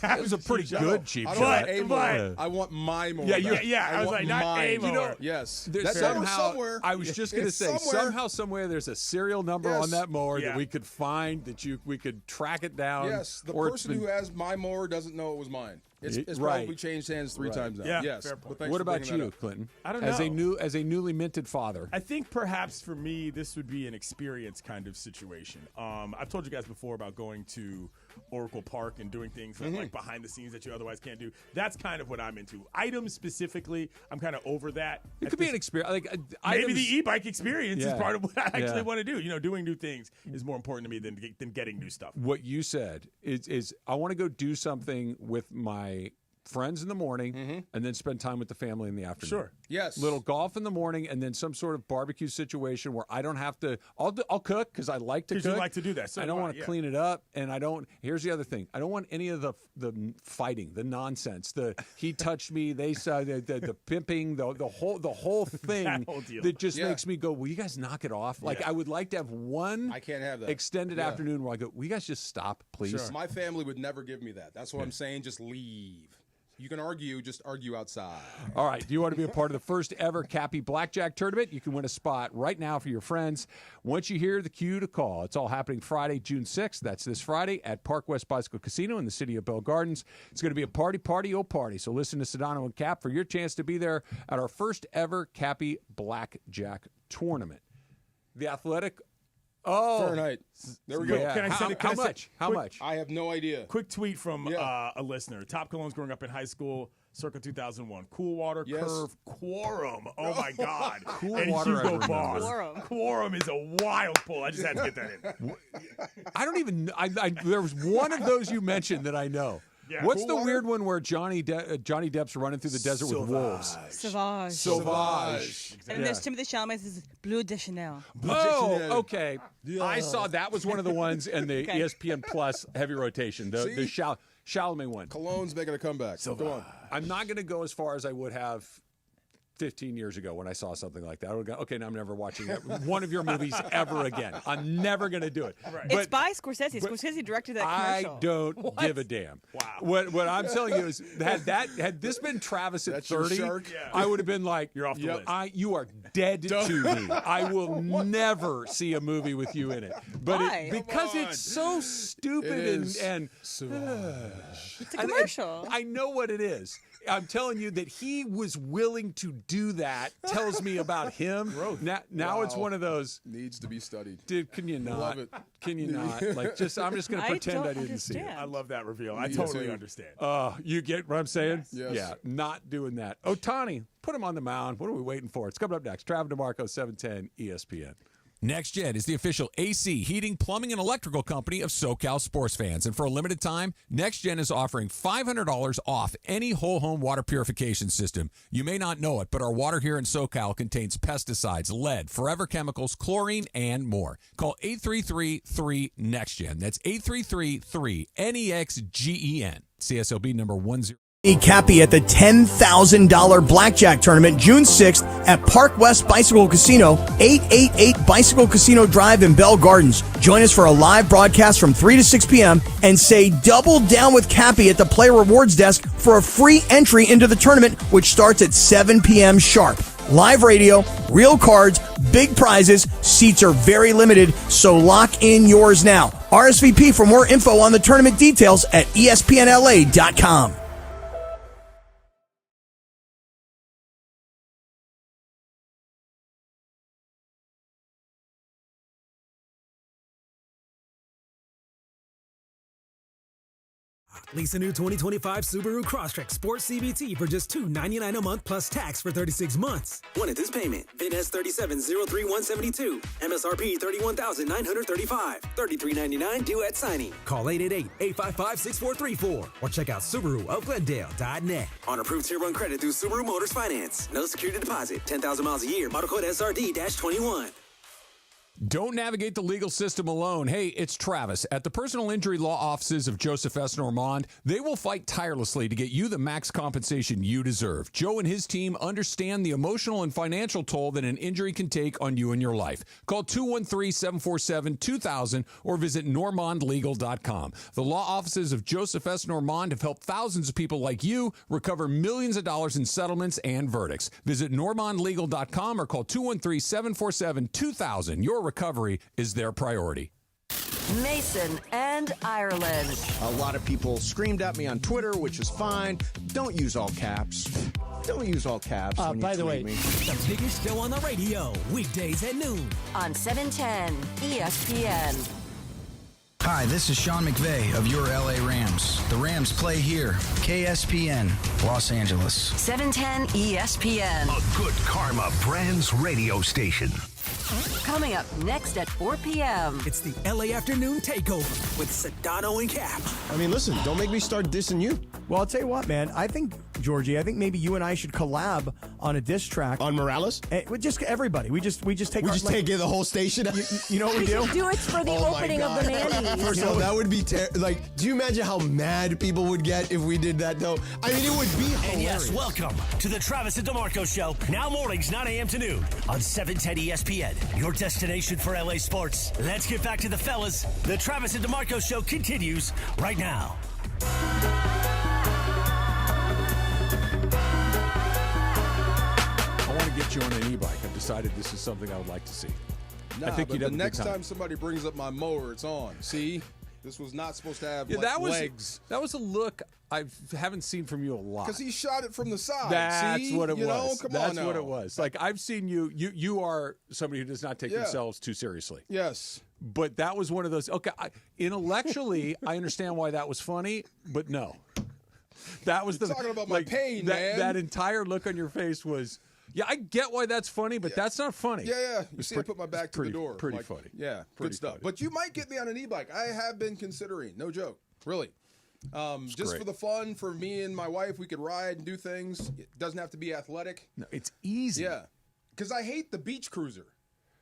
That was a pretty good cheap I shot. don't want a But- mower. I want my mower. Yeah, back. yeah, I was want like, not mine. a mower. You know, yes. There's That's somewhere. I was just going to It's say, somewhere. somewhere, there's a serial number Yes. on that mower Yeah. that we could find, we could track it down. Yes, the or it's person been- who has my mower doesn't know it was mine. It's Right. probably changed hands 3 times now. Yeah, yes. fair point. But thanks What for about bringing that you, up. Clinton? I don't as know. as a newly minted father. I think perhaps for me, this would be an experience kind of situation. I've told you guys before about going to Oracle Park and doing things like behind the scenes that you otherwise can't do. That's kind of what I'm into. Items specifically, I'm kind of over that. It could be an experience. Like Maybe items- the e-bike experience is Yeah. part of what I actually Yeah. want to do. You know, doing new things is more important to me than getting new stuff. What you said is I want to go do something with my friends in the morning and then spend time with the family in the afternoon. Sure. Yes. Little golf in the morning and then some sort of barbecue situation where I don't have to. I'll cook because I like to cook. Because you like to do that. So I don't do want to yeah. clean it up, and I don't. Here's the other thing: I don't want any of the fighting, the nonsense, the he touched me, they saw the pimping, the whole thing That whole deal. that just Yeah. makes me go, will you guys knock it off? Like Yeah. I would like to have one. I can't have that. Extended Yeah. afternoon where I go, will you guys just stop, please? My family would never give me that. That's what I'm saying. Just leave. You can argue, just argue outside. All right. Do you want to be a part of the first ever Cappy Blackjack Tournament? You can win a spot right now for your friends. Once you hear the cue to call, it's all happening Friday, June 6th. That's this Friday at Park West Bicycle Casino in the city of Bell Gardens. It's going to be a party, party. So listen to Sedano and Cap for your chance to be there at our first ever Cappy Blackjack Tournament. The Athletic. Oh, Fahrenheit. There we go. Yeah. Can I send it? How much? How much? I have no idea. Quick tweet from a listener. Top colognes growing up in high school, circa 2001. Cool Water, Yes. Curve, Quorum. Oh, my God. Cool and Water, I Hugo remember. Boss. Quorum is a wild pull. I just had to get that in. I don't even know. There was one of those you mentioned that I know. Yeah. What's Cool the Water? weird one where Johnny Depp's running through the desert with wolves? Sauvage. Sauvage. And then there's Timothy Chalamet's Bleu de Chanel. Oh, okay. I saw that was one of the ones in the ESPN Plus heavy rotation, the Chalamet one. Cologne's making a comeback. Go on. I'm not going to go as far as I would have 15 years ago when I saw something like that. I would go, okay, now I'm never watching one of your movies ever again. I'm never going to do it. Right. It's by Scorsese. Scorsese directed that commercial. I don't give a damn. Wow. What I'm telling you is, had this been Travis at That's your 30, shark? Yeah. I would have been like, You're off the list. You are dead to me. I will never see a movie with you in it. But Why? because Come on. it's so stupid It is and It's a commercial. I know what it is. I'm telling you that he was willing to do that tells me about him. Now it's one of those. Needs to be studied. Dude, can you not? Love it. Can you not? I'm just going to pretend I didn't see it. I love that reveal. I totally understand. You get what I'm saying? Yes. Yeah, not doing that. Ohtani, put him on the mound. What are we waiting for? It's coming up next. Travis DeMarco, 710 ESPN. NextGen is the official AC, heating, plumbing, and electrical company of SoCal sports fans. And for a limited time, NextGen is offering $500 off any whole home water purification system. You may not know it, but our water here in SoCal contains pesticides, lead, forever chemicals, chlorine, and more. Call 833-3NEXTGen. That's 833-3-NEXGEN. CSLB number 10. Cappy at the $10,000 blackjack tournament June 6th at Park West Bicycle Casino, 888 Bicycle Casino Drive in Bell Gardens. Join us for a live broadcast from 3 to 6 p.m. and say double down with Cappy at the Player Rewards Desk for a free entry into the tournament, which starts at 7 p.m. sharp. Live radio, real cards, big prizes. Seats are very limited, so lock in yours now. RSVP for more info on the tournament details at ESPNLA.com. Lease a new 2025 Subaru Crosstrek Sports CVT for just $299 a month plus tax for 36 months. One at this payment. VIN S37-03172. MSRP $31,935. $33.99 due at signing. Call 888-855-6434 or check out SubaruofGlendale.net. On approved Tier 1 credit through Subaru Motors Finance. No security deposit. 10,000 miles a year. Model code SRD-21. Don't navigate the legal system alone. Hey, it's Travis. At the personal injury law offices of Joseph S. Normand, they will fight tirelessly to get you the max compensation you deserve. Joe and his team understand the emotional and financial toll that an injury can take on you and your life. Call 213-747-2000 or visit normandlegal.com. The law offices of Joseph S. Normand have helped thousands of people like you recover millions of dollars in settlements and verdicts. Visit normandlegal.com or call 213-747-2000. Your recovery is their priority. Mason and Ireland. A lot of people screamed at me on Twitter, which is fine. Don't use all caps. Don't use all caps. When by you the tweet way, me. the biggest show on the radio, weekdays at noon. On 710 ESPN. Hi, this is Sean McVay of your LA Rams. The Rams play here. KSPN, Los Angeles. 710 ESPN. A good karma brands radio station. Coming up next at 4 p.m. It's the LA Afternoon Takeover with Sedano and Cap. I mean, listen, don't make me start dissing you. Well, I'll tell you what, man. I think, Georgie, maybe you and I should collab on a diss track. On Morales? With just everybody. We just take take the whole station. You know what we do? Do it for the opening of the Mandy's. First of all, that would be do you imagine how mad people would get if we did that, though? I mean, it would be hilarious. And yes, welcome to the Travis and DeMarco Show. Now mornings, 9 a.m. to noon on 710 ESPN. Your destination for LA sports. Let's get back to the fellas. The Travis and DeMarco Show continues right now. I want to get you on an e-bike. I've decided this is something I would like to see. Nah, I think but you'd have the a good next time. time somebody brings up my mower, it's on. See? This was not supposed to have legs. That was a look I haven't seen from you a lot. Because he shot it from the side. That's See? what it you was. Know? Come That's on what now. it was. Like, I've seen you. You are somebody who does not take themselves too seriously. Yes. But that was one of those. Okay, intellectually, I understand why that was funny, but no. That was You're talking about my pain, man. That entire look on your face was. Yeah, I get why that's funny, but that's not funny. Yeah. You see, I put my back to the door. Pretty funny. Yeah, Pretty good stuff. funny. But you might get me on an e-bike. I have been considering. No joke. Really. Just great. for the fun, for me and my wife, we could ride and do things. It doesn't have to be athletic. No, it's easy. Yeah. Because I hate the beach cruiser.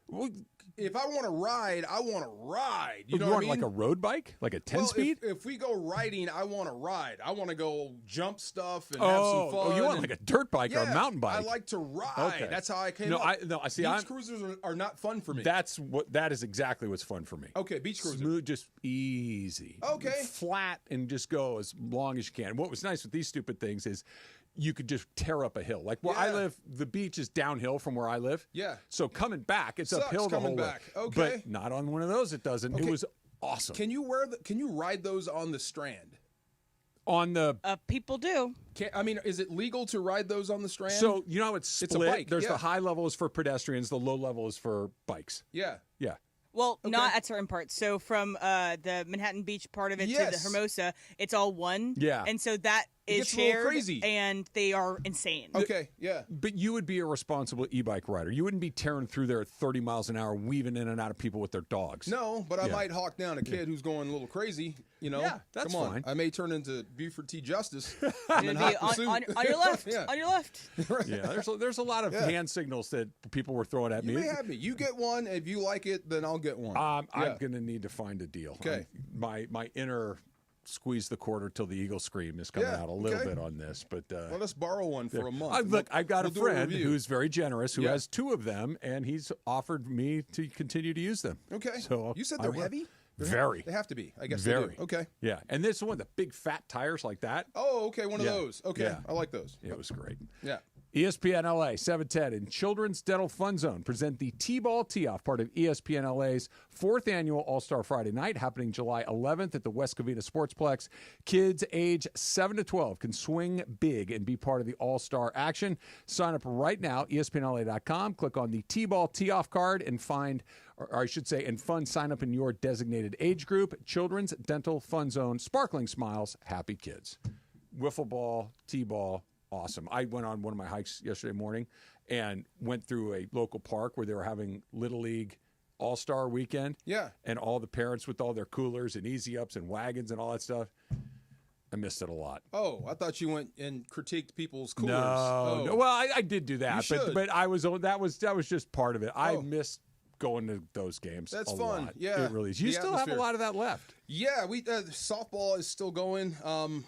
Well, if I want to ride, I want to ride. You know what I mean? Like a road bike? Like a 10-speed? If we go riding, I want to ride. I want to go jump stuff and have some fun. Oh, you want like a dirt bike or a mountain bike? I like to ride. Okay. That's how I came up. I see. Beach cruisers are not fun for me. That is exactly what's fun for me. Okay, beach cruiser. Smooth, just easy. Okay. Flat and just go as long as you can. What was nice with these stupid things is you could just tear up a hill. Like where I live, the beach is downhill from where I live. Yeah. So coming back, it's Sucks uphill the whole coming back. way. Okay. But not on one of those. It doesn't. Okay. It was awesome. Can you ride those on the Strand? On the people do. I mean, is it legal to ride those on the Strand? So you know it's split. It's a bike. There's yeah. the high level is for pedestrians, the low level is for bikes. Yeah. Yeah. Well, not at certain parts. So from the Manhattan Beach part of it to the Hermosa, it's all one. Yeah. And so that It is gets a little shared, crazy. and they are insane. Okay, yeah. But you would be a responsible e-bike rider. You wouldn't be tearing through there at 30 miles an hour, weaving in and out of people with their dogs. No, but I might hawk down a kid who's going a little crazy. You know, Yeah, that's come on. fine. I may turn into Buford T. Justice. It'd be on your left. Yeah. On your left. Yeah, there's a lot of hand signals that people were throwing at You me. may have me. You get one. If you like it, then I'll get one. I'm going to need to find a deal. Okay. My inner squeeze the quarter till the eagle scream is coming out a little bit on this. But let us borrow one for a month. Look, I've got we'll a do friend review. who's very generous who has 2 of them, and he's offered me to continue to use them. Okay. So you said they're will. heavy? Very. They have to be. I guess Very. they do. Okay. Yeah. And this one, the big fat tires like that. Oh, okay. One of those. Okay. Yeah. I like those. It was great. Yeah. ESPN LA 710 and Children's Dental Fun Zone present the T-Ball Tee-Off, part of ESPN LA's 4th annual All-Star Friday Night, happening July 11th at the West Covina Sportsplex. Kids age 7 to 12 can swing big and be part of the All-Star action. Sign up right now, ESPNLA.com. Click on the T-Ball Tee-Off card and find, or I should say, and fun sign up in your designated age group. Children's Dental Fun Zone, sparkling smiles, happy kids. Wiffle ball, T-ball, awesome. I went on one of my hikes yesterday morning and went through a local park where they were having Little League All-Star Weekend. Yeah. And all the parents with all their coolers and easy ups and wagons and all that stuff. I missed it a lot. Oh, I thought you went and critiqued people's coolers. No. Well, I did do that, You but should. I was that was just part of it. I missed going to those games. That's a fun. lot. Yeah. It really is. You The still have atmosphere. a lot of that left. Yeah, we softball is still going.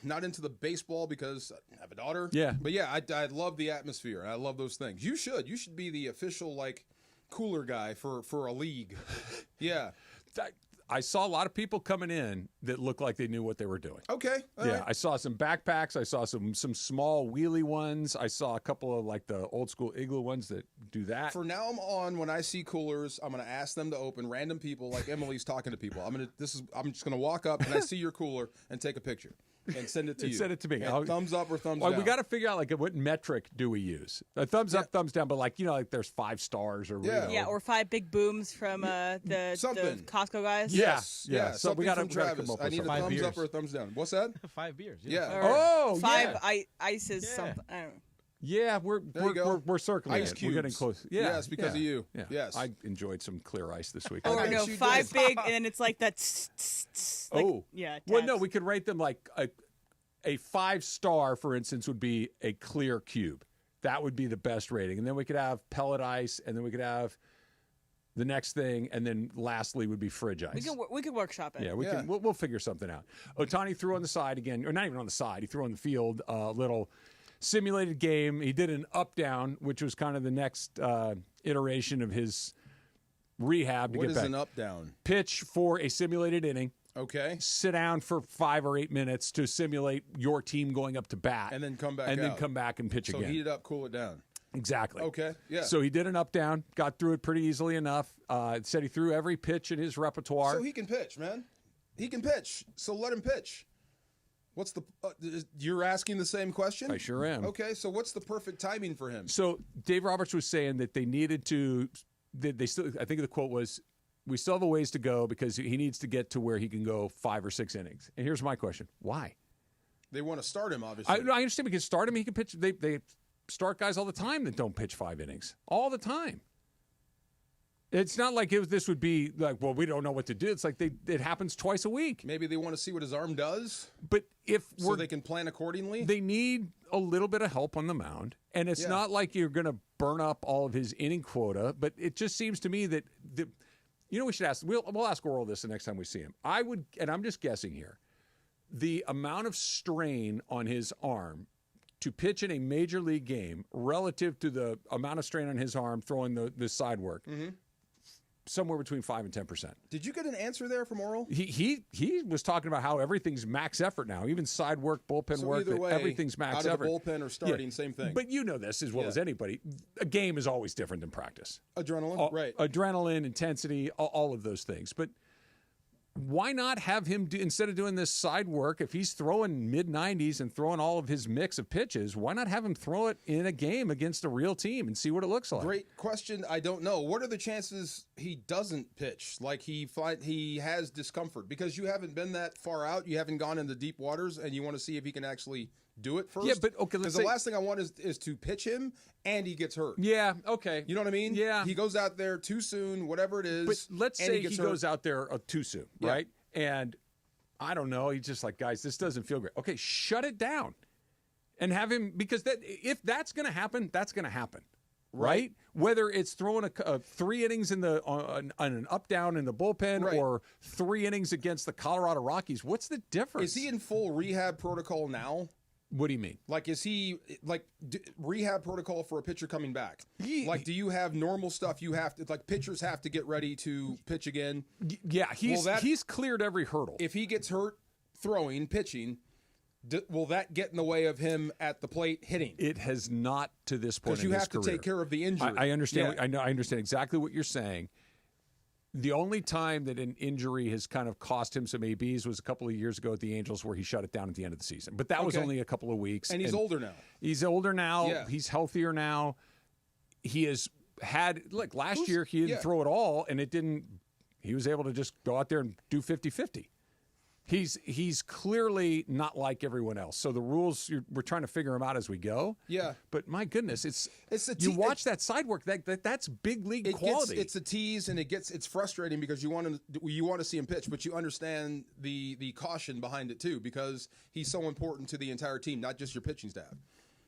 Not into the baseball because I have a daughter. Yeah. But yeah, I love the atmosphere. I love those things. You should. You should be the official cooler guy for a league. Yeah. I saw a lot of people coming in that looked like they knew what they were doing. Okay. All yeah, right. I saw some backpacks. I saw some small wheelie ones. I saw a couple of the old school igloo ones that do that. For now on, when I see coolers, I'm gonna ask them to open random people like Emily's talking to people. I'm just gonna walk up and I see your cooler and take a picture and send it to you. Send it to me. And thumbs up or thumbs Well, down. we got to figure out what metric do we use? A thumbs up, thumbs down, but there's 5 stars or Yeah, or 5 big booms from the Something. Costco guys. Yeah. Yeah, So we something gotta from Travis. come up I with need a something. thumbs 5 up or a thumbs down. What's that? 5 beers. Yeah. Or Oh, 5 yeah. ices something. I don't know. Yeah, There you go. we're circling Ice it. We're getting cubes. close. Yeah, Yes, because of you. Yeah. Yes. I enjoyed some clear ice this week. Or Okay. no, She 5 did. big, and then it's like that. Yeah. Well, no, we could rate them like a 5-star, for instance, would be a clear cube. That would be the best rating, and then we could have pellet ice, and then we could have the next thing, and then lastly would be fridge ice. We could workshop it. Yeah, we'll figure something out. Otani threw on the side again, or not even on the side. He threw on the field a little simulated game. He did an up-down, which was kind of the next iteration of his rehab to What get is back. an up down? Pitch for a simulated inning. Okay. Sit down for 5 or 8 minutes to simulate your team going up to bat. And then come back And then out. come back and pitch So again. heat it up, cool it down. Exactly. Okay, yeah. So he did an up-down, got through it pretty easily enough. Said he threw every pitch in his repertoire. So he can pitch, man. He can pitch. So let him pitch. What's the? You're asking the same question? I sure am. Okay, so what's the perfect timing for him? So Dave Roberts was saying that they needed to. They still. I think the quote was, "We still have a ways to go because he needs to get to where he can go 5 or 6 innings." And here's my question: why? They want to start him, obviously. I understand we can start him. He can pitch. They start guys all the time that don't pitch 5 innings all the time. It's not like this would be like, well, we don't know what to do. It's like it happens twice a week. Maybe they want to see what his arm does. But so they can plan accordingly. They need a little bit of help on the mound, and it's not like you're going to burn up all of his inning quota. But it just seems to me that we should ask. We'll ask Oral this the next time we see him. I would, and I'm just guessing here, the amount of strain on his arm to pitch in a major league game relative to the amount of strain on his arm throwing the side work. Mm-hmm. Somewhere between 5 and 10%. Did you get an answer there from Oral? He was talking about how everything's max effort now, even side work, bullpen So work. either way, everything's max out of effort. the bullpen or starting, same thing. But you know this as well as anybody. A game is always different than practice. Adrenaline, right? Adrenaline, intensity, all of those things. But why not have him do, instead of doing this side work, if he's throwing mid-90s and throwing all of his mix of pitches, why not have him throw it in a game against a real team and see what it looks like? Great question. I don't know. What are the chances he doesn't pitch? Like he has discomfort because you haven't been that far out. You haven't gone into deep waters, and you want to see if he can actually do it first. Yeah, but okay, because the last thing I want is to pitch him and he gets hurt. Yeah, okay. You know what I mean? Yeah. He goes out there too soon, whatever it is. But let's say he goes out there too soon, right? And I don't know. He's just like, guys, this doesn't feel great. Okay, shut it down and have him, because if that's going to happen, that's going to happen, right? Whether it's throwing a 3 innings in on an up down in the bullpen or 3 innings against the Colorado Rockies, what's the difference? Is he in full rehab protocol now? What do you mean? Like, is he rehab protocol for a pitcher coming back? Like, do you have normal stuff you have to, like, pitchers have to get ready to pitch again? Yeah, he's cleared every hurdle. If he gets hurt throwing, pitching, will that get in the way of him at the plate hitting? It has not to this point. Because you have to take care of the injury. I understand. Yeah. I understand exactly what you're saying. The only time that an injury has kind of cost him some ABs was a couple of years ago at the Angels, where he shut it down at the end of the season. But that was only a couple of weeks. And he's older now. He's older now. Yeah. He's healthier now. He has had, like last year, he didn't throw it all, and it didn't. He was able to just go out there and do 50-50. He's clearly not like everyone else. So the rules, we're trying to figure them out as we go. Yeah. But my goodness, you watch that side work, that's big league quality. It's a tease, and it's frustrating because you want to see him pitch, but you understand the caution behind it too, because he's so important to the entire team, not just your pitching staff.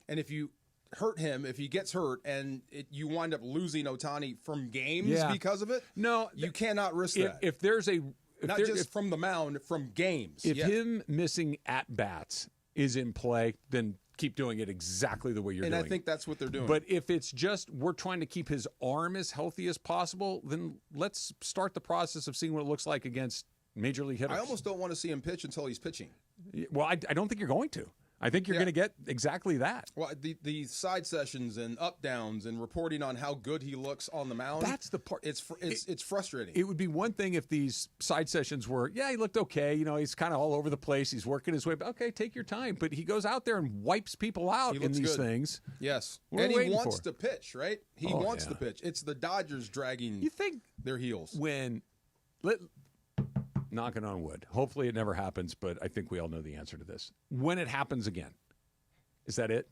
And if you hurt him, if he gets hurt and you wind up losing Ohtani from games because of it, you cannot risk that. If there's a Not just from the mound, from games. If him missing at-bats is in play, then keep doing it exactly the way you're doing it. And I think that's what they're doing. But if it's just we're trying to keep his arm as healthy as possible, then let's start the process of seeing what it looks like against major league hitters. I almost don't want to see him pitch until he's pitching. Well, I don't think you're going to. I think you're going to get exactly that. Well, the side sessions and up downs and reporting on how good he looks on the mound. That's the part. It's frustrating. It would be one thing if these side sessions were, he looked okay. You know, he's kind of all over the place. He's working his way. But okay, take your time. But he goes out there and wipes people out in these things. Yes. And he wants to pitch, right? He wants to pitch. It's the Dodgers dragging their heels. Knocking on wood. Hopefully it never happens, but I think we all know the answer to this. When it happens again, is that it?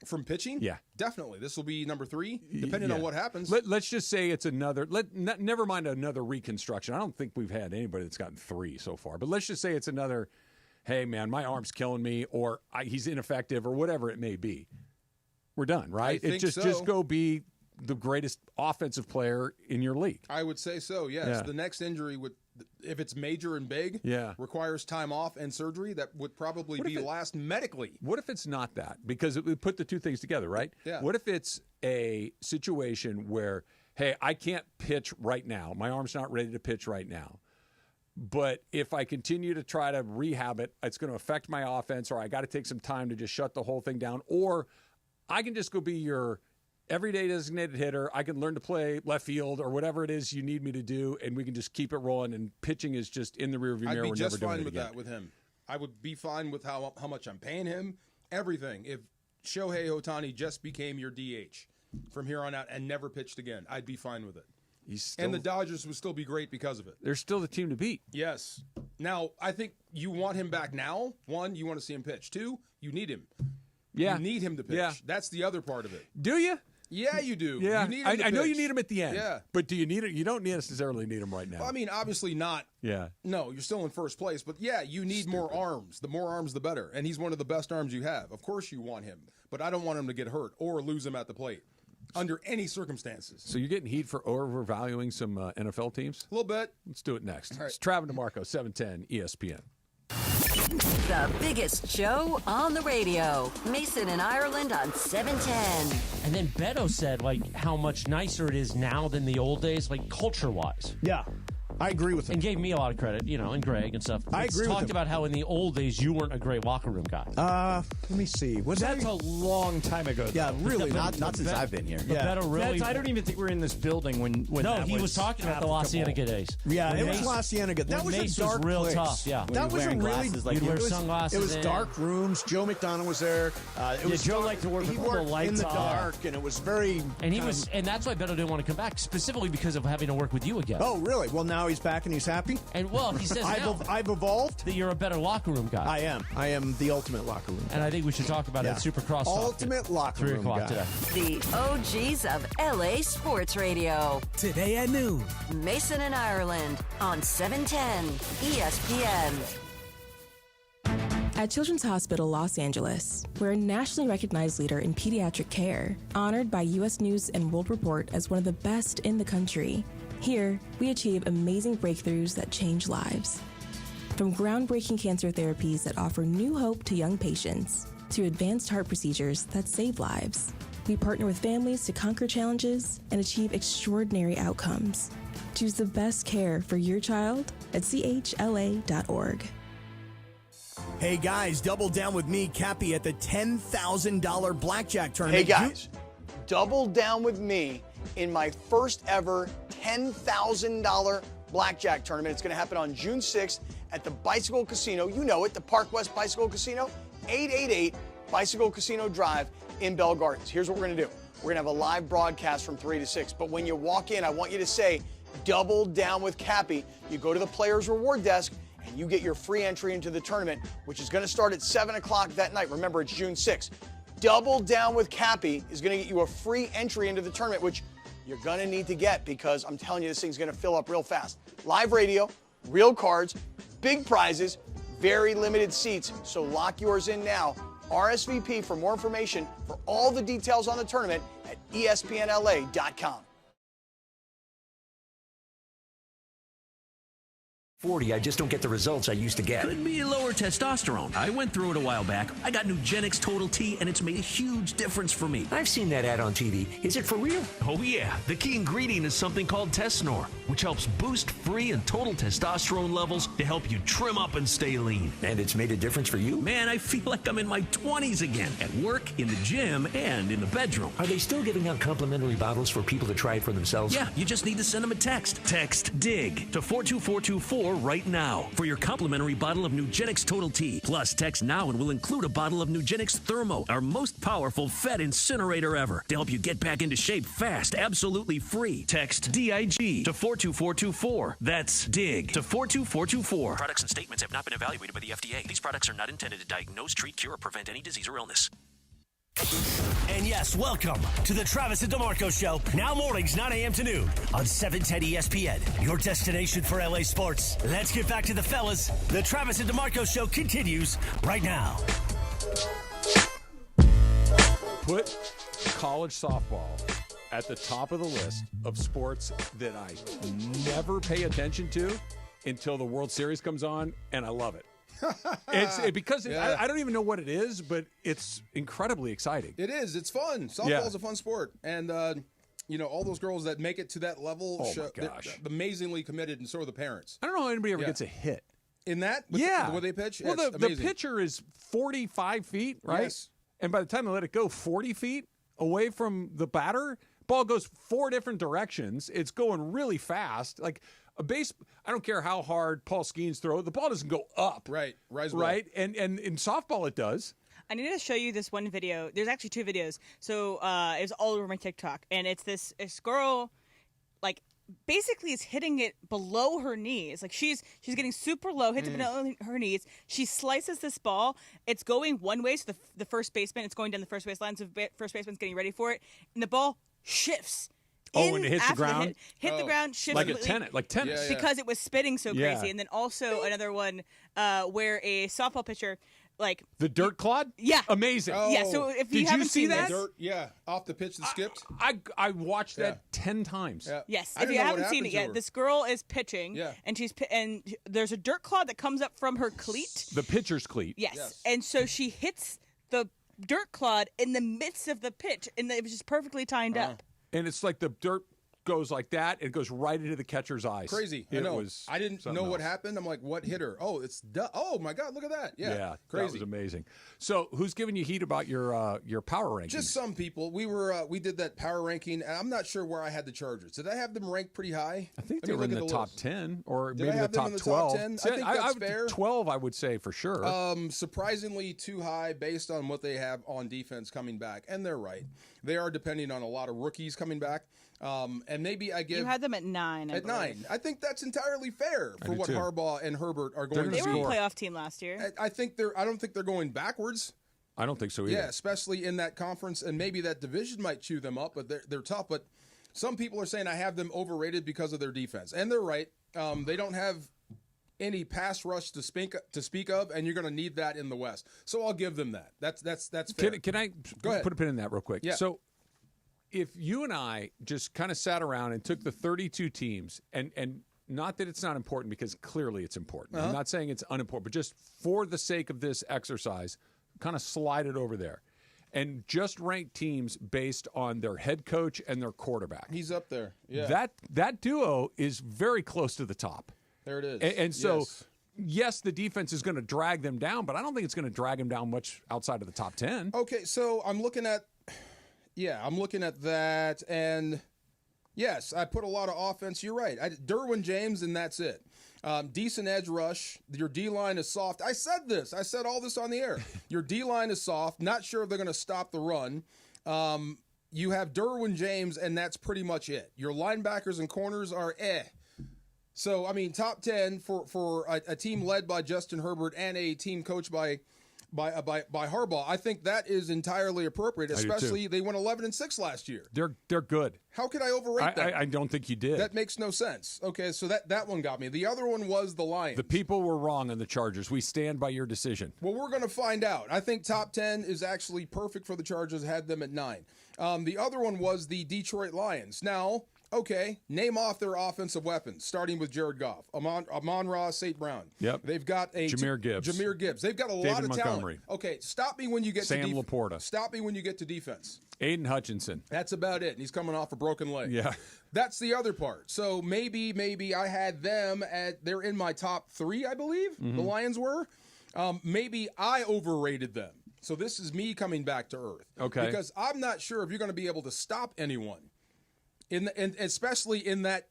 From pitching? Yeah. Definitely. This will be number 3, depending on what happens. Let's just say it's another, never mind another reconstruction. I don't think we've had anybody that's gotten 3 so far, but let's just say it's another, hey, man, my arm's killing me, or he's ineffective, or whatever it may be. We're done, right? Just go be the greatest offensive player in your league. I would say so, yes. Yeah. The next injury would, if it's major and big, requires time off and surgery, that would probably be last medically. What if it's not that? Because it would put the two things together, right? Yeah. What if it's a situation where, hey, I can't pitch right now. My arm's not ready to pitch right now. But if I continue to try to rehab it, it's going to affect my offense, or I got to take some time to just shut the whole thing down. Or I can just go be your everyday designated hitter. I can learn to play left field or whatever it is you need me to do, and we can just keep it rolling. And pitching is just in the rearview mirror. I'd be just fine with with that with him. I would be fine with how much I'm paying him, everything. If Shohei Ohtani just became your DH from here on out and never pitched again, I'd be fine with it. And the Dodgers would still be great because of it. They're still the team to beat. Yes. Now, I think you want him back now. 1, you want to see him pitch. 2, you need him. Yeah. You need him to pitch. Yeah. That's the other part of it. Do you? Yeah, you do. Yeah, you need him to I know pitch. you need him at the end. Yeah. But do you need it? You don't necessarily need him right now. Well, I mean, obviously not. Yeah. No, you're still in first place. But, yeah, you need more arms. The more arms, the better. And he's one of the best arms you have. Of course you want him. But I don't want him to get hurt or lose him at the plate under any circumstances. So you're getting heat for overvaluing some NFL teams? A little bit. Let's do it next. All right. It's Travis DeMarco, 710 ESPN. The biggest show on the radio. Mason and Ireland on 710. And then Beto said, how much nicer it is now than the old days, culture-wise. Yeah. I agree with him. And gave me a lot of credit, and Greg and stuff. I agree with talked him. about how in the old days you weren't a great locker room guy. Let me see. That's a long time ago. Yeah, really. Not since I've been here. I don't even think we were in this building when No, that he was talking about the La Cienega days. Yeah, When it was Mace- La Cienega. That when was Mace a dark real place. tough. Yeah, That was a really. You'd wear sunglasses. It was in. dark rooms. Joe McDonough was there. It was Joe dark. liked to work He with all the worked lights in the off. dark, and it was very. And and that's why Beto didn't want to come back, specifically because of having to work with you again. Oh, really? Well, now he's back and he's happy. And well, he says I've evolved. That you're a better locker room guy. I am. I am the ultimate locker room guy. And I think we should talk about it at Supercross. Ultimate locker 3 room o'clock guy. today. The OGs of LA Sports Radio. Today at noon. Mason and Ireland on 710 ESPN. At Children's Hospital Los Angeles, we're a nationally recognized leader in pediatric care, honored by U.S. News and World Report as one of the best in the country. Here, we achieve amazing breakthroughs that change lives. From groundbreaking cancer therapies that offer new hope to young patients, to advanced heart procedures that save lives, we partner with families to conquer challenges and achieve extraordinary outcomes. Choose the best care for your child at chla.org. Hey guys, double down with me, Cappy, at the $10,000 blackjack tournament. Hey guys, double down with me in my first ever $10,000 blackjack tournament. It's going to happen on June 6th at the Bicycle Casino. You know it, the Park West Bicycle Casino, 888 Bicycle Casino Drive in Bell Gardens. Here's what we're going to do. We're going to have a live broadcast from 3 to 6. But when you walk in, I want you to say, double down with Cappy. You go to the Players Reward Desk, and you get your free entry into the tournament, which is going to start at 7 o'clock that night. Remember, it's June 6th. Double Down with Cappy is going to get you a free entry into the tournament, which you're going to need to get because I'm telling you, this thing's going to fill up real fast. Live radio, real cards, big prizes, very limited seats. So lock yours in now. RSVP for more information for all the details on the tournament at espnla.com. 40, I just don't get the results I used to get. Could be lower testosterone. I went through it a while back. I got Nugenix Total T, and it's made a huge difference for me. I've seen that ad on TV. Is it for real? Oh, yeah. The key ingredient is something called Tesnor, which helps boost free and total testosterone levels to help you trim up and stay lean. And it's made a difference for you? Man, I feel like I'm in my 20s again, at work, in the gym, and in the bedroom. Are they still giving out complimentary bottles for people to try it for themselves? Yeah, you just need to send them a text. Text DIG to 42424 right now for your complimentary bottle of Nugenix Total T. Plus, text now and we'll include a bottle of Nugenix Thermo, our most powerful fat incinerator ever, to help you get back into shape fast, absolutely free. Text DIG to 42424. That's DIG to 42424. Products and statements have not been evaluated by the FDA. These products are not intended to diagnose, treat, cure, or prevent any disease or illness. And yes, welcome to the Travis and DeMarco Show. Now mornings, 9 a.m. to noon on 710 ESPN, your destination for LA sports. Let's get back to the fellas. The Travis and DeMarco Show continues right now. Put college softball at the top of the list of sports that I never pay attention to until the World Series comes on, and I love it. I don't even know what it is, but it's incredibly exciting. It is. It's fun. Softball's a fun sport, and all those girls that make it to that level, they're amazingly committed, and so are the parents. I don't know how anybody ever gets a hit in that. The way they pitch. Well, the pitcher is 45 feet, right? Yes. And by the time they let it go 40 feet away from the batter, ball goes 4 different directions. It's going really fast, like. A base, I don't care how hard Paul Skeens throw, the ball doesn't go up. Right. Rise right. And in softball it does. I need to show you this one video. There's actually 2 videos. So it was all over my TikTok. And it's this girl, like, basically is hitting it below her knees. Like, she's getting super low, hits it below her knees. She slices this ball. It's going one way, so the first baseman, it's going down the first baseline, so first baseman's getting ready for it. And the ball shifts. When it hits the ground? Hit the ground, shifts like tennis. Because it was spinning so crazy. Yeah. And then also another one where a softball pitcher, like... The dirt clod? Yeah. Amazing. Yeah, so if you haven't seen that? this... Off the pitch that skipped. I watched that 10 times. Yeah. Yes, if you haven't seen it yet, this girl is pitching, and there's a dirt clod that comes up from her cleat. The pitcher's cleat. Yes. And so she hits the dirt clod in the midst of the pitch, and it was just perfectly timed up. And it's like the dirt goes like that. It goes right into the catcher's eyes. Crazy. It I know. was I didn't know something what else. happened. I'm like, what hit her? Oh, oh my God, look at that. Yeah, crazy. That was amazing. So, who's giving you heat about your power rankings? Just some people. We did that power ranking, and I'm not sure where I had the Chargers. Did I have them ranked pretty high? I think they were in the top 10 or Did I maybe the have them top in the 12. top 10? I think that's fair. 12, I would say for sure. Surprisingly too high based on what they have on defense coming back, and they're right. They are depending on a lot of rookies coming back. And maybe I give You had them at 9. at 9. I think that's entirely fair for what too. Harbaugh and Herbert are going to They do. were a playoff team last year. I don't think they're going backwards. I don't think so either. Yeah, especially in that conference, and maybe that division might chew them up, but they're tough. But some people are saying I have them overrated because of their defense, and they're right. They don't have any pass rush to speak of, and you're going to need that in the West. So I'll give them that. That's fair. Can I Go ahead. put a pin in that real quick? Yeah. So if you and I just kind of sat around and took the 32 teams, and not that it's not important, because clearly it's important. I'm not saying it's unimportant, but just for the sake of this exercise, kind of slide it over there and just rank teams based on their head coach and their quarterback. He's up there. Yeah. That duo is very close to the top. There it is. And so, yes, the defense is going to drag them down, but I don't think it's going to drag them down much outside of the top 10. Okay, so I'm looking at that, and yes, I put a lot of offense. You're right. Derwin James, and that's it. Decent edge rush. Your D-line is soft. I said this. I said all this on the air. Your D-line is soft. Not sure if they're going to stop the run. You have Derwin James, and that's pretty much it. Your linebackers and corners are So, I mean, top 10 for a team led by Justin Herbert and a team coached by Harbaugh. I think that is entirely appropriate, especially they went 11-6 last year. They're good. How could I overrate that? I don't think you did. That makes no sense. Okay, so that one got me. The other one was the Lions. The people were wrong on the Chargers. We stand by your decision. Well, we're going to find out. I think top 10 is actually perfect for the Chargers. Had them at 9. The other one was the Detroit Lions. Now, okay, name off their offensive weapons, starting with Jared Goff, Amon-Ra, St. Brown. Yep. They've got Jameer Gibbs. They've got a David lot of Montgomery. talent. Okay, stop me when you get Sam to Laporta. Stop me when you get to defense. Aiden Hutchinson. That's about it. And he's coming off a broken leg. Yeah. That's the other part. So maybe I had them they're in my top 3, I believe. Mm-hmm. The Lions were. Maybe I overrated them. So this is me coming back to earth. Okay. Because I'm not sure if you're going to be able to stop anyone, especially in that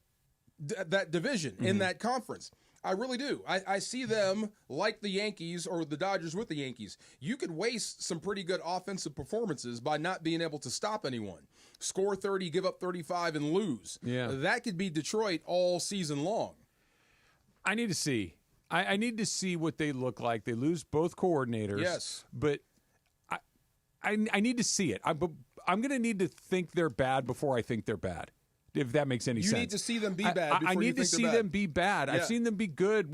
division, in that conference. I really do. I see them like the Yankees or the Dodgers with the Yankees. You could waste some pretty good offensive performances by not being able to stop anyone. Score 30, give up 35, and lose. Yeah. That could be Detroit all season long. I need to see. I need to see what they look like. They lose both coordinators. Yes. But I need to see it. I'm going to need to think they're bad before I think they're bad, if that makes any sense. You need to see them be bad before I need you to think see they're bad. them be bad. Yeah. I've seen them be good.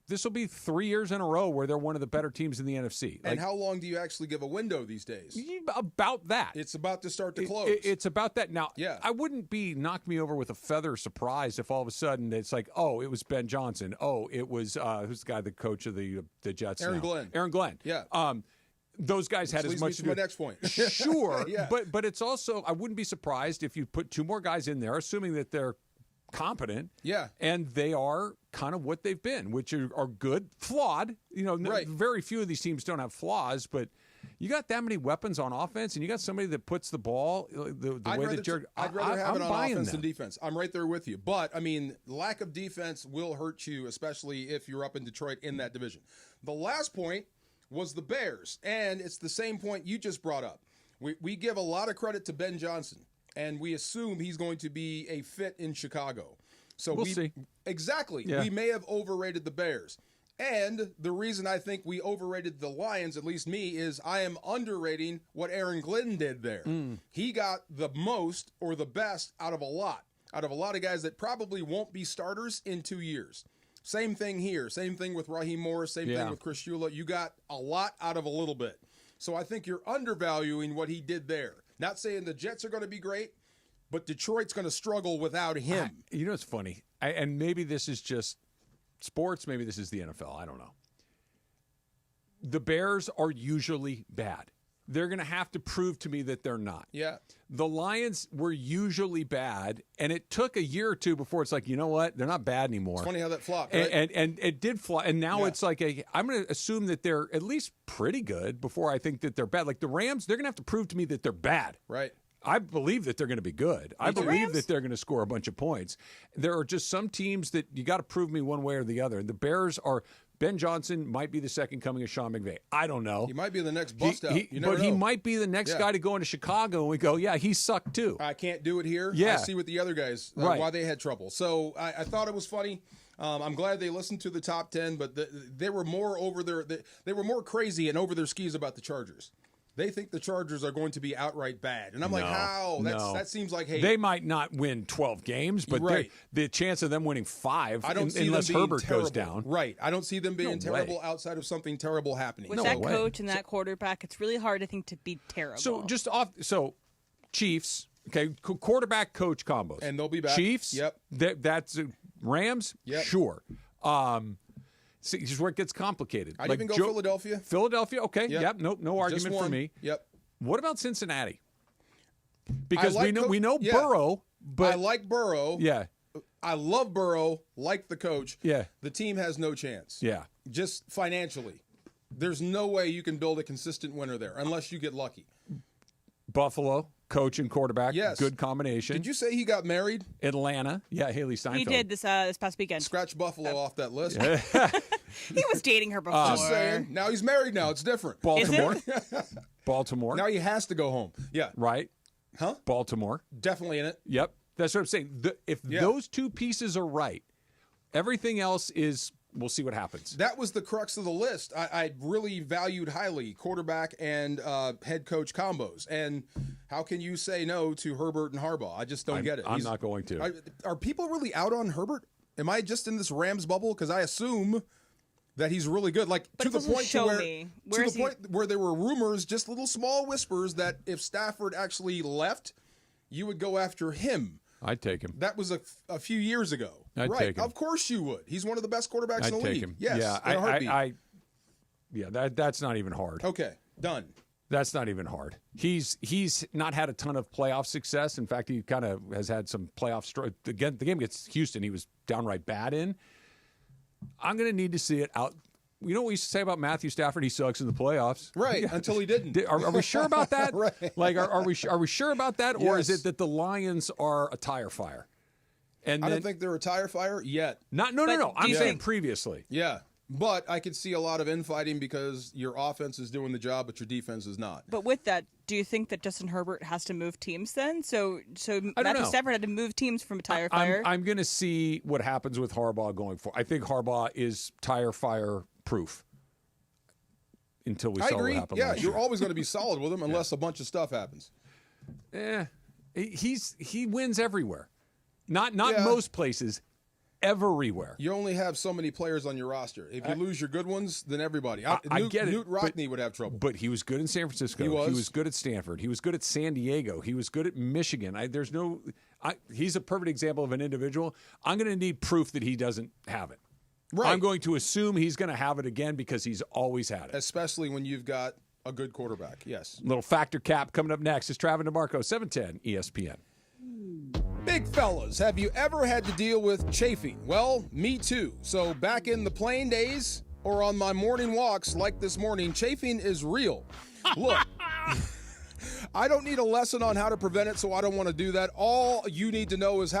This will be 3 years in a row where they're one of the better teams in the NFC. And how long do you actually give a window these days? About that. It's about to start to close. It's about that. Now, yeah. I wouldn't be knock me over with a feather surprised if all of a sudden it's like, oh, it was Ben Johnson. Oh, it was, who's the guy, the coach of the Jets Aaron now? Glenn. Aaron Glenn. Yeah. Those guys had as much to my next point. Sure, Yeah. but it's also, I wouldn't be surprised if you put 2 more guys in there, assuming that they're competent. Yeah. And they are kind of what they've been, which are good, flawed. Right. Very few of these teams don't have flaws, but you got that many weapons on offense, and you got somebody that puts the ball the way that Jared. I'd rather have I'm it on buying offense them. than defense. I'm right there with you. But, I mean, lack of defense will hurt you, especially if you're up in Detroit in that division. The last point was the Bears, and it's the same point you just brought up. We give a lot of credit to Ben Johnson, and we assume he's going to be a fit in Chicago. So we'll see. Exactly. Yeah. We may have overrated the Bears. And the reason I think we overrated the Lions, at least me, is I am underrating what Aaron Glenn did there. He got the most or the best out of a lot of guys that probably won't be starters in 2 years. Same thing here. Same thing with Raheem Morris. Same thing with Chris Shula. You got a lot out of a little bit. So I think you're undervaluing what he did there. Not saying the Jets are going to be great, but Detroit's going to struggle without him. You know, it's funny. And maybe this is just sports. Maybe this is the NFL. I don't know. The Bears are usually bad. they're going to have to prove to me that they're not. Yeah. The Lions were usually bad, and it took a year or two before it's like, you know what? They're not bad anymore. It's funny how that flopped, right? And it did flop. And now it's like, I'm going to assume that they're at least pretty good before I think that they're bad. Like the Rams, they're going to have to prove to me that they're bad. Right. I believe that they're going to be good. I believe that they're going to score a bunch of points. There are just some teams that you got to prove me one way or the other. And the Bears are – Ben Johnson might be the second coming of Sean McVay. I don't know. He might be the next bust out. He might be the next guy to go into Chicago and we go, yeah, he sucked too. I can't do it here. Yeah. I see with the other guys why they had trouble. So I thought it was funny. I'm glad they listened to the top 10, but they were more they were more crazy and over their skis about the Chargers. They think the Chargers are going to be outright bad. And I'm like, how? That seems like hate. They might not win 12 games, but the chance of them winning 5 unless Herbert goes down. Right. I don't see them being terrible outside of something terrible happening. With that coach and that quarterback, it's really hard, I think, to be terrible. So Chiefs, okay, quarterback coach combos. And they'll be back. Chiefs, yep. That's Rams, yep. Sure. See, this is where it gets complicated. I'd even go Philadelphia. Philadelphia, okay. Yep. No argument for me. Yep. What about Cincinnati? Because we know Burrow, but I like Burrow. Yeah. I love Burrow, like the coach. Yeah. The team has no chance. Yeah. Just financially. There's no way you can build a consistent winner there unless you get lucky. Buffalo, coach and quarterback. Yes. Good combination. Did you say he got married? Atlanta. Yeah, Haley Steinfeld. He did this past weekend. Scratch Buffalo off that list. He was dating her before. Just saying. Now he's married now. It's different. Baltimore. Baltimore. Now he has to go home. Yeah. Right. Huh? Baltimore. Definitely in it. Yep. That's what I'm saying. If those two pieces are right, everything else is, we'll see what happens. That was the crux of the list. I really valued highly quarterback and head coach combos. And how can you say no to Herbert and Harbaugh? I just don't get it. I'm not going to. Are people really out on Herbert? Am I just in this Rams bubble? Because I assume that he's really good. Like to the point where there were rumors, just little small whispers that if Stafford actually left, you would go after him. I'd take him. That was a few years ago. I'd take him. Of course you would. He's one of the best quarterbacks in the league. Him. Yes, yeah, in a heartbeat. That's not even hard. Okay, done. That's not even hard. He's not had a ton of playoff success. In fact, he kind of has had some playoff the game against Houston, he was downright bad in. I'm going to need to see it out. You know what we used to say about Matthew Stafford? He sucks in the playoffs. Right, until he didn't. Are we sure about that? Right. Like, are we sure about that? Or Yes. is it that the Lions are a tire fire? And I don't think they're a tire fire yet. No. I'm saying previously. Yeah. But I could see a lot of infighting because your offense is doing the job, but your defense is not. But with that, do you think that Justin Herbert has to move teams then? So Matthew Stafford had to move teams from a tire fire? I'm going to see what happens with Harbaugh going forward. I think Harbaugh is tire fire proof until we saw what happened last year. You're always going to be solid with him unless a bunch of stuff happens. He wins everywhere. Not most places. Everywhere. You only have so many players on your roster. If you lose your good ones, then everybody. I get it. Newt Rockne would have trouble. But he was good in San Francisco. He was good at Stanford. He was good at San Diego. He was good at Michigan. He's a perfect example of an individual. I'm going to need proof that he doesn't have it. Right. I'm going to assume he's going to have it again because he's always had it. Especially when you've got a good quarterback. Yes. Little factor cap coming up next. It's Travis DeMarco, 710 ESPN. Big fellas, have you ever had to deal with chafing? Well, me too. So back in the playing days or on my morning walks like this morning, chafing is real. Look, I don't need a lesson on how to prevent it, so I don't want to do that. All you need to know is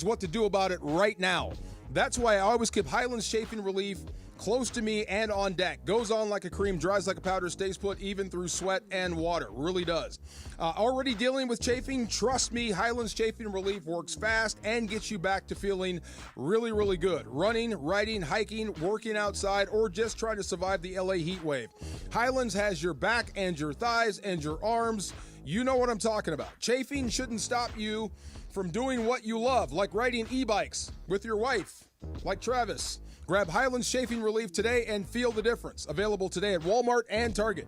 what to do about it right now. That's why I always keep Highlands Chafing Relief close to me and on deck. Goes on like a cream, dries like a powder, stays put even through sweat and water. Really does. Already dealing with chafing? Trust me, Highlands Chafing Relief works fast and gets you back to feeling really, really good. Running, riding, hiking, working outside, or just trying to survive the LA heat wave. Highlands has your back and your thighs and your arms. You know what I'm talking about. Chafing shouldn't stop you from doing what you love, like riding e-bikes with your wife, like Travis. Grab Highlands Chafing Relief today and feel the difference. Available today at Walmart and Target.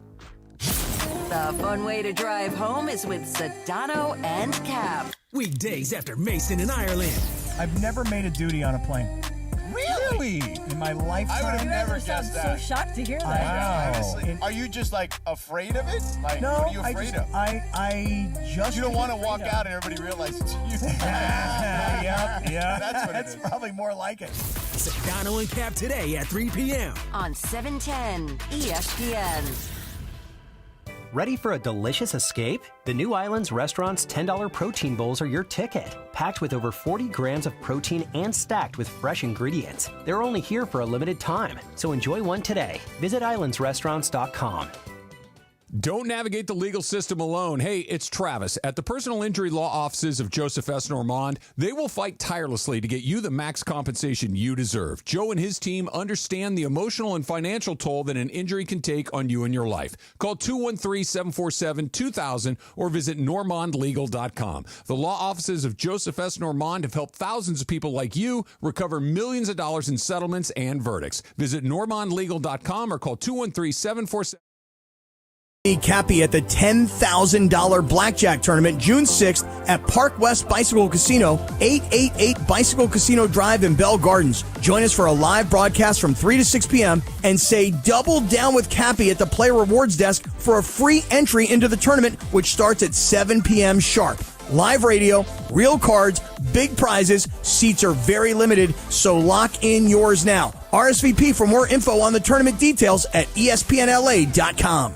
The fun way to drive home is with Sedano and Cap. Weekdays after Mason in Ireland. I've never made a duty on a plane. Really? Really? In my lifetime, I would have never You guys guessed are that. so shocked to hear that. Wow. Honestly, are you just like afraid of it? Like, No, what are you afraid of? I just You don't get want to afraid walk of. out and everybody realizes it's you. yeah. That's what it That's is. probably more like it. Sedano and Cap today at 3 p.m. on 710 ESPN. Ready for a delicious escape? The New Islands Restaurant's $10 protein bowls are your ticket. Packed with over 40 grams of protein and stacked with fresh ingredients. They're only here for a limited time, so enjoy one today. Visit islandsrestaurants.com. Don't navigate the legal system alone. Hey, it's Travis. At the personal injury law offices of Joseph S. Normand, they will fight tirelessly to get you the max compensation you deserve. Joe and his team understand the emotional and financial toll that an injury can take on you and your life. Call 213-747-2000 or visit normandlegal.com. The law offices of Joseph S. Normand have helped thousands of people like you recover millions of dollars in settlements and verdicts. Visit normandlegal.com or call 213-747. Cappy at the $10,000 blackjack tournament June 6th at Park West Bicycle Casino, 888 Bicycle Casino Drive in Bell Gardens. Join us for a live broadcast from 3 to 6 p.m. and say double down with Cappy at the player rewards desk for a free entry into the tournament, which starts at 7 p.m. sharp. Live radio, real cards, big prizes. Seats are very limited, so lock in yours now. RSVP for more info on the tournament details at espnla.com.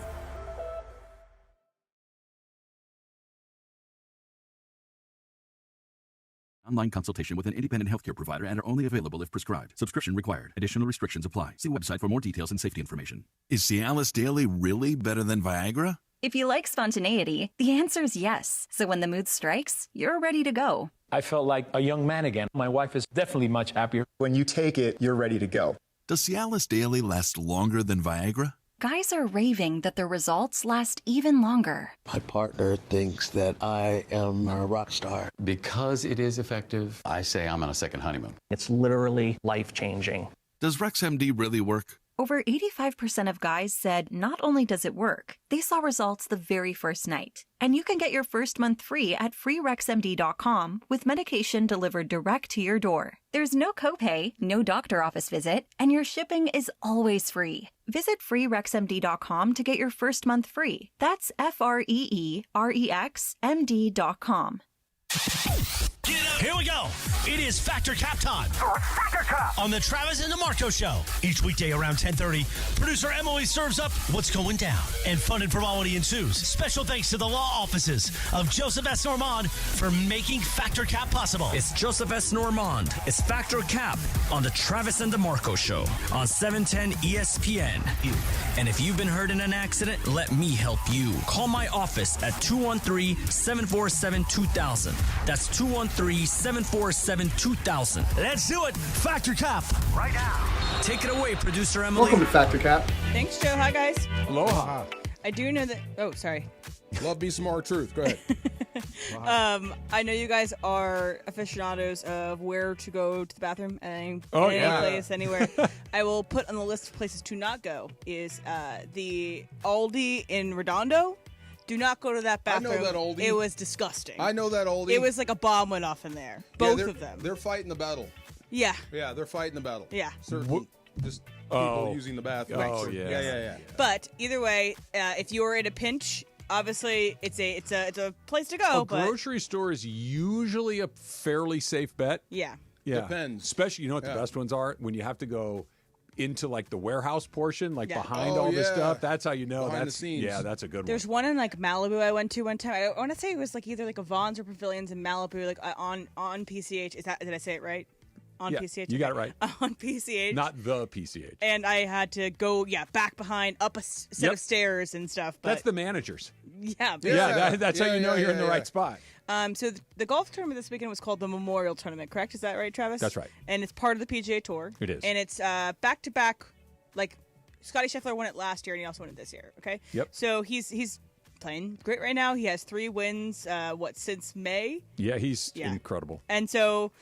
Online consultation with an independent healthcare provider and are only available if prescribed. Subscription required. Additional restrictions apply. See website for more details and safety information. Is Cialis Daily really better than Viagra? If you like spontaneity, the answer is yes. So when the mood strikes, you're ready to go. I felt like a young man again. My wife is definitely much happier. When you take it, you're ready to go. Does Cialis Daily last longer than Viagra? Guys are raving that their results last even longer. My partner thinks that I am a rock star. Because it is effective, I say I'm on a second honeymoon. It's literally life-changing. Does RexMD really work? Over 85% of guys said not only does it work, they saw results the very first night. And you can get your first month free at freerexmd.com with medication delivered direct to your door. There's no copay, no doctor office visit, and your shipping is always free. Visit freerexmd.com to get your first month free. That's FREEREXMD.com. Here we go. It is Factor Cap time. Factor Cap on the Travis and DeMarco Show. Each weekday around 10:30, producer Emily serves up what's going down, and fun and frivolity ensues. Special thanks to the law offices of Joseph S. Normand for making Factor Cap possible. It's Joseph S. Normand. It's Factor Cap on the Travis and DeMarco Show on 710 ESPN. And if you've been hurt in an accident, let me help you. Call my office at 213-747-2000. That's 213-747-2000. Let's do it. Factor Cap right now. Take it away, producer Emily. Welcome to Factor Cap. Thanks, Joe. Hi, guys. Aloha. I do know that. Oh, sorry. Love me some R-Truth. Go ahead. I know you guys are aficionados of where to go to the bathroom at any place, anywhere. I will put on the list of places to not go is the Aldi in Redondo. Do not go to that bathroom. I know that Aldi. It was disgusting. I know that Aldi. It was like a bomb went off in there. Both of them. They're fighting the battle. Yeah. Yeah, they're fighting the battle. Yeah. Certain just people using the bathroom. Oh, yeah. Yeah. But either way, if you're in a pinch, obviously it's a place to go. A grocery store is usually a fairly safe bet. Yeah. Depends. Especially, you know what the best ones are? When you have to go into like the warehouse portion, like behind Oh, all this yeah. stuff. That's how you know. Behind the That's scenes. Yeah, that's a good There's one in like Malibu I went to one time. I want to say it was like either like a Vons or Pavilions in Malibu, like on PCH. Did I say it right? On Yeah, PCH. you got it right. On PCH. Not the PCH. And I had to go, back behind, up a set of stairs and stuff. But That's the managers. Yeah. That's how you know you're in the right spot. So the golf tournament this weekend was called the Memorial Tournament, correct? Is that right, Travis? That's right. And it's part of the PGA Tour. It is. And it's back-to-back, like Scotty Scheffler won it last year and he also won it this year, okay? Yep. So he's playing great right now. He has 3 wins, since May? Yeah, he's incredible. And so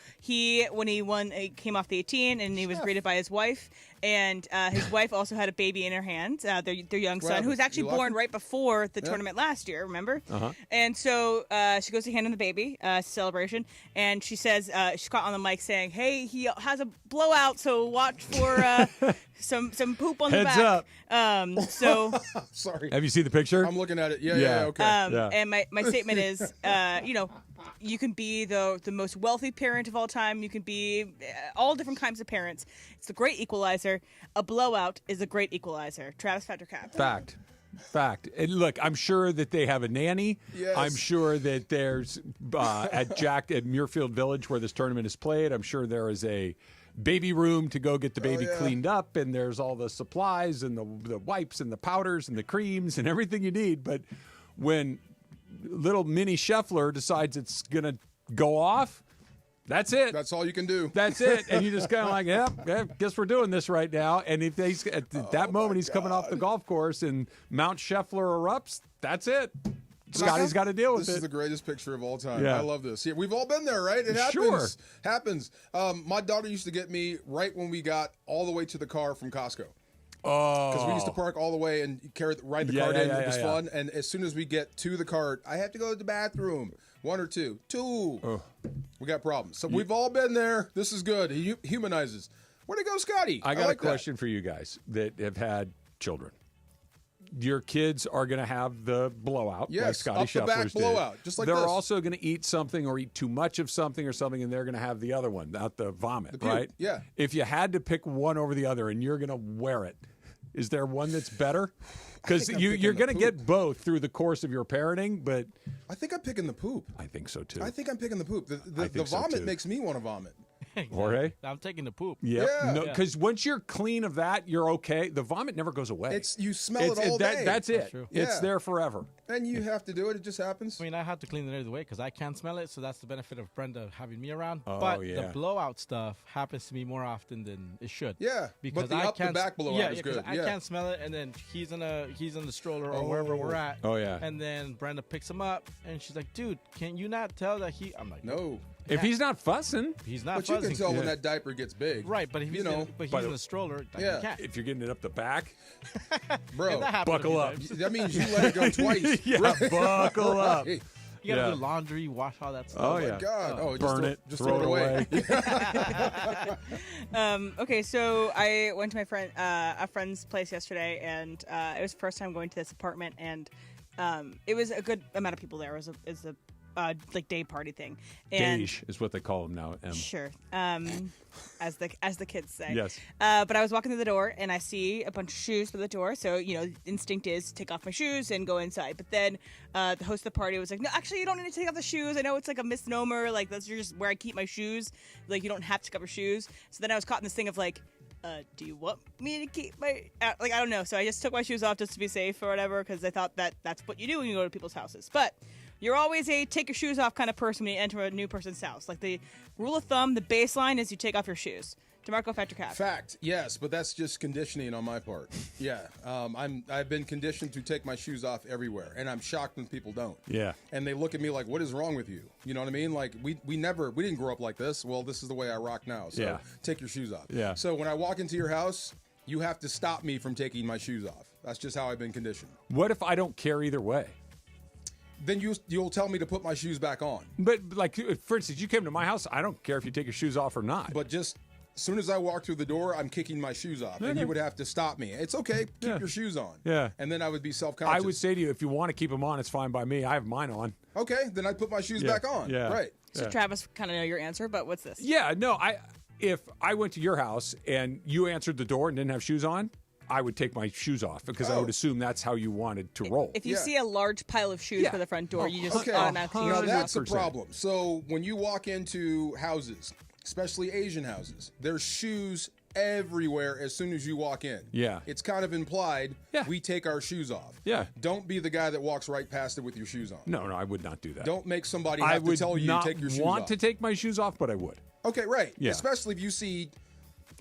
when he won, he came off the 18, and he was greeted by his wife. And his wife also had a baby in her hands, their young son, who was actually born right before the tournament last year, remember? Uh-huh. And so she goes to hand him the baby, celebration, and she says, she's caught on the mic saying, hey, he has a blowout, so watch for some poop on the back. Heads up. So sorry. Have you seen the picture? I'm looking at it. Yeah, okay. And my statement is, you can be the most wealthy parent of all time. You can be all different kinds of parents. It's a great equalizer. A blowout is a great equalizer. Travis Factor Cap. Fact. And look, I'm sure that they have a nanny. Yes. I'm sure that there's at Muirfield Village where this tournament is played. I'm sure there is a baby room to go get the baby cleaned up, and there's all the supplies and the wipes and the powders and the creams and everything you need. But when little mini Scheffler decides it's gonna go off, that's it. That's all you can do. That's it. And you just kind of like, yeah, guess we're doing this right now. And if he's at that moment he's coming off the golf course and Mount Scheffler erupts, that's it. Scotty's got to deal with it. This is the greatest picture of all time. Yeah. I love this. Yeah, we've all been there, right? It happens. Sure. Happens. My daughter used to get me right when we got all the way to the car from Costco. Oh. Because we used to park all the way and ride the cart in. It was fun. And as soon as we get to the cart, I have to go to the bathroom. 1 or 2. 2. Oh. We got problems. So we've all been there. This is good. He humanizes. Where'd it go, Scotty? I got like a question for you guys that have had children. Your kids are going to have the blowout, like Scotty up the back Scheffler's did. blowout, just like They're this. also going to eat something or eat too much of something or something, and they're going to have the other one, not the vomit, puke, right? yeah. If you had to pick one over the other and you're going to wear it, is there one that's better? Because you're going to get both through the course of your parenting, but I think I'm picking the poop. I think so too. I think I'm picking the poop. The so, vomit too. makes me want to vomit. Jorge? I'm taking the poop. Yep. Yeah. No, because once you're clean of that, you're okay. The vomit never goes away. You smell it all day. That's it. true. It's Yeah. there forever. And you have to do it. It just happens. I mean, I have to clean it either way because I can't smell it, so that's the benefit of Brenda having me around. Oh, but yeah. the blowout stuff happens to me more often than it should. Yeah, because but the I up the can't. back blowout is 'cause good. I Yeah. can't smell it, and then he's in the stroller or wherever we're at. Oh, yeah. And then Brenda picks him up, and she's like, "Dude, can you not tell that he?" I'm like, No. If he's not fussing, he's not. But you fuzzing. can tell when that diaper gets big. Right, but if he's in the stroller, like, Yeah. you can't. if you're getting it up the back, Bro, If that happens a buckle few up. times. that means you let it go twice. Yeah, Right. buckle up. Right. You gotta Yeah. do laundry, wash all that stuff. Oh, Oh, yeah. my God. Oh, Burn just throw it away. Okay, so I went to a friend's place yesterday, and it was the first time going to this apartment, and it was a good amount of people there. It was a like day party thing. And Beige is what they call them now. sure, as the kids say. Yes. But I was walking through the door and I see a bunch of shoes by the door. So instinct is take off my shoes and go inside. But then the host of the party was like, "No, actually, you don't need to take off the shoes. I know it's like a misnomer. Like that's just where I keep my shoes. Like you don't have to take off your shoes." So then I was caught in this thing of like, do you want me to keep my like I don't know. So I just took my shoes off just to be safe or whatever because I thought that's what you do when you go to people's houses. But you're always a take your shoes off kind of person when you enter a new person's house. Like the rule of thumb, the baseline is you take off your shoes. DeMarco Factor Cap. Fact, yes, but that's just conditioning on my part. Yeah, I've been conditioned to take my shoes off everywhere, and I'm shocked when people don't. Yeah. And they look at me like, "What is wrong with you?" You know what I mean? Like we didn't grow up like this. Well, this is the way I rock now. So Yeah. take your shoes off. Yeah. So when I walk into your house, you have to stop me from taking my shoes off. That's just how I've been conditioned. What if I don't care either way? Then you'll tell me to put my shoes back on. But like, for instance, you came to my house. I don't care if you take your shoes off or not. But just as soon as I walk through the door, I'm kicking my shoes off, and Okay. you would have to stop me. It's okay, keep your shoes on. Yeah. And then I would be self-conscious. I would say to you, if you want to keep them on, it's fine by me. I have mine on. Okay, then I'd put my shoes Yeah. back on. Yeah. Right. So Yeah. Travis kind of know your answer, but what's this? Yeah, no, if I went to your house and you answered the door and didn't have shoes on, I would take my shoes off because I would assume that's how you wanted to roll. If you see a large pile of shoes by the front door, you just Okay, automatically now take your that's shoes the off. problem. So when you walk into houses, especially Asian houses, there's shoes everywhere as soon as you walk in. Yeah. It's kind of implied we take our shoes off. Yeah. Don't be the guy that walks right past it with your shoes on. No, I would not do that. Don't make somebody I have to would tell you not to take your shoes want off. to take my shoes off, but I would. Okay, right. Yeah. Especially if you see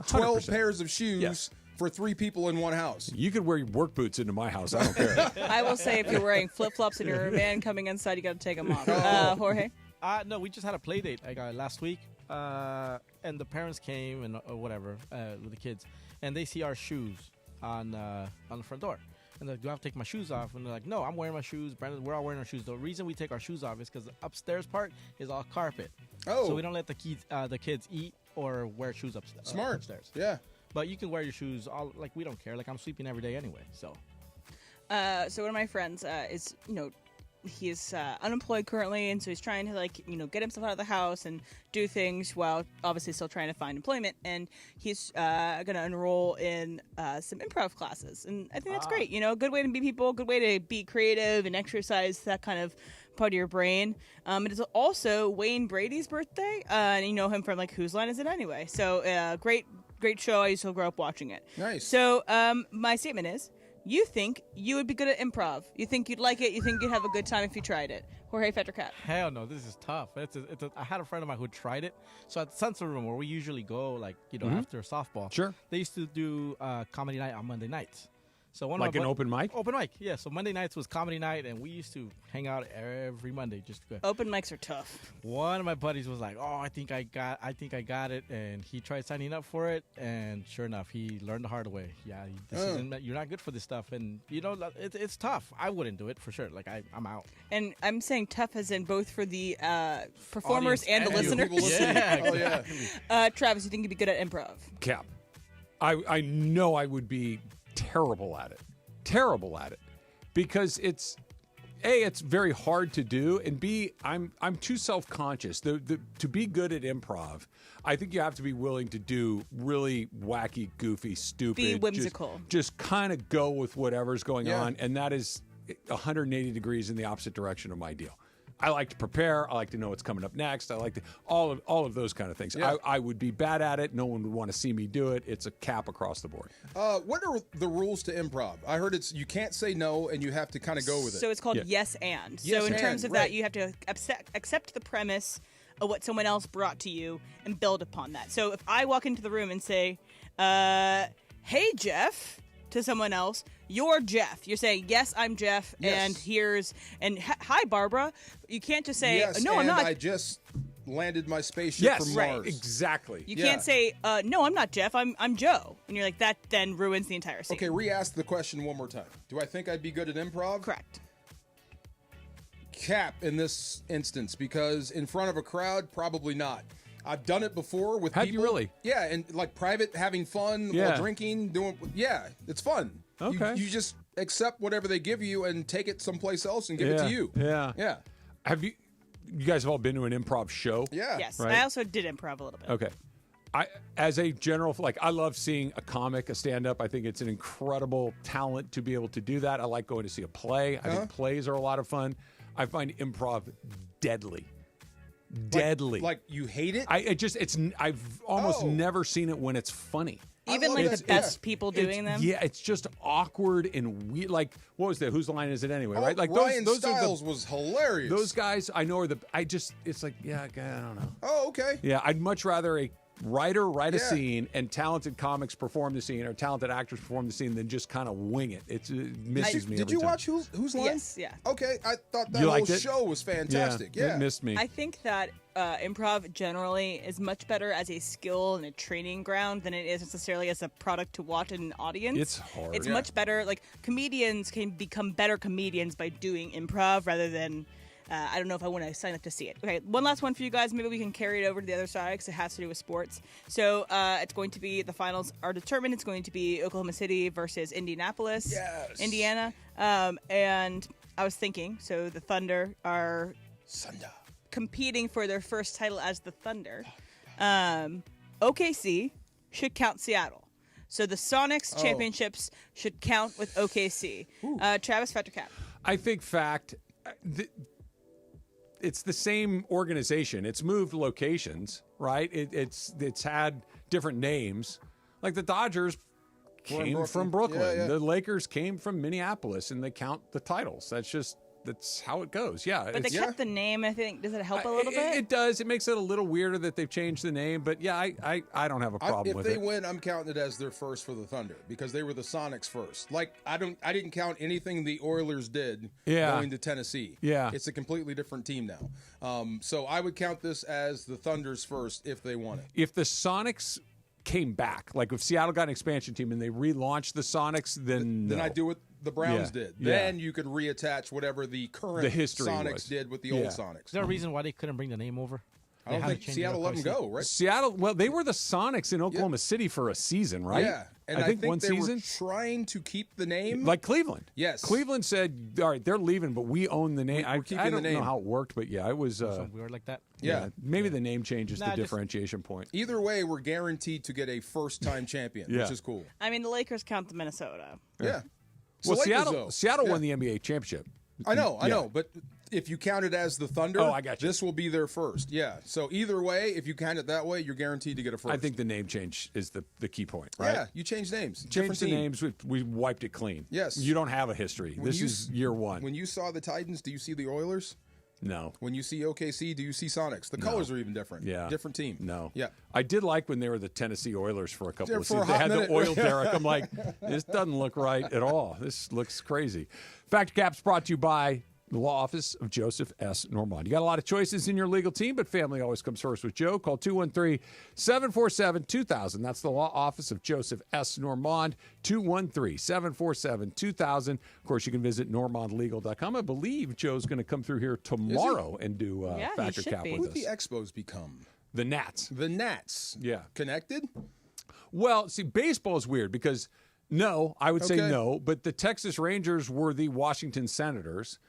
12 100%. pairs of shoes Yes. for 3 people in one house. You could wear your work boots into my house. I don't care. I will say, if you're wearing flip-flops and you're a man coming inside, you got to take them off. Jorge? No, we just had a play date last week, and the parents came and whatever with the kids, and they see our shoes on the front door. And they're like, do I have to take my shoes off? And they're like, no, I'm wearing my shoes. Brandon, we're all wearing our shoes. The reason we take our shoes off is because the upstairs part is all carpet. Oh. So we don't let the kids eat or wear shoes upstairs. Smart. Upstairs. Yeah. But you can wear your shoes all, like, we don't care. Like, I'm sweeping every day anyway, so. So one of my friends is, he's unemployed currently, and so he's trying to get himself out of the house and do things while obviously still trying to find employment. And he's going to enroll in some improv classes, and I think that's great. A good way to meet people, good way to be creative and exercise that kind of part of your brain. It is also Wayne Brady's birthday, and you know him from Whose Line Is It Anyway? So great show. I used to grow up watching it. Nice. So my statement is, you think you would be good at improv. You think you'd like it. You think you'd have a good time if you tried it. Jorge Fettercat. Hell no, this is tough. I had a friend of mine who tried it. So at the Sunset Room, where we usually go, after softball, Sure. They used to do comedy night on Monday nights. So one Like of an open mic? Open mic, yeah. So Monday nights was comedy night, and we used to hang out every Monday just to go. Open mics are tough. One of my buddies was like, "Oh, I think I got it," and he tried signing up for it, and sure enough, he learned the hard way. Yeah, you're not good for this stuff, and it's tough. I wouldn't do it for sure. I'm out. And I'm saying tough as in both for the performers and the listeners. Yeah, oh yeah. Travis, you think you'd be good at improv? Cap. I know I would be terrible at it because it's very hard to do, and B, I'm too self-conscious. To be good at improv, I think you have to be willing to do really wacky, goofy, stupid, be whimsical, just kind of go with whatever's going Yeah. on, and that is 180 degrees in the opposite direction of my deal. I like to prepare. I like to know what's coming up next. I like to all of those kind of things. Yeah. I would be bad at it. No one would want to see me do it. It's a cap across the board. What are the rules to improv? I heard you can't say no, and you have to kind of go with it. So it's called yes and. Yes so in and, terms of right. that, you have to accept the premise of what someone else brought to you and build upon that. So if I walk into the room and say, "Hey Jeff," to someone else, you're Jeff. You're saying, yes, I'm Jeff, Yes. and hi, Barbara. You can't just say, yes, no, I'm and not. I just landed my spaceship from right. Mars. Exactly. You can't say, no, I'm not Jeff, I'm Joe. And you're like, that then ruins the entire scene. Okay, re-ask the question one more time. Do I think I'd be good at improv? Correct. Cap in this instance, because in front of a crowd, probably not. I've done it before with Have people. you really? Yeah, and private, having fun while drinking, it's fun. Okay. You just accept whatever they give you and take it someplace else and give it to you. Yeah. Yeah. Have you guys have all been to an improv show? Yeah. Yes. Right? I also did improv a little bit. Okay. As a general, I love seeing a comic, a stand-up. I think it's an incredible talent to be able to do that. I like going to see a play. I think plays are a lot of fun. I find improv deadly. Deadly. Like you hate it? I've almost never seen it when it's funny. Even the best people doing them? Yeah, it's just awkward and weird. Like, what was that? Whose line is it anyway? Oh, Right? Like Ryan those Stiles was hilarious. Those guys I know are it's like, I don't know. Oh, okay. Yeah, I'd much rather a writer write a scene and talented comics perform the scene or talented actors perform the scene than just kind of wing it. It misses me Did every you time. watch Whose Line? Yes, yeah. Okay, I thought that You whole liked it? show was fantastic. Yeah. It missed me. I think that improv generally is much better as a skill and a training ground than it is necessarily as a product to watch in an audience. It's hard. It's much better. Like, comedians can become better comedians by doing improv rather than. I don't know if I want to sign up to see it. Okay, one last one for you guys. Maybe we can carry it over to the other side because it has to do with sports. So it's going to be, the finals are determined. It's going to be Oklahoma City versus Indianapolis, Indiana. And I was thinking, so the Thunder are competing for their first title as the Thunder. OKC should count Seattle. So the Sonics championships should count with OKC. Travis Fettercap. I think it's the same organization. It's moved locations, right? It's had different names. Like the Dodgers came from Brooklyn. Yeah, yeah. The Lakers came from Minneapolis, and they count the titles. that's how it goes. Yeah, But they kept the name. I think does it help a little bit? It does. It makes it a little weirder that they've changed the name. But yeah, I don't have a problem with it. If they win, I'm counting it as their first for the Thunder because they were the Sonics first. Like I didn't count anything the Oilers did going to Tennessee. Yeah, it's a completely different team now. So I would count this as the Thunder's first if they won it. If the Sonics came back, like if Seattle got an expansion team and they relaunched the Sonics, then I do what the Browns did. Then you could reattach whatever the current Sonics did with the old Sonics. Is there a reason why they couldn't bring the name over? I don't think Seattle let them go, right? Seattle, well, they were the Sonics in Oklahoma City for a season, right? Yeah, and I think one they season. were trying to keep the name. Like Cleveland. Yes. Cleveland said, all right, they're leaving, but we own the name. I don't know how it worked, but yeah, it was... something weird like that? Yeah. Maybe the name change is the differentiation point. Either way, we're guaranteed to get a first-time champion, which is cool. I mean, the Lakers count the Minnesota. Yeah. Well, Seattle won the NBA championship. I know, but if you count it as the Thunder, I got you. This will be their first. Yeah. So either way, if you count it that way, you're guaranteed to get a first. I think the name change is the key point, right? Yeah, you change names. Change the names. We wiped it clean. Yes. You don't have a history. This is year one. When you saw the Titans, do you see the Oilers? No. When you see OKC, do you see Sonics? The colors are even different. Yeah. Different team. No. Yeah. I did like when they were the Tennessee Oilers for a couple of For a seasons. They hot had minute. the oil derrick. I'm like, this doesn't look right at all. This looks crazy. Fact Cap's brought to you by the law office of Joseph S. Normand. You got a lot of choices in your legal team, but family always comes first with Joe. Call 213-747-2000. That's the law office of Joseph S. Normand, 213-747-2000. Of course, you can visit normandlegal.com. I believe Joe's going to come through here tomorrow and do Factor Cap with us. Who did the Expos become? The Nats. The Nats. Yeah. Connected? Well, see, baseball is weird because, no, I would say no, but the Texas Rangers were the Washington Senators.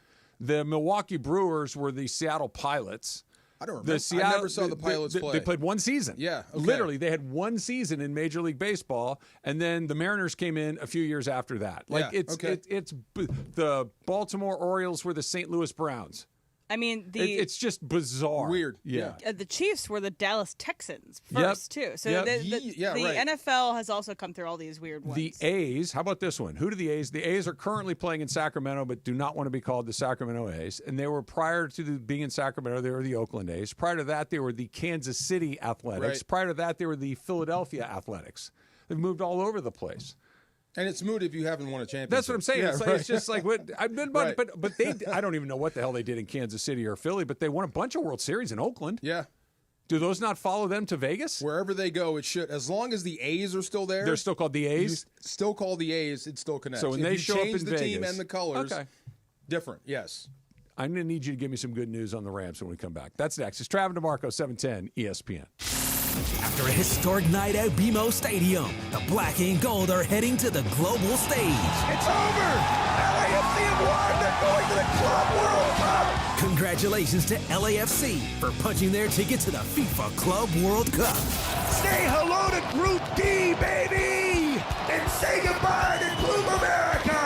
The Milwaukee Brewers were the Seattle Pilots. I don't remember. I never saw the Pilots play. They played one season. Yeah. Okay. Literally, they had one season in Major League Baseball, and then the Mariners came in a few years after that. Like it's the Baltimore Orioles were the St. Louis Browns. I mean, it's just bizarre. Weird. Yeah. The Chiefs were the Dallas Texans first, too. So the NFL has also come through all these weird ones. The A's, how about this one? Who do the A's? The A's are currently playing in Sacramento, but do not want to be called the Sacramento A's. And they were, prior to being in Sacramento, they were the Oakland A's. Prior to that, they were the Kansas City Athletics. Right. Prior to that, they were the Philadelphia Athletics. They've moved all over the place. And it's moot if you haven't won a championship. That's what I'm saying. Yeah, it's, like, it's just like what I've been, but they. I don't even know what the hell they did in Kansas City or Philly, but they won a bunch of World Series in Oakland. Yeah. Do those not follow them to Vegas? Wherever they go, it should. As long as the A's are still there, they're still called the A's. Still call the A's. It still connects. So when if they you show up in change the Vegas, team and the colors, different. Yes. I'm going to need you to give me some good news on the Rams when we come back. That's next. It's Travis DeMarco, 710 ESPN. After a historic night at BMO Stadium, the black and gold are heading to the global stage. It's over! LAFC have won! They're going to the Club World Cup! Congratulations to LAFC for punching their ticket to the FIFA Club World Cup. Say hello to Group D, baby! And say goodbye to Club America!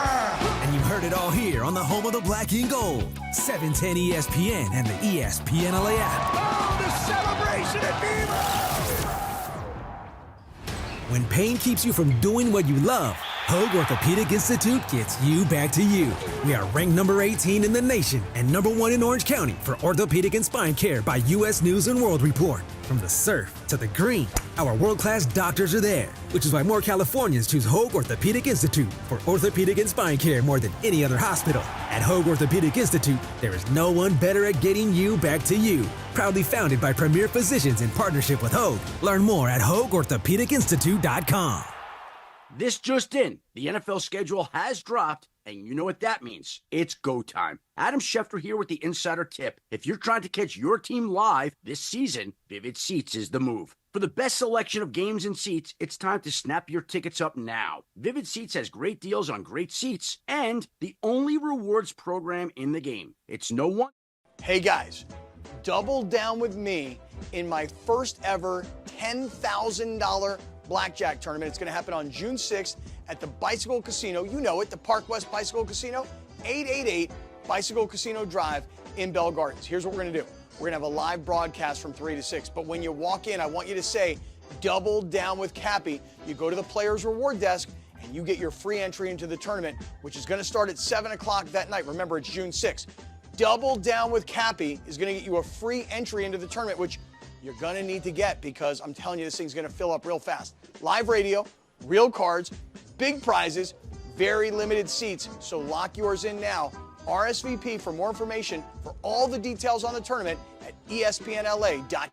And you heard it all here on the home of the black and gold, 710 ESPN and the ESPN LA app. Oh, the celebration at BMO! When pain keeps you from doing what you love, Hoag Orthopedic Institute gets you back to you. We are ranked number 18 in the nation and number 1 in Orange County for orthopedic and spine care by U.S. News & World Report. From the surf to the green, our world-class doctors are there, which is why more Californians choose Hoag Orthopedic Institute for orthopedic and spine care more than any other hospital. At Hoag Orthopedic Institute, there is no one better at getting you back to you. Proudly founded by premier physicians in partnership with Hoag. Learn more at HoagOrthopedicInstitute.com. This just in, the NFL schedule has dropped, and you know what that means. It's go time. Adam Schefter here with the Insider Tip. If you're trying to catch your team live this season, Vivid Seats is the move. For the best selection of games and seats, it's time to snap your tickets up now. Vivid Seats has great deals on great seats and the only rewards program in the game. It's no one. Hey guys, double down with me in my first ever $10,000 blackjack tournament. It's going to happen on June 6th at the Bicycle Casino. You know it, the Park West Bicycle Casino, 888 Bicycle Casino Drive in Bell Gardens. Here's what we're going to do. We're going to have a live broadcast from 3 to 6. But when you walk in, I want you to say, double down with Cappy. You go to the player's reward desk and you get your free entry into the tournament, which is going to start at 7 o'clock that night. Remember, it's June 6th. Double Down with Cappy is going to get you a free entry into the tournament, which you're going to need to get because I'm telling you, this thing's going to fill up real fast. Live radio, real cards, big prizes, very limited seats, so lock yours in now. RSVP for more information for all the details on the tournament at espnla.com.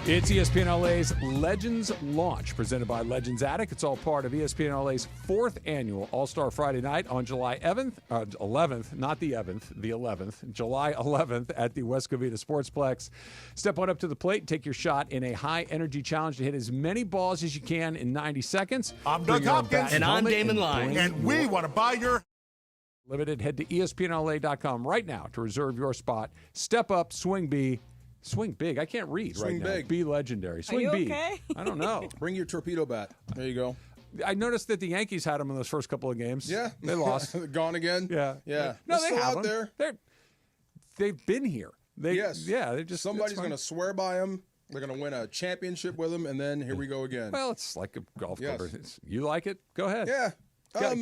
It's ESPN LA's Legends Launch, presented by Legends Attic. It's all part of ESPN LA's 4th annual All-Star Friday Night on July 11th, not the 11th, July 11th at the West Covina Sportsplex. Step on up to the plate and take your shot in a high-energy challenge to hit as many balls as you can in 90 seconds. I'm Doug Hopkins. And I'm Damon Lyons. And we want to buy your... Limited. Head to espnla.com right now to reserve your spot. Step up, swing B. Swing big. I can't read Swing right now. big. Be legendary. Swing Are you B. okay? I don't know. Bring your torpedo bat. There you go. I noticed that the Yankees had them in those first couple of games. Yeah. They lost. Gone again? Yeah. Yeah. No, They're they still have out them. there. They've been here. Yes. Yeah. They're just Somebody's going to swear by them. They're going to win a championship with them, and then here we go again. Well, it's like a golf Yes. club. You like it? Go ahead. Yeah.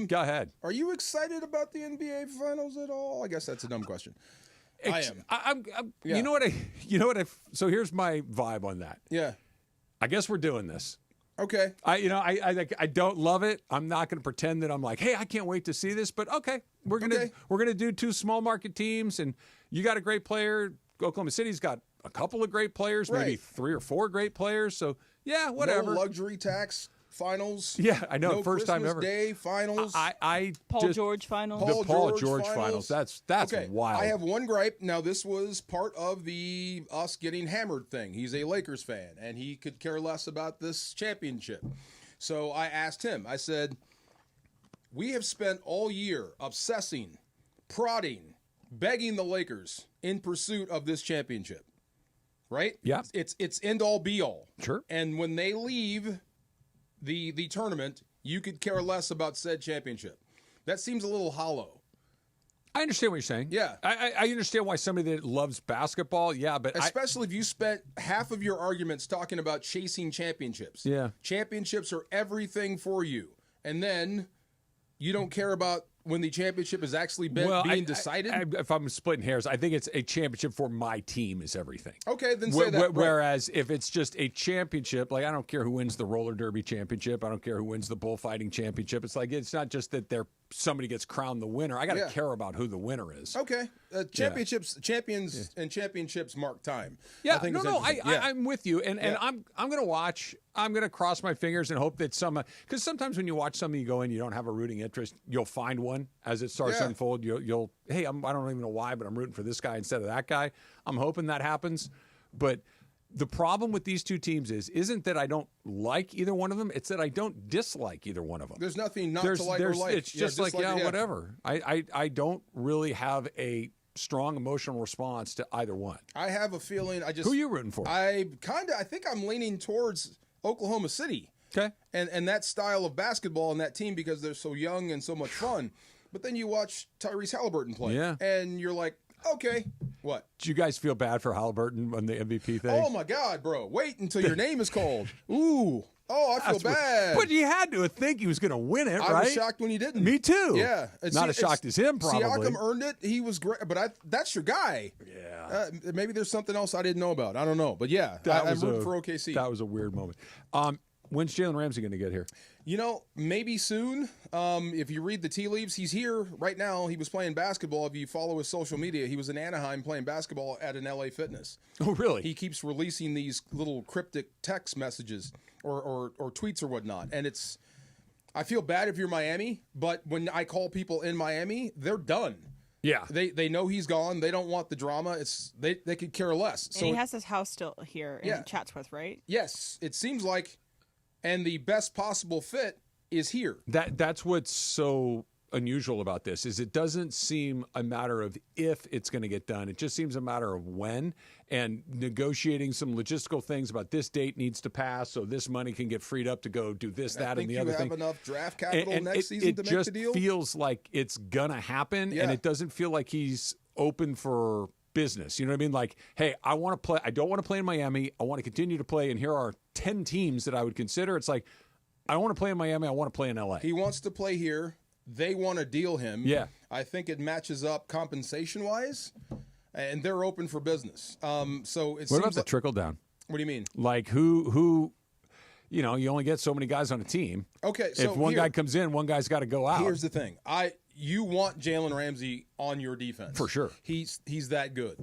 Go ahead. Are you excited about the NBA Finals at all? I guess that's a dumb question. I am. I'm Yeah. You know what? So here's my vibe on that. Yeah. I guess we're doing this. Okay. I don't love it. I'm not going to pretend that I'm like, hey, I can't wait to see this. But okay, we're gonna do 2 small market teams, and you got a great player. Oklahoma City's got a couple of great players, maybe 3 or 4 great players. So yeah, whatever. No luxury tax finals. Yeah, I know. No First time Christmas ever. Day finals. Paul George finals. The Paul George finals. That's okay. wild. I have one gripe. Now, this was part of us getting hammered thing. He's a Lakers fan, and he could care less about this championship. So I asked him. I said, we have spent all year obsessing, prodding, begging the Lakers in pursuit of this championship. Right? Yeah. It's end all be all. Sure. And when they leave the tournament, you could care less about said championship. That seems a little hollow. I understand what you're saying. Yeah. I understand why somebody that loves basketball, but especially if you spent half of your arguments talking about chasing championships. Yeah. Championships are everything for you. And then you don't care about when the championship has actually being decided? If I'm splitting hairs, I think it's a championship for my team is everything. Okay, then say that. Right. Whereas if it's just a championship, like I don't care who wins the roller derby championship, I don't care who wins the bullfighting championship. It's like it's not just that somebody gets crowned the winner. I got to care about who the winner is. Okay, champions and championships mark time. Yeah, I think I'm with you, and I'm going to watch. I'm going to cross my fingers and hope that because sometimes when you watch something, you go in, you don't have a rooting interest, you'll find one as it starts to unfold. You'll hey, I don't even know why, but I'm rooting for this guy instead of that guy. I'm hoping that happens, but the problem with these 2 teams isn't that I don't like either one of them. It's that I don't dislike either one of them. There's nothing not to like or like. It's just whatever. I don't really have a strong emotional response to either one. I have a feeling. Who are you rooting for? I think I'm leaning towards Oklahoma City. Okay. And that style of basketball and that team because they're so young and so much fun. But then you watch Tyrese Halliburton play. Yeah. And you're like, okay, what? Do you guys feel bad for Halliburton on the MVP thing? Oh, my God, bro. Wait until your name is called. Ooh. Oh, I feel bad. But you had to think he was going to win it, right? I was shocked when he didn't. Me too. Yeah. Not as shocked as him, probably. Siakam earned it. He was great. But that's your guy. Yeah. Maybe there's something else I didn't know about. I don't know. But, yeah, I'm rooting for OKC. That was a weird moment. When's Jalen Ramsey going to get here? Maybe soon. If you read the tea leaves, he's here right now. He was playing basketball. If you follow his social media, he was in Anaheim playing basketball at an LA Fitness. Oh, really? He keeps releasing these little cryptic text messages or tweets or whatnot. And I feel bad if you're Miami, but when I call people in Miami, they're done. Yeah. They know he's gone. They don't want the drama. They could care less. And he has his house still here in Chatsworth, right? Yes. It seems like. And the best possible fit is here. That's what's so unusual about this is it doesn't seem a matter of if it's going to get done. It just seems a matter of when and negotiating some logistical things about this date needs to pass so this money can get freed up to go do this, that, and the other thing. I think you have enough draft capital next season to make the deal? It just feels like it's going to happen, and it doesn't feel like he's open for business. You know what I mean? Like, hey, I want to play. I don't want to play in Miami. I want to continue to play, and here are 10 teams that I would consider. It's like, I want to play in Miami. I want to play in LA. He wants to play here. They want to deal him. Yeah. I think it matches up compensation-wise, and they're open for business. So it What seems about the like, trickle down? What do you mean? Like who, you know, you only get so many guys on a team. Okay, so if one guy comes in, one guy's got to go out. Here's the thing. You want Jalen Ramsey on your defense. For sure. He's that good.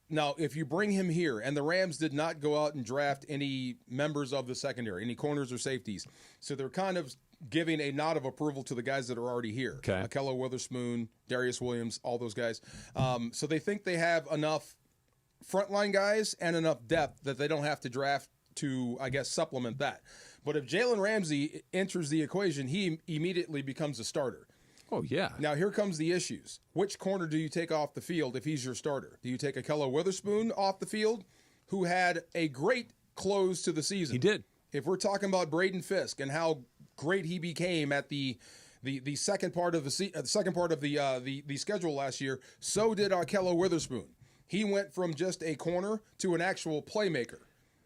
Now, if you bring him here, and the Rams did not go out and draft any members of the secondary, any corners or safeties, so they're kind of giving a nod of approval to the guys that are already here. Okay. Akello Witherspoon, Darius Williams, all those guys. So they think they have enough frontline guys and enough depth that they don't have to draft to, I guess, supplement that. But if Jalen Ramsey enters the equation, he immediately becomes a starter. Oh, yeah. Now, here comes the issues. Which corner do you take off the field if he's your starter? Do you take Akello Witherspoon off the field, who had a great close to the season? He did. If we're talking about Braden Fisk and how great he became at the second part of the schedule last year, so did Akello Witherspoon. He went from just a corner to an actual playmaker.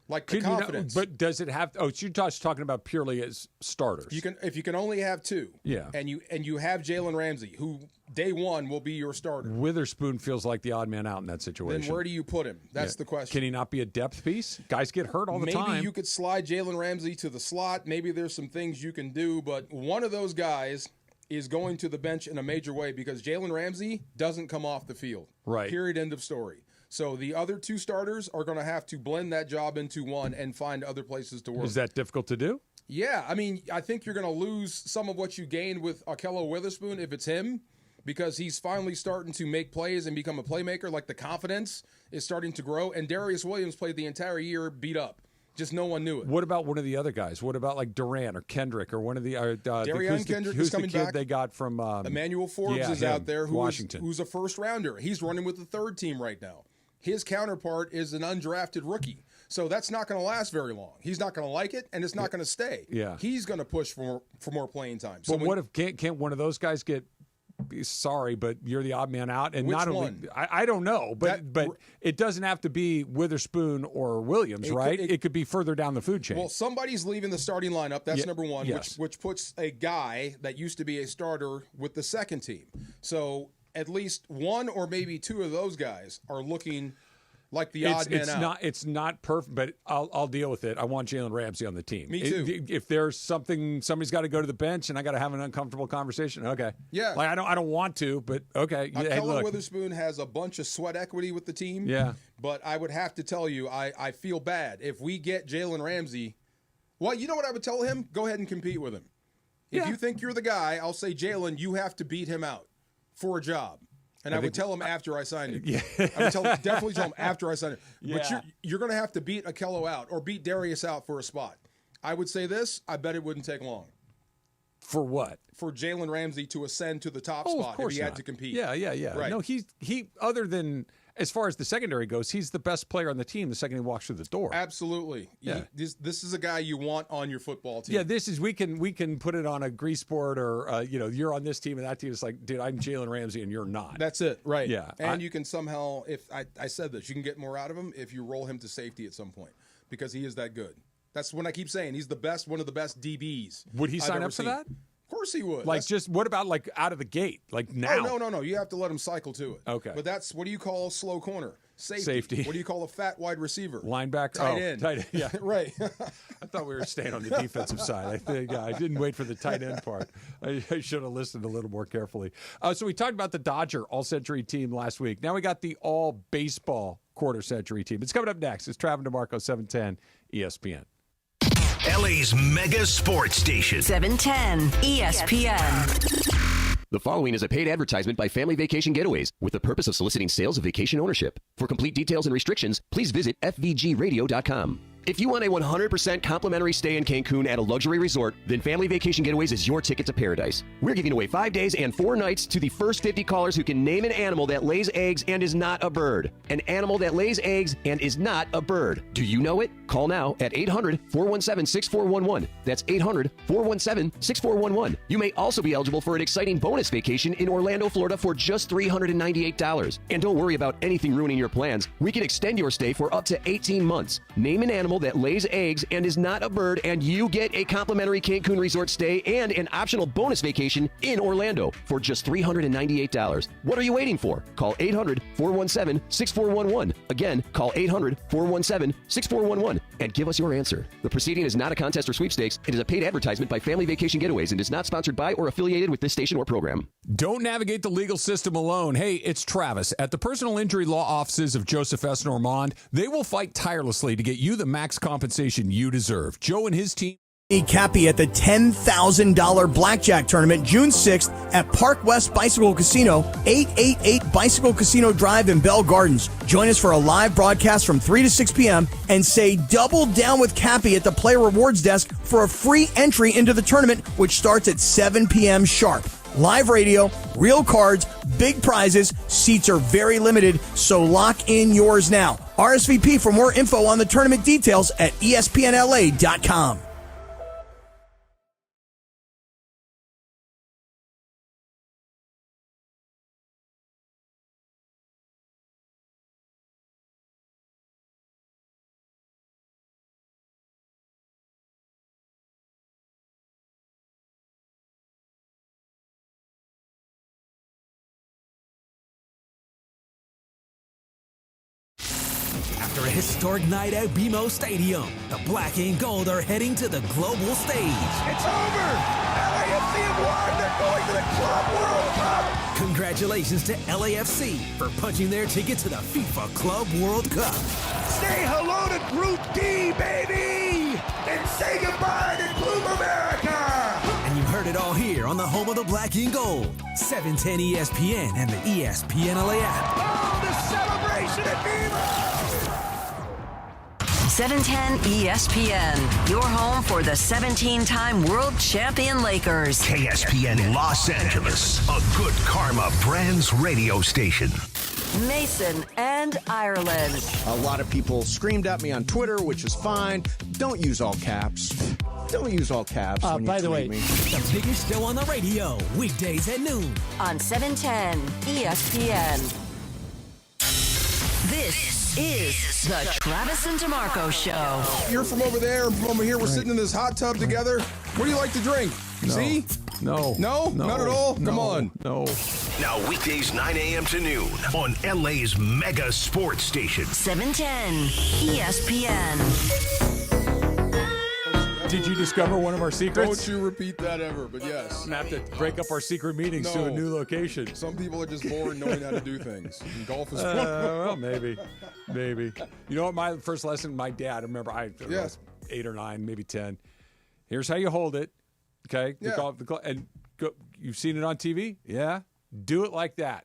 Like the confidence. But does it have? Oh, so you're just talking about purely as starters. If you can only have two. Yeah. And you have Jalen Ramsey, who day one will be your starter. Witherspoon feels like the odd man out in that situation. Then where do you put him? That's the question. Can he not be a depth piece? Guys get hurt all the time. Maybe you could slide Jalen Ramsey to the slot. Maybe there's some things you can do, but one of those guys is going to the bench in a major way because Jalen Ramsey doesn't come off the field. Right. Period. End of story. So the other two starters are going to have to blend that job into one and find other places to work. Is that difficult to do? Yeah. I mean, I think you're going to lose some of what you gained with Akello Witherspoon if it's him, because he's finally starting to make plays and become a playmaker. Like, the confidence is starting to grow. And Darius Williams played the entire year beat up. Just no one knew it. What about one of the other guys? What about like Durant or Kendrick or one of the Darian Kendrick is coming back. They got from Emmanuel Forbes is out there, Washington, who's a first rounder. He's running with the third team right now. His counterpart is an undrafted rookie. So that's not going to last very long. He's not going to like it, and it's not going to stay. Yeah. He's going to push for more playing time. So but what if can't one of those guys get? Sorry, but you're the odd man out, and Which not only one? I don't know, but it doesn't have to be Witherspoon or Williams, right? It could be further down the food chain. Well, somebody's leaving the starting lineup. That's number one, yes. which puts a guy that used to be a starter with the second team. So at least one or maybe two of those guys are looking like the odd man out. It's not perfect, but I'll deal with it. I want Jalen Ramsey on the team. Me too. If there's something, somebody's got to go to the bench, and I got to have an uncomfortable conversation. Okay. Yeah. Like I don't want to, but okay. Akello Witherspoon has a bunch of sweat equity with the team. Yeah. But I would have to tell you, I feel bad if we get Jalen Ramsey. Well, you know what I would tell him? Go ahead and compete with him. If you think you're the guy, I'll say, Jalen, you have to beat him out for a job. And I would tell him after I signed him. Yeah. I would definitely tell him after I signed him. Yeah. But you're going to have to beat Akello out or beat Darius out for a spot. I would say this, I bet it wouldn't take long. For what? For Jalen Ramsey to ascend to the top spot if he had to compete. Yeah. Right. No, he other than as far as the secondary goes, he's the best player on the team the second he walks through the door. Absolutely. Yeah. This is a guy you want on your football team. Yeah, this is we can put it on a grease board or you're on this team and that team. It's like, dude, I'm Jalen Ramsey and you're not. That's it, right? Yeah, and you can somehow, if I said this, you can get more out of him if you roll him to safety at some point because he is that good. That's when I keep saying he's the best, one of the best DBs. Would he sign up for that? Of course he would. Like, what about like out of the gate, like now? Oh, no. You have to let him cycle to it. Okay. But that's, what do you call a slow corner? Safety. What do you call a fat wide receiver? Linebacker. Tight end. Tight end. Yeah. Right. I thought we were staying on the defensive side. I think I didn't wait for the tight end part. I should have listened a little more carefully. So we talked about the Dodger all-century team last week. Now we got the all-baseball quarter-century team. It's coming up next. It's Travis DeMarco, 710 ESPN. LA's mega sports station. 710 ESPN. The following is a paid advertisement by Family Vacation Getaways with the purpose of soliciting sales of vacation ownership. For complete details and restrictions, please visit fvgradio.com. If you want a 100% complimentary stay in Cancun at a luxury resort, then Family Vacation Getaways is your ticket to paradise. We're giving away 5 days and 4 nights to the first 50 callers who can name an animal that lays eggs and is not a bird. An animal that lays eggs and is not a bird. Do you know it? Call now at 800-417-6411. That's 800-417-6411. You may also be eligible for an exciting bonus vacation in Orlando, Florida for just $398. And don't worry about anything ruining your plans. We can extend your stay for up to 18 months. Name an animal that lays eggs and is not a bird, and you get a complimentary Cancun resort stay and an optional bonus vacation in Orlando for just $398. What are you waiting for? Call 800-417-6411. Again, call 800-417-6411 and give us your answer. The proceeding is not a contest or sweepstakes. It is a paid advertisement by Family Vacation Getaways and is not sponsored by or affiliated with this station or program. Don't navigate the legal system alone. Hey, it's Travis. At the personal injury law offices of Joseph S. Normand, they will fight tirelessly to get you the max compensation you deserve. Joe and his team. Cappy at the $10,000 blackjack tournament June 6th at Park West Bicycle Casino, 888 Bicycle Casino Drive in Bell Gardens. Join us for a live broadcast from 3 to 6 p.m. and say double down with Cappy at the player rewards desk for a free entry into the tournament, which starts at 7 p.m. sharp. Live radio, real cards, big prizes. Seats are very limited, so lock in yours now. RSVP for more info on the tournament details at ESPNLA.com. After a historic night at BMO Stadium, the Black and Gold are heading to the global stage. It's over! LAFC have won! They're going to the Club World Cup! Congratulations to LAFC for punching their ticket to the FIFA Club World Cup. Say hello to Group D, baby! And say goodbye to Club America! And you heard it all here on the home of the Black and Gold, 710 ESPN and the ESPN LA app. Oh, the celebration at BMO! 710 ESPN, your home for the 17-time world champion Lakers. KSPN Los Angeles, a good karma brands radio station. Mason and Ireland. A lot of people screamed at me on Twitter, which is fine. Don't use all caps. Don't use all caps. When by you the way, tweet me. the biggest show on the radio, weekdays at noon. On 710 ESPN. This is the Travis and DeMarco Show. You're from over there, I'm from over here. We're sitting in this hot tub together. What do you like to drink? No. See? No. No? Not at all? No. Come on. No. Now weekdays 9 a.m. to noon on LA's mega sports station. 710 ESPN. Did you discover one of our secrets? Don't you repeat that ever, but yes. I'm going to have to break up our secret meetings to a new location. Some people are just born knowing how to do things. And golf is one. Well, maybe. You know what? My first lesson, my dad, I remember I was 8 or 9, maybe 10. Here's how you hold it. Okay? Yeah. And go, you've seen it on TV? Yeah? Do it like that.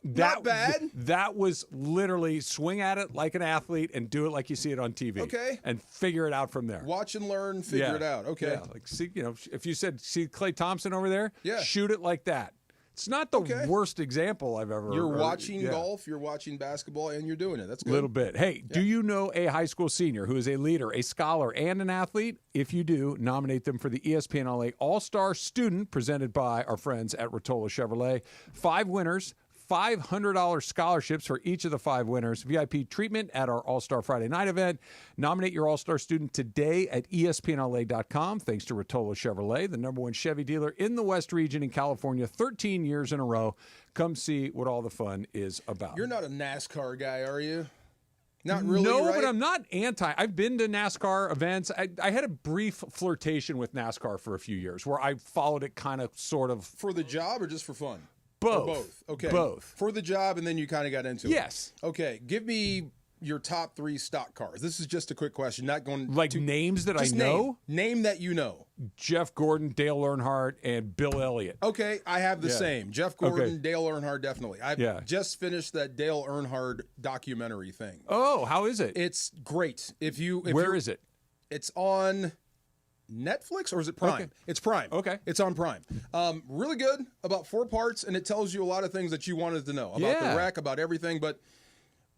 Not bad. That was literally swing at it like an athlete and do it like you see it on TV. Okay. And figure it out from there. Watch and learn, figure it out. Okay. Yeah, like see, if you said see Klay Thompson over there, yeah, shoot it like that. It's not the worst example I've ever. You're watching golf, you're watching basketball, and you're doing it. That's good. A little bit. Hey, do you know a high school senior who is a leader, a scholar, and an athlete? If you do, nominate them for the ESPN LA All-Star Student presented by our friends at Rotolo Chevrolet. 5 winners. $500 scholarships for each of the 5 winners. VIP treatment at our All-Star Friday night event. Nominate your All-Star student today at ESPNLA.com. Thanks to Rotolo Chevrolet, the #1 Chevy dealer in the West region in California, 13 years in a row. Come see what all the fun is about. You're not a NASCAR guy, are you? Not really, No, right? but I'm not anti. I've been to NASCAR events. I had a brief flirtation with NASCAR for a few years where I followed it kind of, sort of. For the job or just for fun? Both. Or both. Okay. Both. For the job, and then you kind of got into it. Yes. Okay. Give me your top 3 stock cars? This is just a quick question, not going like names that I know. Name that you know. Jeff Gordon, Dale Earnhardt, and Bill Elliott. Okay, I have the same. Jeff Gordon, Okay. Dale Earnhardt, definitely. I've just finished that Dale Earnhardt documentary thing. Oh, how is it? It's great. Where is it? It's on Netflix or is it Prime? Okay. It's Prime. Okay. It's on Prime. Really good, about 4 parts, and it tells you a lot of things that you wanted to know about the wreck, about everything. But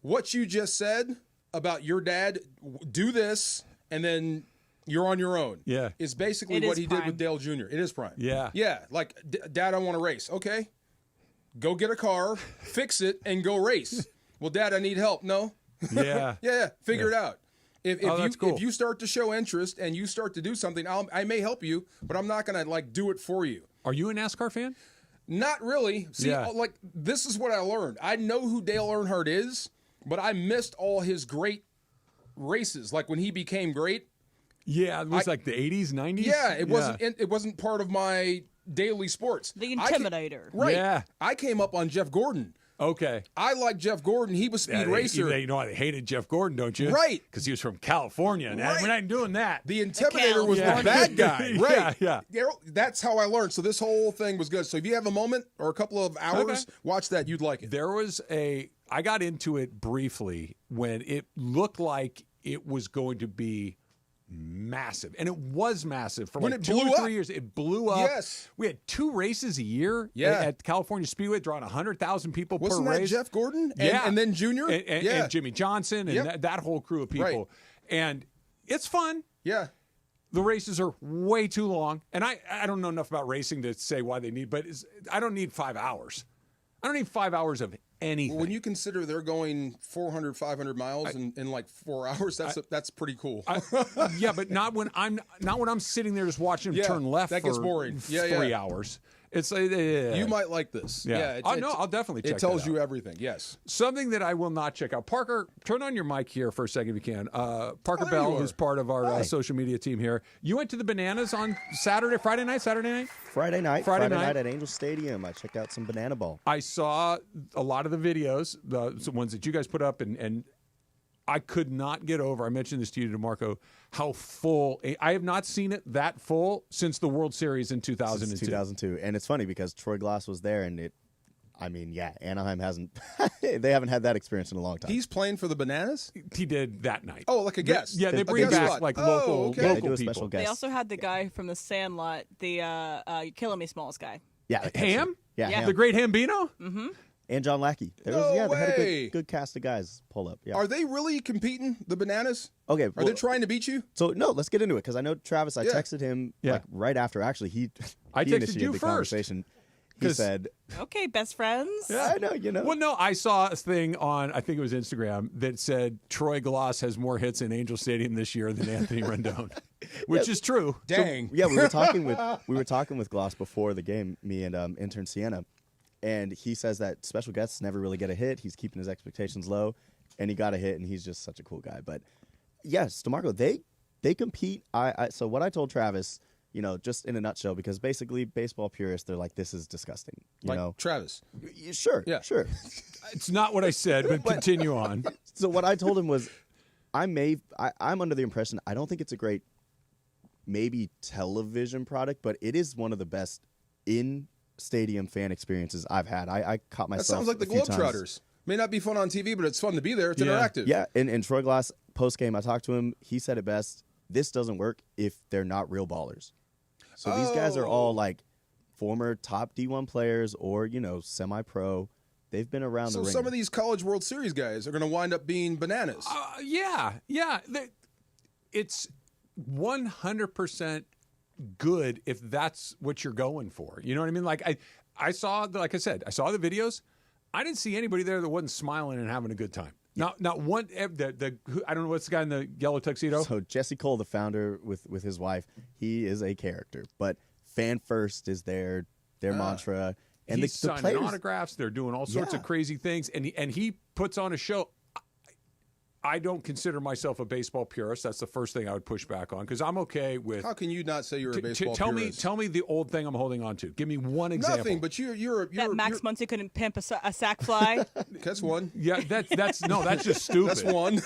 what you just said about your dad, do this, and then you're on your own. Yeah. Is basically what he did with Dale Jr. It is Prime. Yeah. Yeah. Like, Dad, I want to race. Okay. Go get a car, fix it, and go race. Well, Dad, I need help. No. Yeah. Yeah. Figure it out. If you start to show interest and you start to do something, I may help you, but I'm not going to do it for you. Are you a NASCAR fan? Not really. See, this is what I learned. I know who Dale Earnhardt is, but I missed all his great races. Like when he became great. Yeah, it was like the 80s, 90s. Yeah, it wasn't part of my daily sports. The Intimidator. Right. Yeah. I came up on Jeff Gordon. Okay. I like Jeff Gordon. He was speed racer. You know why they hated Jeff Gordon, don't you? Right. Because he was from California, and we're not doing that. The Intimidator was the bad guy. Right. Yeah. That's how I learned. So this whole thing was good. So if you have a moment or a couple of hours, watch that. You'd like it. There was I got into it briefly when it looked like it was going to be massive, and it was massive for when like it 2 blew or 3 up. years. It blew up. Yes, we had 2 races a year. At California Speedway, drawing 100,000 people Wasn't per that race. Jeff Gordon? And then Junior, and Jimmy Johnson, and that whole crew of people. Right. And it's fun. Yeah. The races are way too long, and I don't know enough about racing to say why they need, but I don't need 5 hours. I don't need 5 hours of anything. When you consider they're going 400, 500 miles in like 4 hours, that's pretty cool. Yeah, but not when I'm sitting there just watching them turn left. That gets boring. 3 hours. It's like you might like this. Yeah. I'll definitely check it. It tells that you out. everything. Yes. Something that I will not check out. Parker, turn on your mic here for a second if you can. Parker there you Bell, are. who's part of our social media team here. You went to the Bananas on Friday night. Friday night at Angel Stadium. I checked out some banana ball. I saw a lot of the videos, the ones that you guys put up, and I could not get over. I mentioned this to you, DeMarco, how full. I have not seen it that full since the World Series in 2002. Since 2002, and it's funny because Troy Glass was there, and Anaheim hasn't. They haven't had that experience in a long time. He's playing for the Bananas. He did that night. Oh, like a guest. They bring back like local they do a people. special guest. They also had the guy from The Sandlot, the You're Killing Me Smalls guy. Yeah, Ham. Yeah, Ham. The Great Hambino. Mm-hmm. And John Lackey. They had a good cast of guys pull up. Yeah. Are they really competing, the Bananas? Okay. Are they trying to beat you? So no, let's get into it because I know Travis. I texted him like right after. Actually, he texted initiated you the first. Conversation. He said, "Okay, best friends." Yeah, I know. You know. Well, no, I saw a thing on I think it was Instagram that said Troy Glass has more hits in Angel Stadium this year than Anthony Rendon, which is true. Dang. So, we were talking with Glass before the game. Me and intern Sienna. And he says that special guests never really get a hit. He's keeping his expectations low, and he got a hit, and he's just such a cool guy. But yes, DeMarco, they compete. So what I told Travis, just in a nutshell, because basically baseball purists, they're like, this is disgusting. You know, Travis. Sure, yeah, sure. It's not what I said, but continue on. So what I told him was, I'm under the impression I don't think it's a great, maybe television product, but it is one of the best in stadium fan experiences I've had. I caught myself. That sounds like the Globetrotters. May not be fun on TV, but it's fun to be there. It's interactive. Yeah, and Troy Glass post game, I talked to him. He said it best. This doesn't work if they're not real ballers. So these guys are all like former top D1 players or semi-pro. They've been around the ring. So some of these College World Series guys are going to wind up being Bananas. Yeah. It's 100% good if that's what you're going for. You know what I mean? Like I saw, like I said, I saw the videos. I didn't see anybody there that wasn't smiling and having a good time. Not one. I don't know what's the guy in the yellow tuxedo. So Jesse Cole, the founder with his wife, he is a character. But fan first is their mantra. And he's the signing players, autographs. They're doing all sorts of crazy things, and he puts on a show. I don't consider myself a baseball purist. That's the first thing I would push back on because I'm okay with. How can you not say you're a baseball purist? Tell me the old thing I'm holding on to. Give me one example. Nothing, but you're that Max Muncy couldn't pimp a sack fly. That's one. Yeah, that's just stupid. That's one.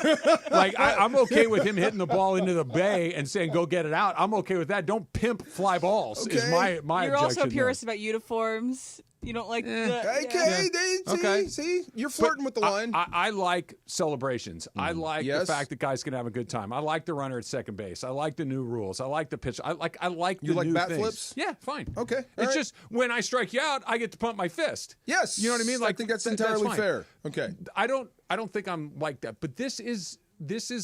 Like I'm okay with him hitting the ball into the bay and saying go get it out. I'm okay with that. Don't pimp fly balls. Okay. Is my You're objection also a purist there. about uniforms. You don't like See, you're flirting with the line. I like celebrations. I like the fact that guys can have a good time. I like the runner at second base. I like the new rules. I like the pitch. I like you the like new bat things. flips? Yeah, fine. Okay. It's just when I strike you out, I get to pump my fist. Yes. You know what I mean? Like I think that's entirely fine. fair. Okay. I don't think I'm like that. But this is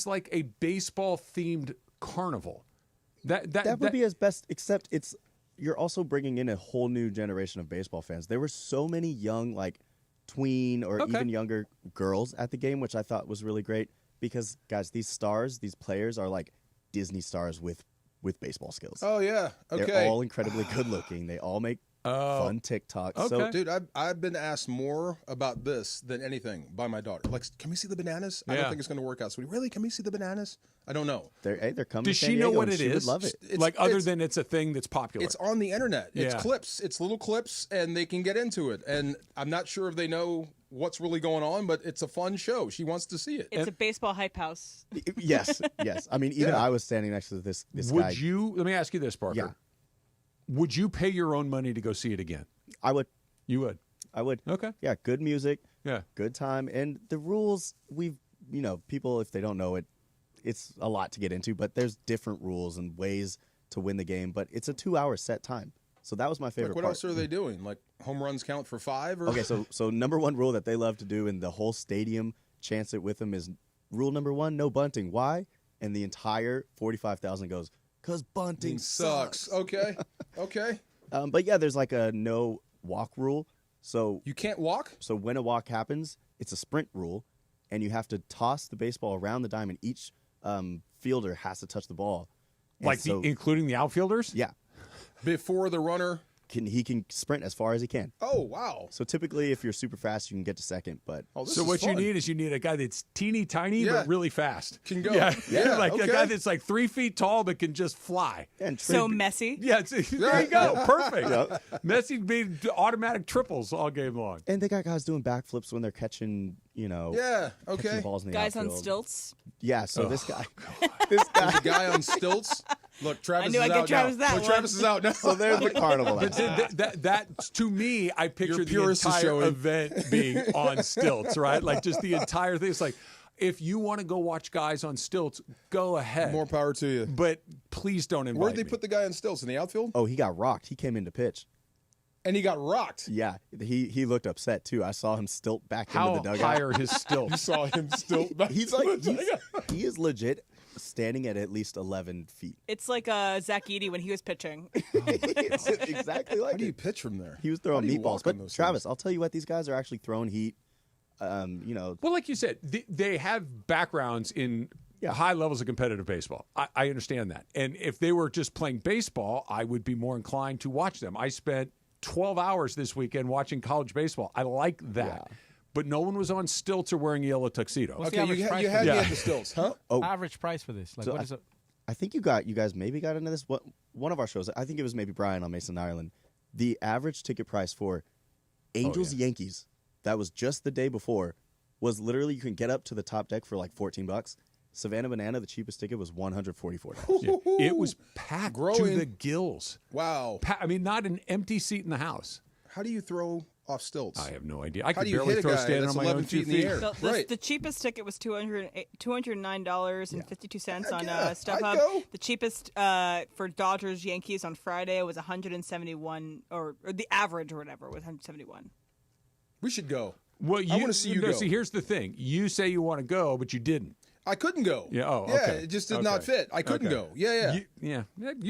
like a baseball themed carnival. That would be his best, except you're also bringing in a whole new generation of baseball fans. There were so many young, like tween or even younger girls at the game, which I thought was really great because, guys, these players are like Disney stars with baseball skills. Oh, yeah. Okay. They're all incredibly good looking. They all make fun TikToks. Okay. So, dude, I've been asked more about this than anything by my daughter. Like, can we see the bananas? I don't think it's going to work out. So, really, can we see the bananas? I don't know. They're coming. Does to San she know Diego what and it she is? Would love it. Other than it's a thing that's popular. It's on the internet. It's Yeah. clips. It's little clips, and they can get into it. And I'm not sure if they know what's really going on, but it's a fun show. She wants to see it. It's a baseball hype house. Yes. I mean, even I was standing next to this guy. Would you? Let me ask you this, Parker. Yeah. Would you pay your own money to go see it again? I would. You would. I would. Okay. Yeah, good music. Yeah. Good time. And the rules, people, if they don't know it, it's a lot to get into, but there's different rules and ways to win the game. But it's a 2-hour set time. So that was my favorite Like, what part. else are they doing? Like, home runs count for 5? Or? Okay, so number one rule that they love to do, and the whole stadium chants it with them, is rule number 1, no bunting. Why? And the entire 45,000 goes, because bunting sucks. Okay. Okay. But yeah, there's like a no walk rule. So you can't walk? So when a walk happens, it's a sprint rule, and you have to toss the baseball around the diamond. Each fielder has to touch the ball. And Like including the outfielders? Yeah. Before the runner? He can sprint as far as he can. Oh, wow. So typically, if you're super fast, you can get to second. But so what you need is a guy that's teeny tiny but really fast. Can go. Yeah, like okay. a guy that's like 3 feet tall but can just fly. And so messy. Yeah, there you go. Perfect. Messi being automatic triples all game long. And they got guys doing backflips when they're catching, catching balls in the Guys on outfield. stilts. Yeah, so this guy. There's a guy on stilts. Look, Travis I knew is I'd out get Travis now. that Look, one. Travis is out now. So there's the carnival. But that to me, I picture the purist is entire showing. event being on stilts, right? Like just the entire thing. It's like, if you want to go watch guys on stilts, go ahead. More power to you. But please don't invite Where'd they me. put the guy on stilts? In the outfield? Oh, he got rocked. He came in to pitch. And he got rocked. Yeah, he looked upset too. I saw him stilt back How into the dugout. high are his stilts? You saw him stilt back. He's like he is legit standing at least 11 feet. It's like Zach Eady when he was pitching. It's exactly like How do you pitch from there? He was How throwing do you meatballs. walk on But those Travis, I'll tell you what, these guys are actually throwing heat. Well, like you said, they have backgrounds in high levels of competitive baseball. I understand that. And if they were just playing baseball, I would be more inclined to watch them. I spent 12 hours this weekend watching college baseball. I like that. Yeah. But no one was on stilts or wearing yellow tuxedos. What's Okay, you had me at the stilts, huh? Average price for this? Like, So what is it? I think you guys maybe got into this. One of our shows, I think it was maybe Brian on Mason Ireland. The average ticket price for Angels Yankees, that was just the day before, was literally you can get up to the top deck for like $14. Savannah Banana, the cheapest ticket was $144. Yeah. It was packed to the gills. Wow. I mean, not an empty seat in the house. How do you throw off stilts? I have no idea. I How could do you barely hit a throw guy standing that's on my 11 own 2 feet in the feet. air? The, Right. the cheapest ticket was $209.52 on I'd StubHub. go. The cheapest for Dodgers Yankees on Friday was 171, or the average or whatever was 171. We should go. Well, I want to see you go. See, here's the thing. You say you want to go, but you didn't. I couldn't go. Yeah. Oh, yeah. okay. It just did not fit. I couldn't Okay. go. Yeah. You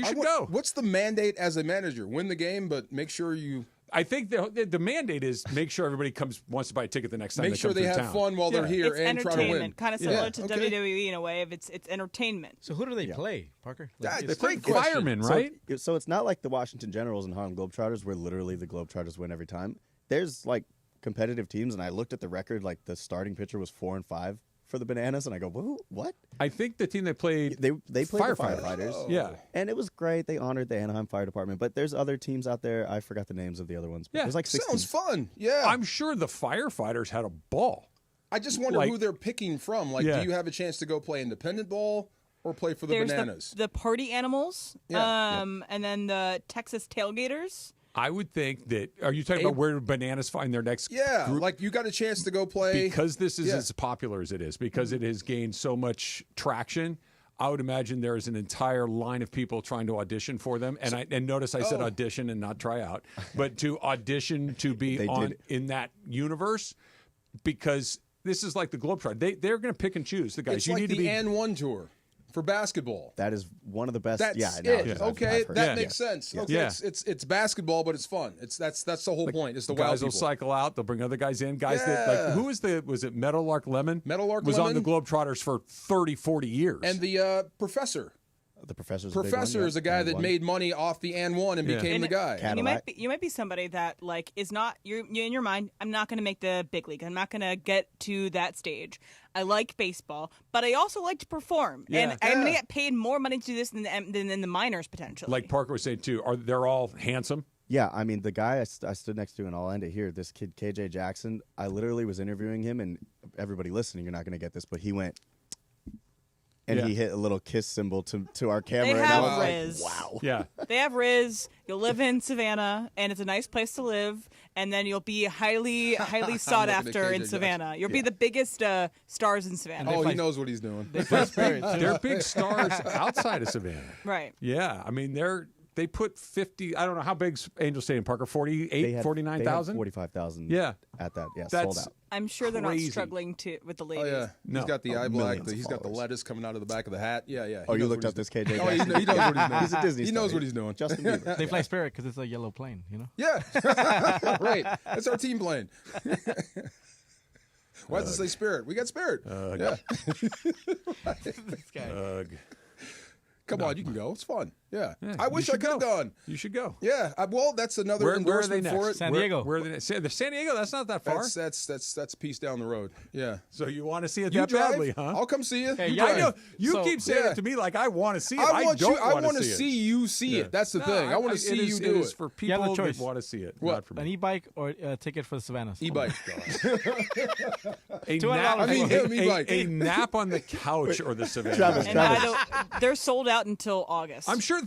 should go. What's the mandate as a manager? Win the game, but make sure you. I think the mandate is make sure everybody wants to buy a ticket the next time. Make they sure come they through have town. fun while they're here It's and try to win. entertainment, kind of similar to WWE in a way. It's entertainment. So who do they play, Parker? That's it's a great Firemen, right? So it's not like the Washington Generals and Harlem Globetrotters, where literally the Globetrotters win every time. There's like competitive teams, and I looked at the record. Like the starting pitcher was 4-5 for the Bananas, and I go, whoa, what? I think the team they played, they played firefighters. the firefighters. Yeah. And it was great. They honored the Anaheim Fire Department, but there's other teams out there. I forgot the names of the other ones. But there's like 16. Sounds fun. Yeah. I'm sure the firefighters had a ball. I just wonder who they're picking from. Like, do you have a chance to go play independent ball or play for the Bananas? The Party Animals, and then the Texas Tailgaters. I would think that. Are you talking about where Bananas find their next group? Like you got a chance to go play. Because this is as popular as it is, because it has gained so much traction, I would imagine there is an entire line of people trying to audition for them. And notice I said audition and not try out, but to audition to be in that universe, because this is like the Globetrotter. They're going to pick and choose the guys. It's you like need the to be N1 tour for basketball. That is one of the best. That's it. Okay, that makes sense. Okay, Yeah. it's basketball, but it's fun. That's the whole point. It's the guys wow will people. cycle out. They'll bring other guys in. Guys that like was it Meadowlark Lemon? Meadowlark was Lemon on the Globetrotters for 30, 40 years. And the professor. The professor is a guy that made money off the N1 and became the guy. And you might be somebody that like is not you in your mind. I'm not going to make the big league. I'm not going to get to that stage. I like baseball, but I also like to perform, and I'm going to get paid more money to do this than in the minors potentially. Like Parker was saying too, they're all handsome? Yeah, I mean the guy I stood next to, and I'll end it here. This kid KJ Jackson. I literally was interviewing him, and everybody listening, you're not going to get this, but he went. And he hit a little kiss symbol to our camera. They and have I was Riz. like, wow. Yeah. They have Riz. You'll live in Savannah, and it's a nice place to live. And then you'll be highly sought after in Savannah. You'll be the biggest stars in Savannah. Oh, he knows what he's doing. They're big stars outside of Savannah. Right. Yeah. I mean, they put 50. I don't know how big's Angel Stadium, Parker. 49,000. 45,000. Yeah. At that. Yeah. That's sold out. I'm sure they're not crazy. struggling with the Oh ladies. yeah, No. he's got the eye black. Millions of He's got the followers. lettuce coming out of the back of the hat. Yeah. Oh, you looked up this KJ Oh, he Jackson? knows what he's doing. He's a Disney He star. knows what he's doing. Justin Bieber. They fly Spirit because it's a yellow plane, you know? Yeah, right. That's our team plane. Why does it say Spirit? We got Spirit. Yeah. This guy. Come on, you can go. It's fun. Yeah. Yeah, I you wish I should could have go. gone. You should go. Yeah. Well, that's another Where are they endorsement next? for it. San Diego. Where are they next? San Diego? That's not that far. That's a piece down the road. Yeah. So you want to see it You that drive? badly, huh? I'll come see you. Hey, You yeah, I drive. know. You So- keep saying Yeah. it to me like I want to see it. I want you. I want want to to see you see it. That's the No, thing. I want to see it you is- do it. is it. for You have people a choice. that want to see it. What? Not for An me. e-bike or a ticket for the Savannah. E-bike. A $200 nap, I mean, him, e-bike. a nap on the couch or the Savannah. Travis, And they're sold out until August. I'm sure.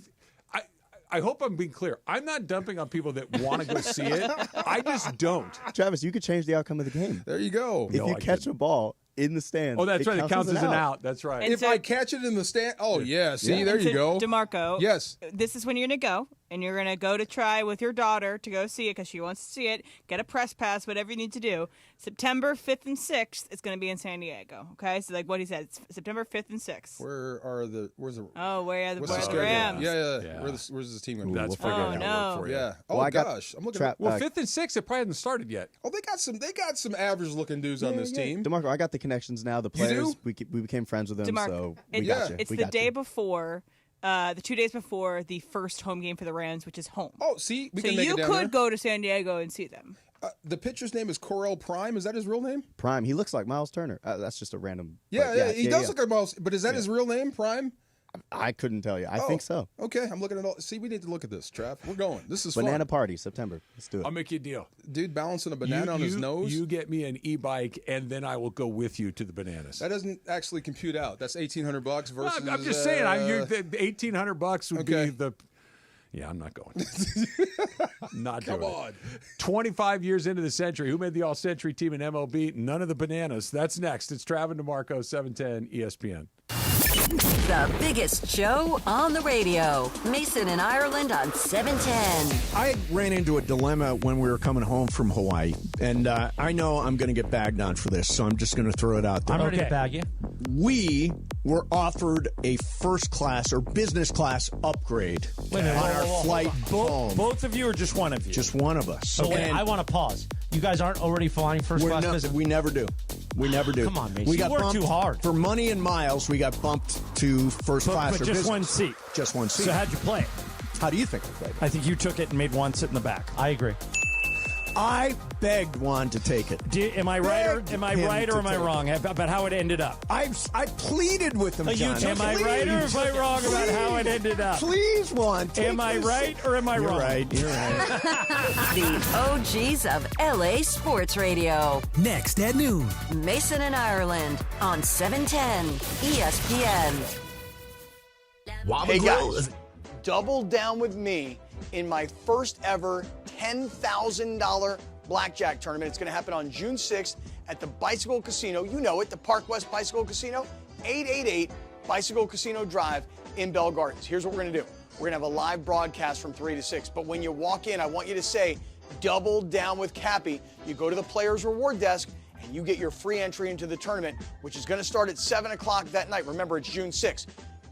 I hope I'm being clear. I'm not dumping on people that want to go see it. I just don't. Travis, you could change the outcome of the game. There you go. If No, you I catch couldn't. a ball in the stand. Oh, that's right. It counts as an out. That's right. And If so- I catch it in the stand, yeah. See, there And you so, go. DeMarco. Yes. This is when you're going to go, and you're going to go to try with your daughter to go see it because she wants to see it. Get a press pass, whatever you need to do. September 5th and 6th, it's going to be in San Diego. Okay, so like what he said, it's September 5th and 6th. Where's the? Where are the What's the where are the schedule? Rams? Yeah. Where's this team going to be? That's We'll figuring figure it out out. work for you. Yeah. Well, Oh I got gosh, I'm looking. Trap- Well, 5th and 6th, it probably hasn't started yet. Oh, they got some average looking dudes on this team. DeMarco, I got the connections now. The You players, do? we became friends with them, DeMarco, so we it's, got you. it's We the got day you. before, the 2 days before the first home game for the Rams, which is home. Oh, see, we so can make you it down could there. go to San Diego and see them. The pitcher's name is Corell Prime. Is that his real name? Prime. He looks like Miles Turner. That's just a random. Yeah, but he does look like Miles. But is that his real name, Prime? I couldn't tell you. I think so. Okay, I'm looking at all. See, we need to look at this, Trav. We're going. This is Banana fun. Party, September. Let's do it. I'll make you a deal. Dude balancing a banana on his nose. You get me an e-bike, and then I will go with you to the Bananas. That doesn't actually compute out. That's $1,800 versus. I'm just saying. The $1,800 would be the. Yeah, I'm not going. Not doing Come on. it. 25 years into the century. Who made the all-century team in MLB? None of the Bananas. That's next. It's Travis DeMarco, 710 ESPN. The biggest show on the radio. Mason and Ireland on 710. I ran into a dilemma when we were coming home from Hawaii, and I know I'm going to get bagged on for this, so I'm just going to throw it out there. I'm ready to bag you. We were offered a first class or business class upgrade Wait a minute, on our flight home. Both of you or just one of you? Just one of us. So wait, And I want to pause. You guys aren't already flying first class business? we never do. We never do. Come on, Mason. We You got work bumped too hard. for money and miles. We got bumped to first class But or just business. one seat. Just one seat. So how'd you play it? How do you think I played? I think you took it and made one sit in the back. I agree. I begged Juan to take it. Am I right or am I wrong about how it ended up? I pleaded with him, John. Am I right or am I wrong about how it ended up? Please, Juan. Am I right or am I wrong? You're right. The OGs of LA Sports Radio. Next at noon. Mason and Ireland on 710 ESPN. Hey guys, double down with me in my first ever $10,000 blackjack tournament. It's going to happen on June 6th at the Bicycle Casino. You know it, the Park West Bicycle Casino, 888 Bicycle Casino Drive in Bell Gardens. Here's what we're going to do. We're going to have a live broadcast from 3 to 6. But when you walk in, I want you to say, double down with Cappy. You go to the Players Reward Desk and you get your free entry into the tournament, which is going to start at 7 o'clock that night. Remember, it's June 6th.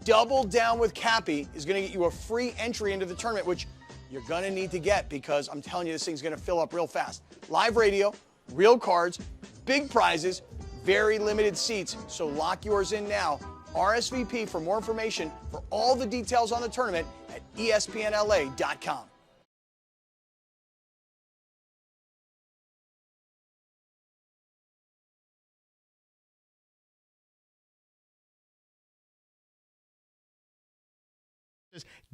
Double down with Cappy is going to get you a free entry into the tournament, which you're going to need to get because I'm telling you, this thing's going to fill up real fast. Live radio, real cards, big prizes, very limited seats. So lock yours in now. RSVP for more information for all the details on the tournament at ESPNLA.com.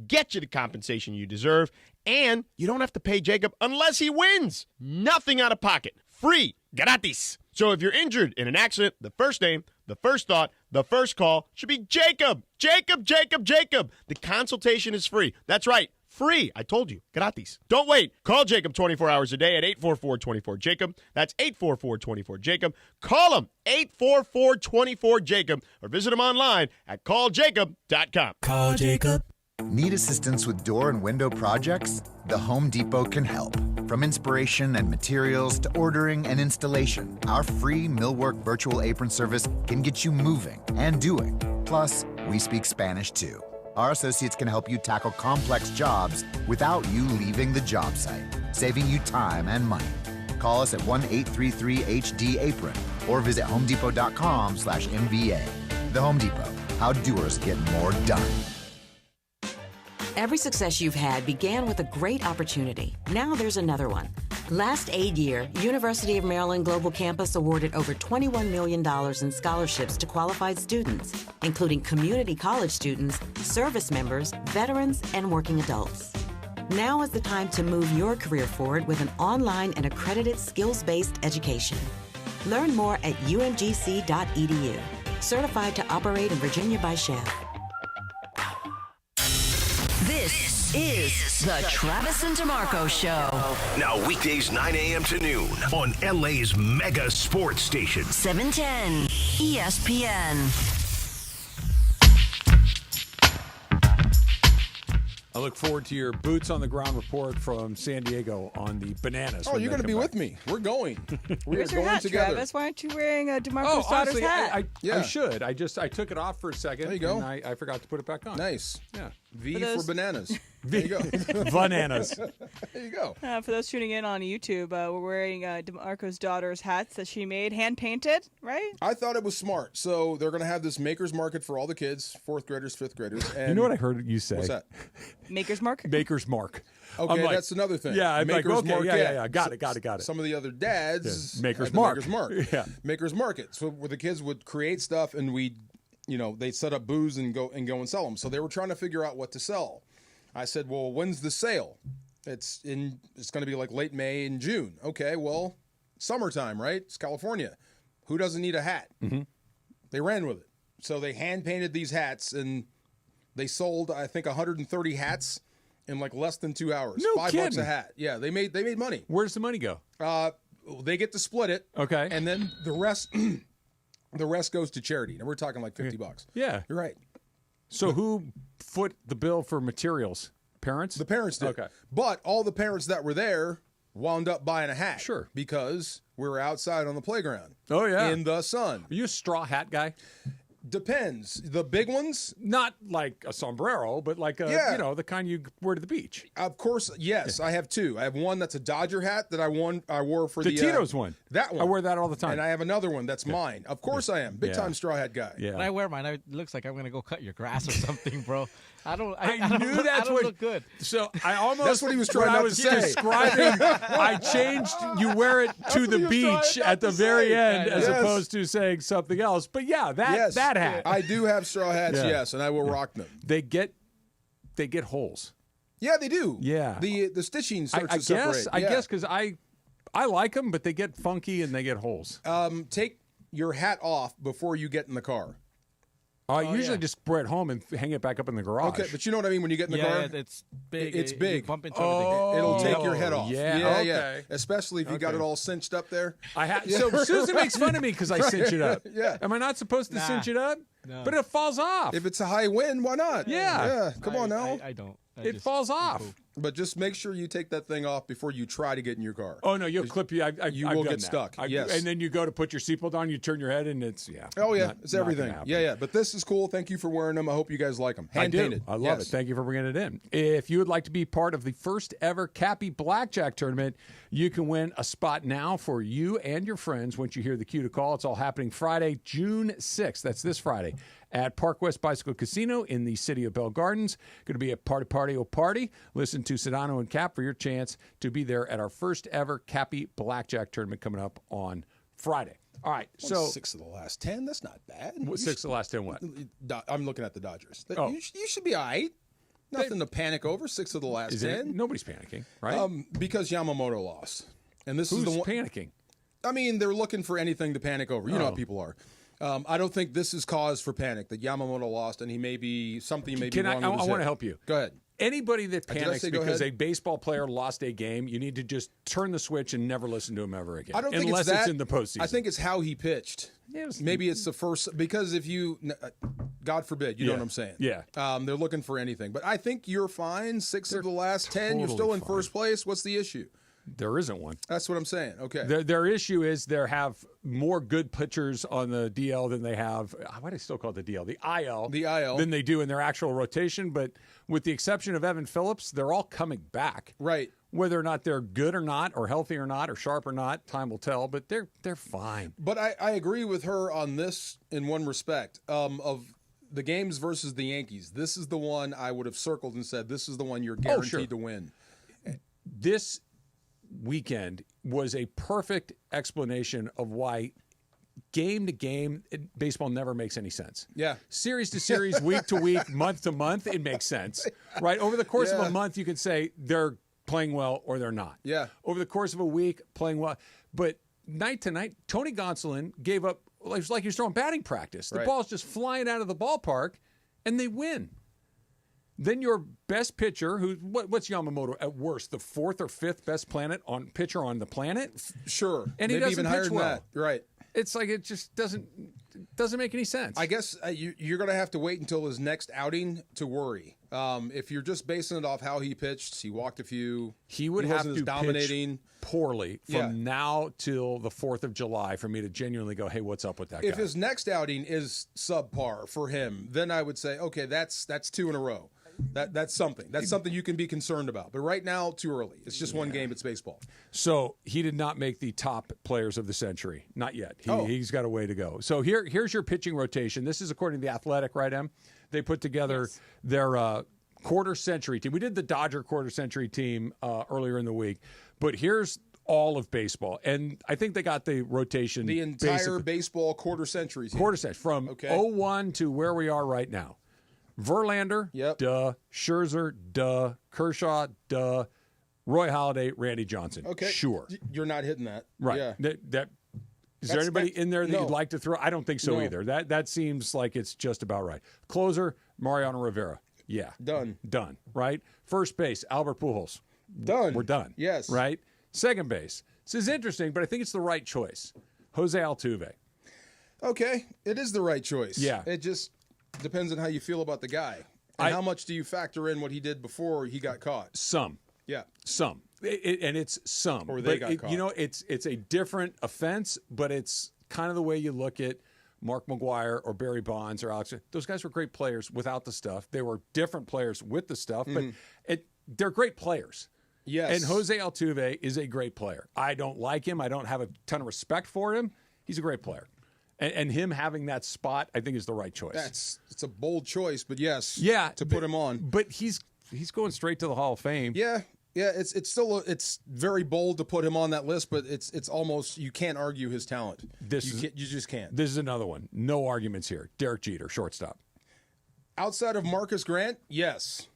Get you the compensation you deserve, and you don't have to pay Jacob unless he wins. Nothing out of pocket. Free. Gratis. So if you're injured in an accident, the first name, the first thought, the first call should be Jacob. Jacob, Jacob, Jacob. The consultation is free. That's right. Free. I told you. Gratis. Don't wait. Call Jacob 24 hours a day at 844-24-JACOB. That's 844-24-JACOB. Call him 844-24-JACOB or visit him online at calljacob.com. Call Jacob. Need assistance with door and window projects? The Home Depot can help. From inspiration and materials to ordering and installation, our free Millwork virtual apron service can get you moving and doing. Plus, we speak Spanish too. Our associates can help you tackle complex jobs without you leaving the job site, saving you time and money. Call us at 1-833-HD-APRON or visit homedepot.com/MVA. The Home Depot, how doers get more done. Every success you've had began with a great opportunity. Now there's another one. Last aid year, University of Maryland Global Campus awarded over $21 million in scholarships to qualified students, including community college students, service members, veterans, and working adults. Now is the time to move your career forward with an online and accredited skills-based education. Learn more at umgc.edu. Certified to operate in Virginia by Chef. This is the Travis and DeMarco Show. Now weekdays 9 a.m. to noon on LA's mega sports station. 710 ESPN. I look forward to your boots on the ground report from San Diego on the bananas. Oh, you're going to be with me. We're going. We Where's are your going hat, together. Travis? Why aren't you wearing DeMarco's daughter's honestly, hat? I should. I took it off for a second. There you go. And I forgot to put it back on. Nice. Yeah. V for bananas. There you go. Bananas. There you go. For those tuning in on YouTube, we're wearing DeMarco's daughter's hats that she made, hand-painted, right? I thought it was smart. So they're going to have this maker's market for all the kids, 4th graders, 5th graders. And you know what I heard you say? What's that? Maker's Mark? Maker's Mark. Okay, like, that's another thing. Yeah, I'm Maker's like, okay, Market. yeah. Got it. Some of the other dads Yeah. Maker's had the Mark. Maker's Mark. Yeah. Maker's Market. So where the kids would create stuff and they'd set up booths and go and sell them. So they were trying to figure out what to sell. I said, well, when's the sale? It's going to be like late May and June. Okay, well, summertime, right? It's California. Who doesn't need a hat? Mm-hmm. They ran with it. So they hand painted these hats and they sold, I think, 130 hats in like less than 2 hours. No $5 kidding. a hat. Yeah, they made money. Where does the money go? They get to split it. Okay. And then the rest goes to charity. And we're talking like $50. Yeah. You're right. So who foot the bill for materials? Parents? The parents did. Okay. But all the parents that were there wound up buying a hat. Sure. Because we were outside on the playground. Oh, yeah. In the sun. Are you a straw hat guy? Depends. The big ones? Not like a sombrero, but like the kind you wear to the beach. Of course, yes. Yeah. I have two. I have one that's a Dodger hat that I wore for the Tito's one. That one. I wear that all the time. And I have another one that's mine. Of course I am. Big time straw hat guy. Yeah. When I wear mine, it looks like I'm going to go cut your grass or something, bro. I don't knew look, that's I don't what look good. So I almost That's what he was trying when not I was to say. describing. I changed. You wear it to the beach at the very end, as Yes. opposed to saying something else. But yeah, Yes. that hat. I do have straw hats, Yeah. yes, and I will rock them. They get holes. Yeah, they do. Yeah. The stitching starts I to separate. guess. I guess because I like them, but they get funky and they get holes. Take your hat off before you get in the car. I usually just wear it home and hang it back up in the garage. Okay, but you know what I mean when you get in the car? It's big. It's You big. bump into everything. It'll take your head off. Yeah, okay. yeah. Especially if you got it all cinched up there. So Susan makes fun of me because I cinch it up. Yeah. Am I not supposed to Nah. cinch it up? No. But it falls off. If it's a high wind, why not? Yeah. Come on now. I don't. It falls off. But just make sure you take that thing off before you try to get in your car. Oh no, you'll clip you. You I've will done get that. stuck. Yes. And then you go to put your seatbelt on. You turn your head, and it's Oh yeah, not- it's not everything. gonna happen. Yeah. But this is cool. Thank you for wearing them. I hope you guys like them. Hand painted. I love it. Thank you for bringing it in. If you would like to be part of the first ever Cappy Blackjack Tournament, you can win a spot now for you and your friends once you hear the cue to call. It's all happening Friday, June 6th. That's this Friday at Park West Bicycle Casino in the city of Bell Gardens. Going to be a party. Listen to Sedano and Cap for your chance to be there at our first ever Cappy Blackjack Tournament coming up on Friday. All right, so 6 of the last 10. That's not bad. What, 6 of the last 10 what? I'm looking at the Dodgers. Oh. You should be all right. Nothing to panic over. 6 of the last Is 10. Nobody's panicking, right? Because Yamamoto lost, and this Who's is the one panicking? I mean, they're looking for anything to panic over. You know how people are. I don't think this is cause for panic that Yamamoto lost, and he may be something may be wrong. I with his want to head. help you. Go ahead. Anybody that Did I panics say go because ahead? a baseball player lost a game, you need to just turn the switch and never listen to him ever again. I don't think unless it's that. in the postseason. I think it's how he pitched. Maybe it's the first because if you, God forbid, you know what I'm saying. Yeah. They're looking for anything, but I think you're fine. 6 of the last 10, you're totally still in fine. first place. What's the issue? There isn't one. That's what I'm saying. Okay. Their issue is they have more good pitchers on the DL than they have. Why do I still call it the DL? The IL. The IL. Than they do in their actual rotation. But with the exception of Evan Phillips, they're all coming back. Right. Whether or not they're good or not, or healthy or not, or sharp or not, time will tell. But they're fine. But I agree with her on this in one respect. Of the games versus the Yankees, this is the one I would have circled and said, this is the one you're guaranteed to win. This weekend was a perfect explanation of why game to game baseball never makes any sense. Yeah. Series to series, week to week, month to month, it makes sense. Right? Over the course of Yeah. a month, you can say they're playing well or they're not. Yeah. Over the course of a week, playing well. But night to night, Tony Gonsolin gave up, it was like he was throwing batting practice. The Right. ball's just flying out of the ballpark, and they win. Then your best pitcher, what's Yamamoto at worst, the 4th or 5th best pitcher on the planet? Sure. And he Maybe doesn't even higher pitch than well. that. You're right. It's like it just doesn't make any sense. I guess you're going to have to wait until his next outing to worry. If you're just basing it off how he pitched, he walked a few. He would have wasn't to as dominating. pitch poorly from Yeah. now till the 4th of July for me to genuinely go, hey, what's up with that If guy? his next outing is subpar for him, then I would say, okay, that's 2 in a row. That's something. That's something you can be concerned about. But right now, too early. It's just one game. It's baseball. So he did not make the top players of the century. Not yet. Oh. He's got a way to go. So here's your pitching rotation. This is according to The Athletic, right, Em? They put together their quarter century team. We did the Dodger quarter century team earlier in the week. But here's all of baseball. And I think they got the rotation. The entire basically. baseball quarter century team. Quarter century. From 01 to where we are right now. Verlander, duh. Scherzer, duh. Kershaw, duh. Roy Halladay, Randy Johnson. Okay. Sure. You're not hitting that. Right. Yeah. Is there anybody in there that no. you'd like to throw? I don't think so No. either. That seems like it's just about right. Closer, Mariano Rivera. Yeah. Done. Right? First base, Albert Pujols. Done. We're done. Yes. Right? Second base. This is interesting, but I think it's the right choice. Jose Altuve. Okay. It is the right choice. Yeah. It just depends on how you feel about the guy. And how much do you factor in what he did before he got caught? Some. Yeah. Some. And it's some. Or they but got caught. You know, it's a different offense, but it's kind of the way you look at Mark McGwire or Barry Bonds or Alex. Those guys were great players without the stuff. They were different players with the stuff, but they're great players. Yes. And Jose Altuve is a great player. I don't like him. I don't have a ton of respect for him. He's a great player. And him having that spot, I think, is the right choice. It's a bold choice, but yes, to put him on. But he's going straight to the Hall of Fame. Yeah, it's still it's very bold to put him on that list, but it's almost, you can't argue his talent. You just can't. This is another one. No arguments here. Derek Jeter, shortstop. Outside of Marcus Grant, yes.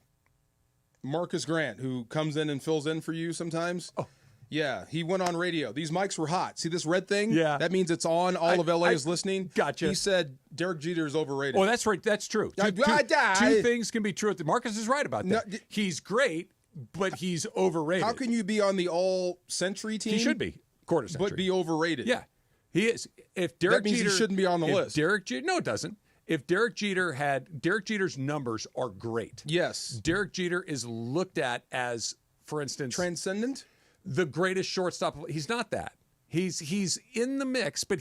Marcus Grant, who comes in and fills in for you sometimes. Oh. Yeah, he went on radio. These mics were hot. See this red thing? Yeah. That means it's on. All of LA is listening. Gotcha. He said Derek Jeter is overrated. Oh, that's right. That's true. Two things can be true. Marcus is right about that. He's great, but he's overrated. How can you be on the all-century team? He should be. Quarter century. But be overrated. Yeah, he is. If Derek that means Jeter, he shouldn't be on the list. Derek Jeter, no, it doesn't. If Derek Jeter's numbers are great. Yes. Derek Jeter is looked at as, for instance, transcendent, the greatest shortstop. He's not that. He's in the mix, but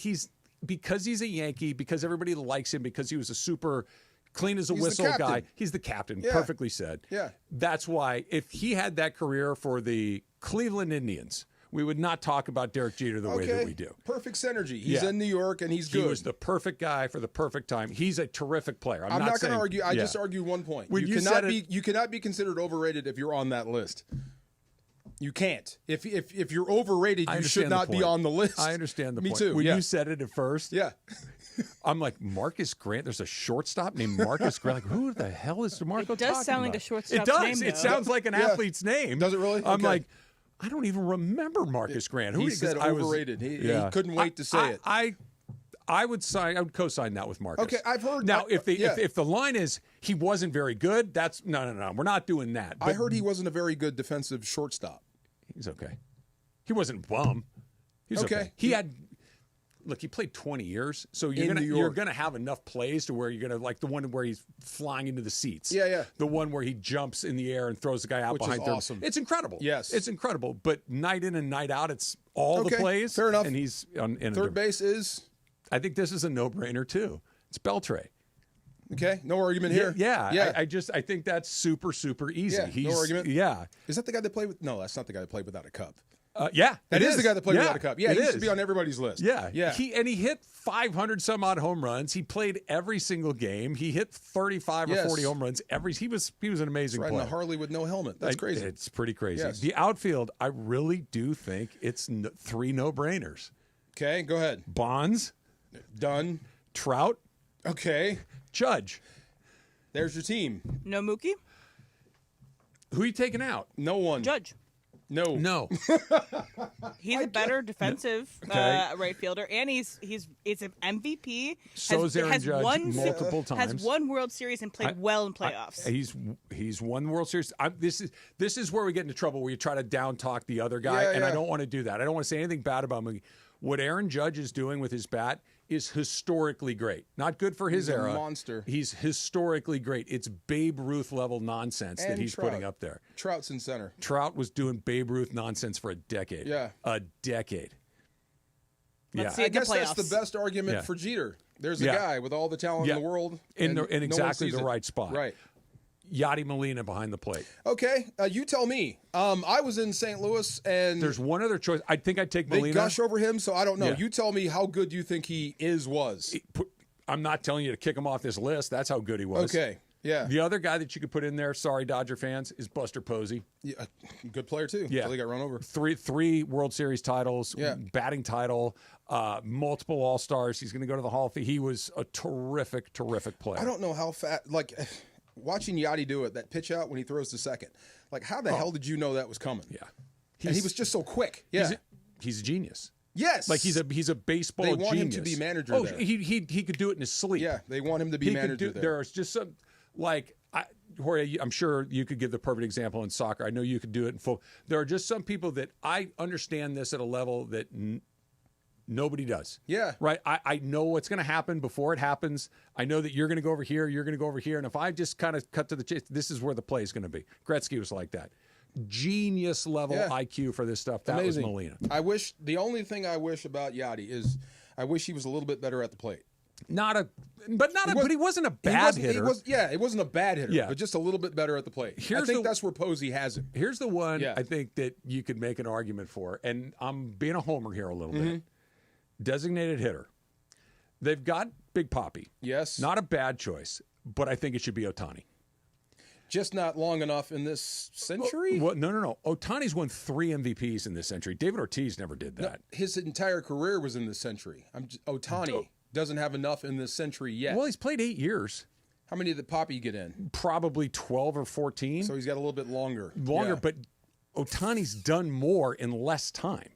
because he's a Yankee, because everybody likes him, because he was a super clean as a whistle guy. He's the captain. Yeah. Perfectly said. Yeah. That's why if he had that career for the Cleveland Indians, we would not talk about Derek Jeter the way that we do. Perfect synergy. He's in New York, and he's good. He was the perfect guy for the perfect time. He's a terrific player. I'm not going to argue. I just argued one point. You cannot be considered overrated if you're on that list. You can't. If you're overrated, you should not be on the list. I understand the Me point. too. When you said it at first, yeah. I'm like, Marcus Grant? There's a shortstop named Marcus Grant. Like, who the hell is DeMarco talking about? It does sound like a shortstop's It does. name, It though. sounds like an athlete's name. Does it really? I'm Okay. like, I don't even remember Marcus Grant. He said overrated. He couldn't wait to say it. I would co-sign that with Marcus. Okay, I've heard. Now, if the line is he wasn't very good, that's no. We're not doing that. I heard he wasn't a very good defensive shortstop. He's okay. He wasn't bum. He's okay. He played 20 years, so you're gonna have enough plays to where you're gonna like the one where he's flying into the seats. Yeah. The one where he jumps in the air and throws the guy out Which behind is third. awesome. It's incredible. Yes, it's incredible. But night in and night out, it's all the plays. Fair enough. And he's on third base is. I think this is a no-brainer too. It's Beltre. Okay, no argument here. Yeah. I think that's super easy. Yeah, no argument. Yeah. Is that the guy that played with? No, that's not the guy that played without a cup. Yeah, that is the guy that played without a cup. Yeah, he should be on everybody's list. Yeah. He hit 500 some odd home runs. He played every single game. He hit 35 or 40 home runs He was an amazing player. Riding a Harley with no helmet. That's crazy. It's pretty crazy. Yes. The outfield, I really do think it's three no-brainers. Okay, go ahead. Bonds, done. Trout, okay. Judge. There's your team. No Mookie? Who are you taking out? No one. Judge. No. He's a better defensive right fielder, and he's an MVP. So is Aaron Judge multiple times. Has won World Series and played well in playoffs. He's won World Series. This is where we get into trouble, where you try to down talk the other guy, and I don't want to do that. I don't want to say anything bad about him. What Aaron Judge is doing with his bat is historically great. Not good for his era. He's a monster. He's historically great. It's Babe Ruth level nonsense that he's putting up there. Trout's in center. Trout was doing Babe Ruth nonsense for a decade. Yeah. A decade. Let's I guess that's the best argument for Jeter. There's a guy with all the talent in the world. In exactly the right spot. Right. Yachty Molina behind the plate. Okay, you tell me. I was in St. Louis, and there's one other choice. I think I'd take Molina. They gush over him, so I don't know. Yeah. You tell me how good you think he was. I'm not telling you to kick him off this list. That's how good he was. Okay, yeah. The other guy that you could put in there, sorry Dodger fans, is Buster Posey. Yeah, good player too. Yeah, until he got run over. Three World Series titles, batting title, multiple All-Stars. He's going to go to the Hall of Fame. He was a terrific player. I don't know how fast. Watching Yachty do it, that pitch out when he throws to second, how the hell did you know that was coming? Yeah, and he was just so quick. Yeah, he's a genius. Yes, he's a baseball genius. They want him to be manager. Oh, there. he could do it in his sleep. Yeah, they want him to be manager there. There's just some Jorge, I'm sure you could give the perfect example in soccer. I know you could do it in football. There are just some people that I understand this at a level that nobody does. Yeah. Right? I know what's going to happen before it happens. I know that you're going to go over here, you're going to go over here. And if I just kind of cut to the chase, this is where the play is going to be. Gretzky was like that. Genius level IQ for this stuff. That Amazing. was Molina. The only thing I wish about Yachty is I wish he was a little bit better at the plate. But he wasn't a bad hitter. It wasn't a bad hitter, Yeah. but just a a little bit better at the plate. I think that's where Posey has him. Here's the one I think that you could make an argument for, and I'm being a homer here a little bit. Designated hitter. They've got Big Papi. Yes. Not a bad choice, but I think it should be Ohtani. Just not long enough in this century? Well, no. Ohtani's won 3 MVPs in this century. David Ortiz never did that. No, his entire career was in this century. Ohtani doesn't have enough in this century yet. Well, he's played 8 years. How many did Papi get in? Probably 12 or 14. So he's got a little bit longer. Yeah. But Ohtani's done more in less time.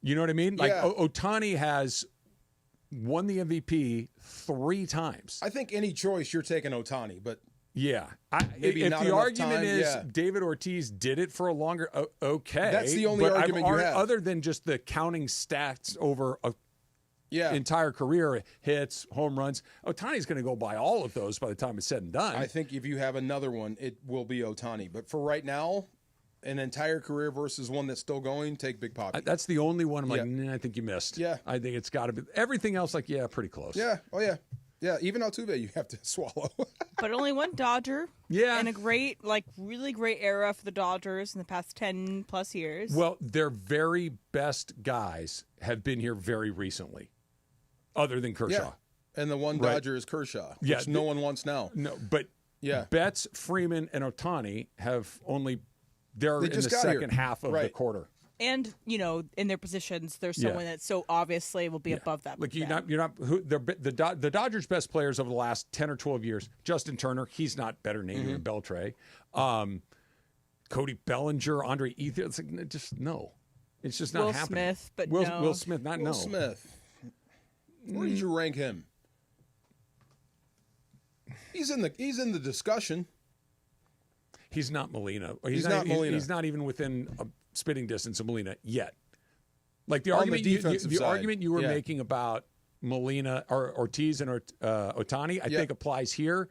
You know what I mean? Like Ohtani has won the MVP 3 times. I think any choice you're taking Ohtani, but yeah. Maybe if not the enough argument time, is David Ortiz did it for a longer, okay. That's the only argument you have. Other than just the counting stats over a entire career, hits, home runs, Ohtani's going to go by all of those by the time it's said and done. I think if you have another one, it will be Ohtani. But for right now, an entire career versus one that's still going, take Big Papi. That's the only one I'm like, nah, I think you missed. Yeah. I think it's got to be. Everything else, like, pretty close. Yeah. Oh, yeah. Yeah, even Altuve you have to swallow. But only one Dodger. Yeah. In a great, really great era for the Dodgers in the past 10 plus years. Well, their very best guys have been here very recently, other than Kershaw. Yeah. And the one Dodger is Kershaw, which no one wants now. No, but Betts, Freeman, and Ohtani have only they're in the second half of the quarter. And, in their positions, there's someone that so obviously will be above that. Like you're not the Dodgers' best players over the last 10 or 12 years. Justin Turner, he's not better than Adrian Beltre. Cody Bellinger, Andre Ethier. It's like just no. It's just not Will happening. Smith, but Will no. Will Smith, not Will no. Smith. Where did you rank him? He's in the discussion. He's not Molina. He's not Molina. He's not even within a spitting distance of Molina yet. Like the On argument, the defensive the side. argument you were making about Molina or Ortiz and Ohtani, I think applies here,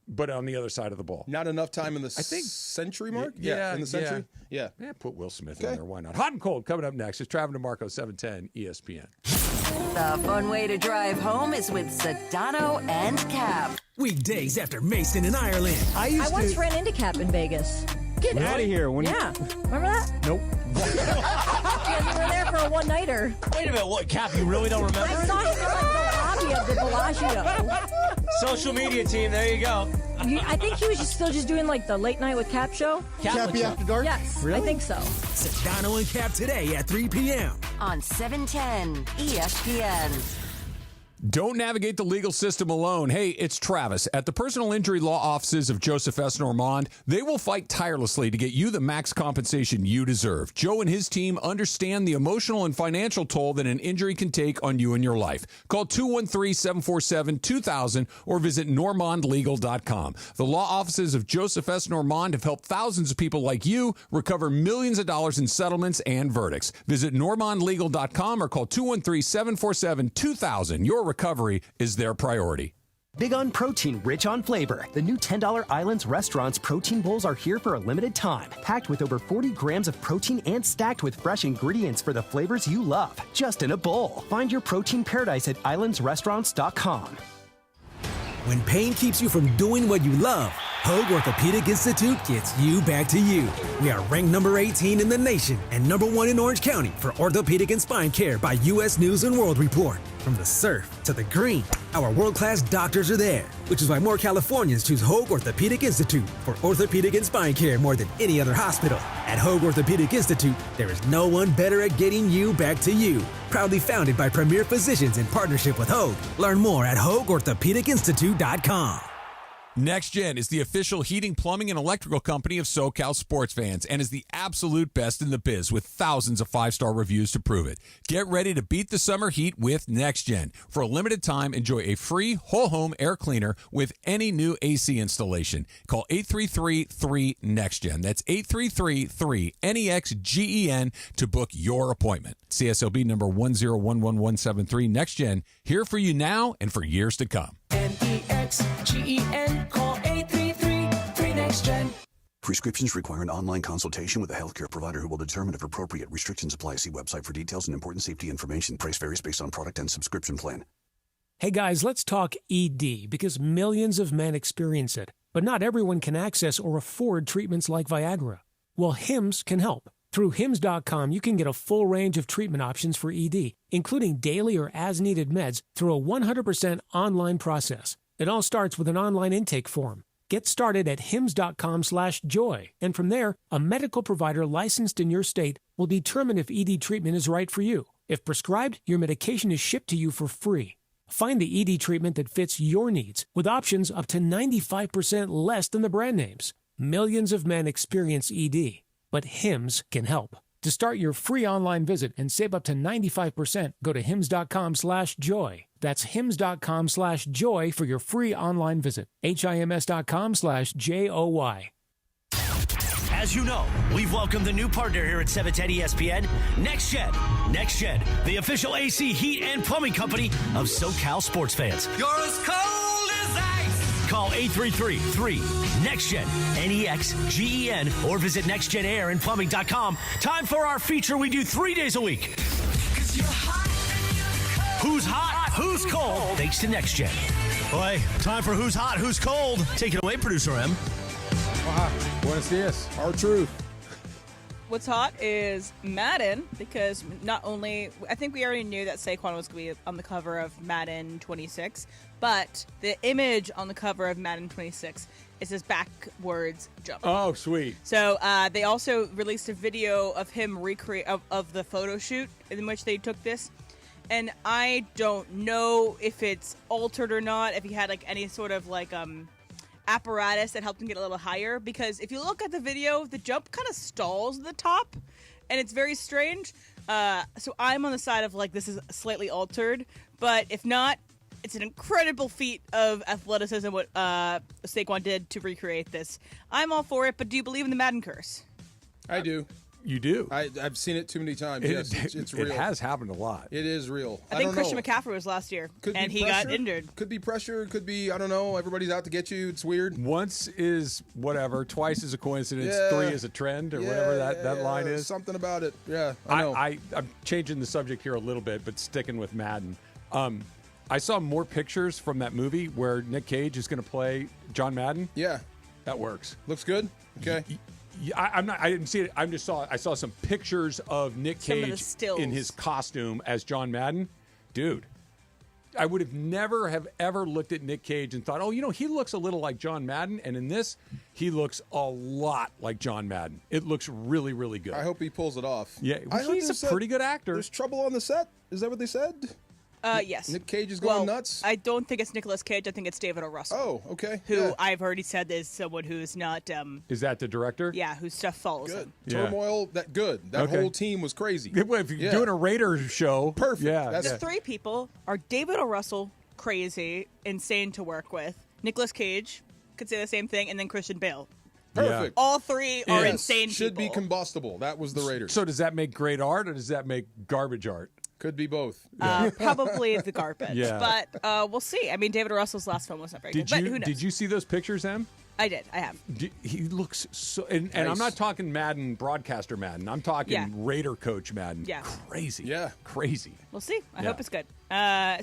but on the other side of the ball. Not enough time in the century mark? Yeah, in the century? Yeah. Put Will Smith in there. Why not? Hot and Cold coming up next. It's Travis DeMarco, 710 ESPN. The fun way to drive home is with Sedano and Cap. Weekdays after Mason in Ireland. I once ran into Cap in Vegas. Get out of here. Yeah. Remember that? Nope. Yeah, we were there for a one-nighter. Wait a minute, what, Cap, you really don't remember? I saw him in the lobby of the Bellagio. Social media team, there you go. I think he was still doing the late night with Cap show. Cappy After Dark? Yes, Really? I think so. Sedano and Cap today at 3 p.m. On 710 ESPN. Don't navigate the legal system alone. Hey, it's Travis. At the personal injury law offices of Joseph S. Normand, they will fight tirelessly to get you the max compensation you deserve. Joe and his team understand the emotional and financial toll that an injury can take on you and your life. Call 213-747-2000 or visit normandlegal.com. The law offices of Joseph S. Normand have helped thousands of people like you recover millions of dollars in settlements and verdicts. Visit normandlegal.com or call 213-747-2000. Your recovery is their priority. Big on protein, rich on flavor. The new $10 Islands Restaurant's protein bowls are here for a limited time. Packed with over 40 grams of protein and stacked with fresh ingredients for the flavors you love. Just in a bowl. Find your protein paradise at islandsrestaurants.com. When pain keeps you from doing what you love, Hoag Orthopedic Institute gets you back to you. We are ranked number 18 in the nation and number 1 in Orange County for orthopedic and spine care by U.S. News & World Report. From the surf to the green, our world-class doctors are there, which is why more Californians choose Hoag Orthopedic Institute for orthopedic and spine care more than any other hospital. At Hoag Orthopedic Institute, there is no one better at getting you back to you. Proudly founded by premier physicians in partnership with Hoag. Learn more at HoagOrthopedicInstitute.com. Next Gen is the official heating, plumbing, and electrical company of SoCal sports fans and is the absolute best in the biz with thousands of 5-star reviews to prove it. Get ready to beat the summer heat with Next Gen. For a limited time, enjoy a free whole home air cleaner with any new AC installation. Call 833-3NEXTGEN. That's 833-3-NEXGEN to book your appointment. CSLB number 1011173. Next Gen, here for you now and for years to come. NEXGEN. Call 833-3NEXTGEN. Prescriptions require an online consultation with a healthcare provider who will determine if appropriate. Restrictions apply. See website for details and important safety information. Price varies based on product and subscription plan. Hey guys, let's talk ED because millions of men experience it, but not everyone can access or afford treatments like Viagra. Well, Hims can help. Through Hims.com, you can get a full range of treatment options for ED, including daily or as-needed meds through a 100% online process. It all starts with an online intake form. Get started at hims.com/joy, and from there, a medical provider licensed in your state will determine if ED treatment is right for you. If prescribed, your medication is shipped to you for free. Find the ED treatment that fits your needs with options up to 95% less than the brand names. Millions of men experience ED, but Hims can help. To start your free online visit and save up to 95%, go to hims.com/joy. That's hims.com/joy for your free online visit. HIMS.com/JOY. As you know, we've welcomed the new partner here at 710 ESPN, Next Gen. Next Gen, the official AC, heat, and plumbing company of SoCal sports fans. You're as cold as ice. Call 833-3-NEXTGEN, NEXGEN, or visit nextgenairandplumbing.com. Time for our feature we do 3 days a week. Who's hot? Who's cold? Thanks to Next Gen. Boy, time for Who's Hot? Who's Cold? Take it away, Producer M. Buenos dias. Our truth. What's hot is Madden, because not only, I think we already knew that Saquon was going to be on the cover of Madden 26, but the image on the cover of Madden 26 is his backwards jump. Oh, sweet. So they also released a video of him recreate of the photo shoot in which they took this. And I don't know if it's altered or not, if he had like any sort of like apparatus that helped him get a little higher, because if you look at the video, the jump kind of stalls at the top, and it's very strange. So I'm on the side of like this is slightly altered, but if not, it's an incredible feat of athleticism what Saquon did to recreate this. I'm all for it, but do you believe in the Madden curse? I do. You do? I've seen it too many times. Yes, it's real. It has happened a lot. It is real. I think don't Christian know. McCaffrey was last year, Could and be he pressure. got injured. Could be pressure. Could be, I don't know. Everybody's out to get you. It's weird. Once is whatever. Twice is a coincidence. Yeah. 3 is a trend, or whatever that line is. Something about it. Yeah, I know. I'm changing the subject here a little bit, but sticking with Madden. I saw more pictures from that movie where Nick Cage is going to play John Madden. Yeah. That works. Looks good. Okay. I didn't see it. I saw some pictures of Nick Some of the Cage stills. in his costume as John Madden. Dude, I would have never have ever looked at Nick Cage and thought, oh, he looks a little like John Madden. And in this, he looks a lot like John Madden. It looks really, really good. I hope he pulls it off. Yeah, I heard he's a pretty good actor. There's trouble on the set. Is that what they said? Yes. Nick Cage is going nuts? I don't think it's Nicolas Cage. I think it's David O. Russell. Oh, okay. Who I've already said is someone who's not. Is that the director? Yeah, whose stuff follows Good. him. Yeah. Turmoil, That whole team was crazy. If you're doing a Raiders show. Perfect. Yeah. The three people are David O. Russell, crazy, insane to work with. Nicolas Cage, could say the same thing, and then Christian Bale. Perfect. All three are insane Should people. be combustible. That was the Raiders. So does that make great art, or does that make garbage art? Could be both. Probably the garbage. Yeah. But we'll see. I mean, David O. Russell's last film was not very good, but who knows? Did you see those pictures, Em? I did. I have. He looks so, and I'm not talking Madden, broadcaster Madden. I'm talking Raider coach Madden. Yeah. Crazy. Yeah. Crazy. We'll see. I Yeah. hope it's good.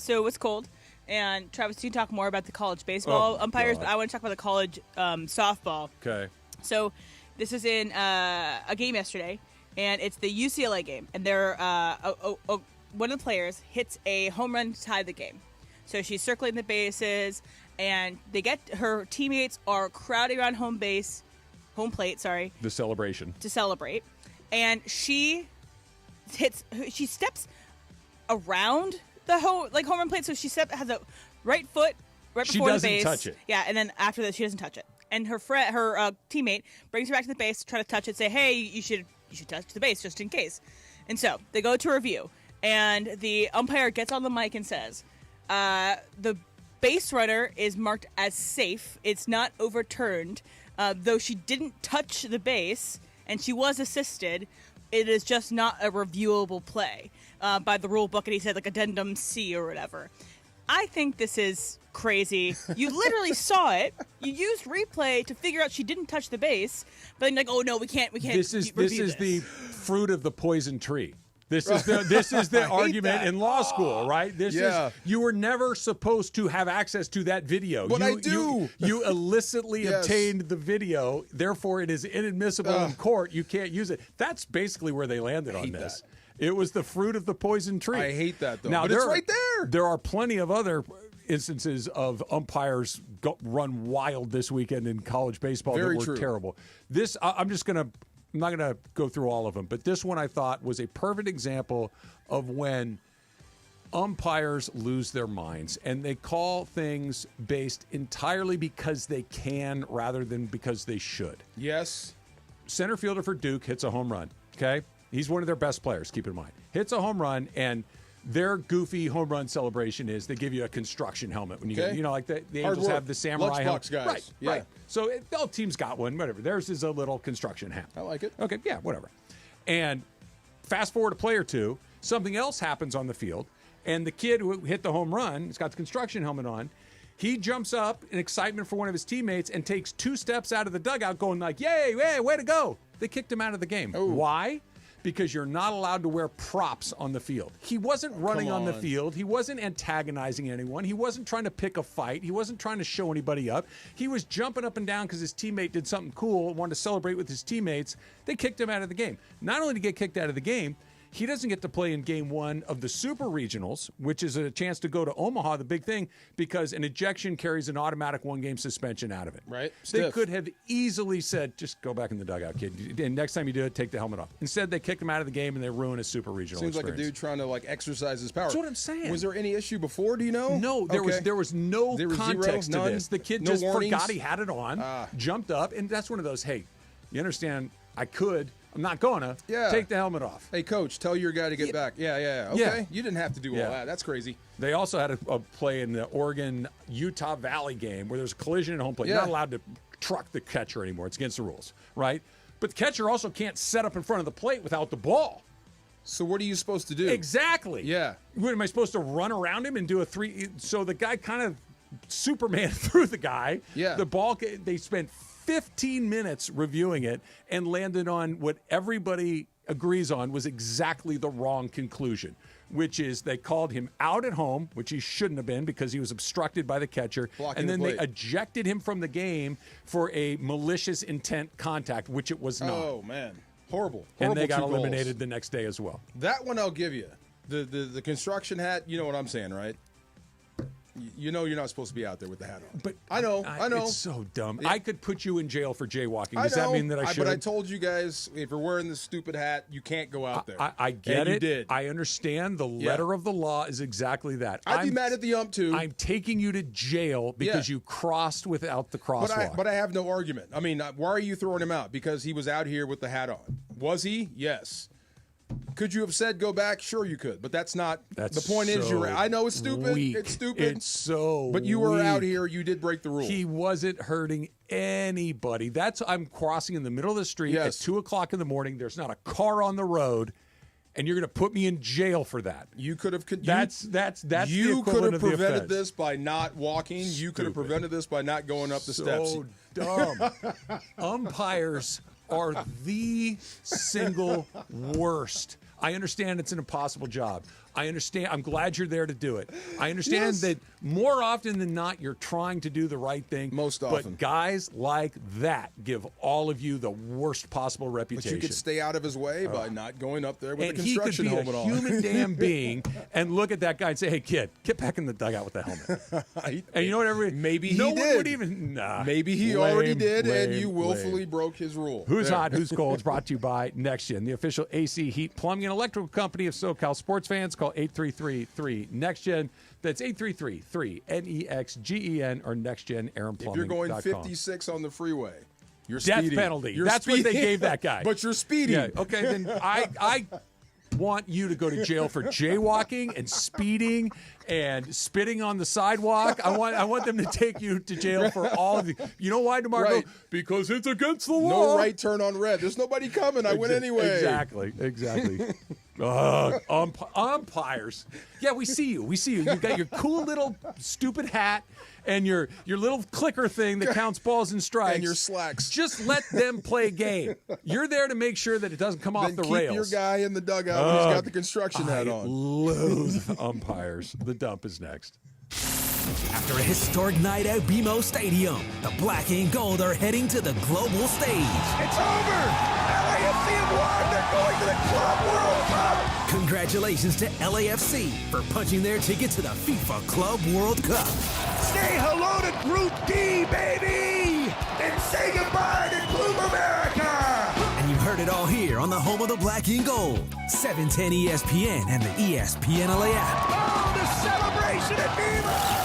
So it's cold. And Travis, you talk more about the college baseball umpires, God. but I want to talk about the college softball. Okay. So this is in a game yesterday, and it's the UCLA game. And they're one of the players hits a home run to tie the game. So she's circling the bases, and her teammates are crowding around home plate, The celebration. to celebrate. And she steps around the home run plate, so has a right foot right She before the doesn't base. touch it. Yeah, and then after that, she doesn't touch it. And her teammate brings her back to the base to try to touch it, say, "Hey, you should touch the base just in case." And so they go to review, and the umpire gets on the mic and says, "The base runner is marked as safe. It's not overturned, though she didn't touch the base and she was assisted. It is just not a reviewable play by the rule book." And he said like addendum C or whatever. I think this is crazy. You literally saw it. You used replay to figure out she didn't touch the base, but then like, oh no, we can't. This is the fruit of the poison tree. This is the I hate argument that. in law school, right? This is you were never supposed to have access to that video. But I do. You illicitly Yes. obtained the video, therefore it is inadmissible in court. You can't use it. That's basically where they landed on this. It was the fruit of the poison tree. I hate that, though. Now, But it's right there. There are plenty of other instances of umpires run wild this weekend in college baseball Very that were true. terrible. This, I'm not going to go through all of them, but this one I thought was a perfect example of when umpires lose their minds and they call things based entirely because they can rather than because they should. Yes. Center fielder for Duke hits a home run, okay? He's one of their best players, keep in mind. Hits a home run, and their goofy home run celebration is they give you a construction helmet when you get, like the Angels have the samurai helmet. Guys. Right, Yeah. right. So all teams got one, whatever. Theirs is a little construction hat. I like it. Okay, yeah, whatever. And fast forward a play or two, something else happens on the field, and the kid who hit the home run, he's got the construction helmet on, he jumps up in excitement for one of his teammates and takes 2 steps out of the dugout going like, yay, way to go. They kicked him out of the game. Ooh. Why? Because you're not allowed to wear props on the field. He wasn't running on the field. He wasn't antagonizing anyone. He wasn't trying to pick a fight. He wasn't trying to show anybody up. He was jumping up and down because his teammate did something cool and wanted to celebrate with his teammates. They kicked him out of the game. Not only did he get kicked out of the game, he doesn't get to play in game 1 of the Super Regionals, which is a chance to go to Omaha, the big thing, because an ejection carries an automatic 1-game suspension out of it. Right. They Stiff. could have easily said, just go back in the dugout, kid. And next time you do it, take the helmet off. Instead, they kicked him out of the game and they ruined his Super Regional Seems experience. like a dude trying to exercise his power. That's what I'm saying. Was there any issue before? Do you know? No, there was no context to None? this. The kid No just warnings? forgot he had it on, jumped up, and that's one of those, hey, you understand, I'm not gonna. Take the helmet off. Hey, coach, tell your guy to get back. Yeah. Okay. Yeah. You didn't have to do all that. That's crazy. They also had a play in the Oregon-Utah Valley game where there's a collision at home plate. You're not allowed to truck the catcher anymore. It's against the rules, right? But the catcher also can't set up in front of the plate without the ball. So what are you supposed to do? Exactly. Yeah. What, am I supposed to run around him and do a 3? So the guy kind of Superman threw the guy. Yeah. The ball, they spent 15 minutes reviewing it and landed on what everybody agrees on was exactly the wrong conclusion, which is they called him out at home, which he shouldn't have been because he was obstructed by the catcher, Blocking and then the they plate. ejected him from the game for a malicious intent contact, which it was not. Oh, man. Horrible. And they got 2 goals. eliminated the next day as well. That one I'll give you. The construction hat, you know what I'm saying, right? You know you're not supposed to be out there with the hat on. But I know. It's so dumb. I could put you in jail for jaywalking. I Does know, that mean that I should? But I told you guys, if you're wearing this stupid hat, you can't go out there. I get and it. You did. I understand. The letter of the law is exactly that. I'd be mad at the ump too. I'm taking you to jail because you crossed without the crosswalk. But I have no argument. I mean, why are you throwing him out? Because he was out here with the hat on. Was he? Yes. Could you have said go back? Sure, you could, but that's not. The point is, I know it's stupid. Weak. It's stupid. It's so. But you were weak. out here. You did break the rule. He wasn't hurting anybody. I'm crossing in the middle of the street at 2:00 in the morning. There's not a car on the road, and you're going to put me in jail for that. You could have. That's You the could have of the prevented offense. this by not walking. You could have prevented this by not going up the steps. So dumb. Umpires are the single worst. I understand it's an impossible job. I understand. I'm glad you're there to do it. I understand that more often than not, you're trying to do the right thing. Most often. But guys like that give all of you the worst possible But reputation. you could stay out of his way by not going up there with and a he could construction be a helmet on. human damn being and look at that guy and say, hey, kid, get back in the dugout with the helmet. And you know what? Maybe no he one did. would even. Nah. Maybe he Lame, already did, and lame, you willfully lame. broke his rule. Who's There. hot, who's cold? It's brought to you by NextGen, the official AC Heat Plumbing and Electrical Company of SoCal sports fans. Call 833-3-NEXTGen. That's 833-3-NEXGEN or NextGen If you're going 56 on the freeway, you're Death speeding. penalty. You're That's what they speeding. gave that guy. But you're speeding. Yeah, okay, then I want you to go to jail for jaywalking and speeding and spitting on the sidewalk. I want them to take you to jail for all of you. You know why, DeMarco? Right. Because it's against the law. No right turn on red. There's nobody coming. I went anyway. Exactly. Umpires. Yeah, we see you. We see you. You've got your cool little stupid hat and your little clicker thing that counts balls and strikes. And your slacks. Just let them play a game. You're there to make sure that it doesn't come off the keep rails. Your guy in the dugout when he's got the construction hat on. Loathe umpires. The dump is next. After a historic night at BMO Stadium, the black and gold are heading to the global stage. It's over! LAFC have won! They're going to the Club World Cup! Congratulations to LAFC for punching their ticket to the FIFA Club World Cup. Say hello to Group D, baby! And say goodbye to Club America! And you heard it all here on the home of the black and gold, 710 ESPN and the ESPN LA app. Oh, the celebration at BMO!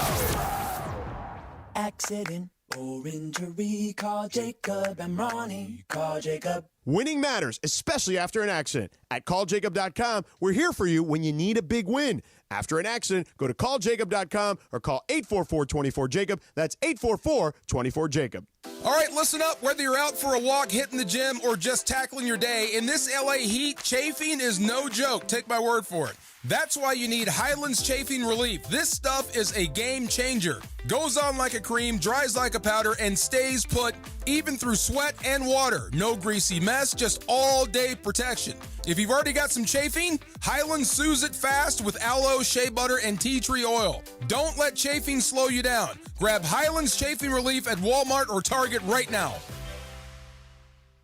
Accident or injury, call Jacob and Ronnie. Call Jacob. Winning matters, especially after an accident. At calljacob.com, we're here for you when you need a big win. After an accident, go to calljacob.com or call 844-24-JACOB. That's 844-24-JACOB. All right, listen up. Whether you're out for a walk, hitting the gym, or just tackling your day, in this LA heat, chafing is no joke. Take my word for it. That's why you need Highlands Chafing Relief. This stuff is a game changer. Goes on like a cream, dries like a powder, and stays put even through sweat and water. No greasy mess, just all-day protection. If you've already got some chafing, Highlands soothes it fast with aloe, shea butter, and tea tree oil. Don't let chafing slow you down. Grab Highlands Chafing Relief at Walmart or Target right now.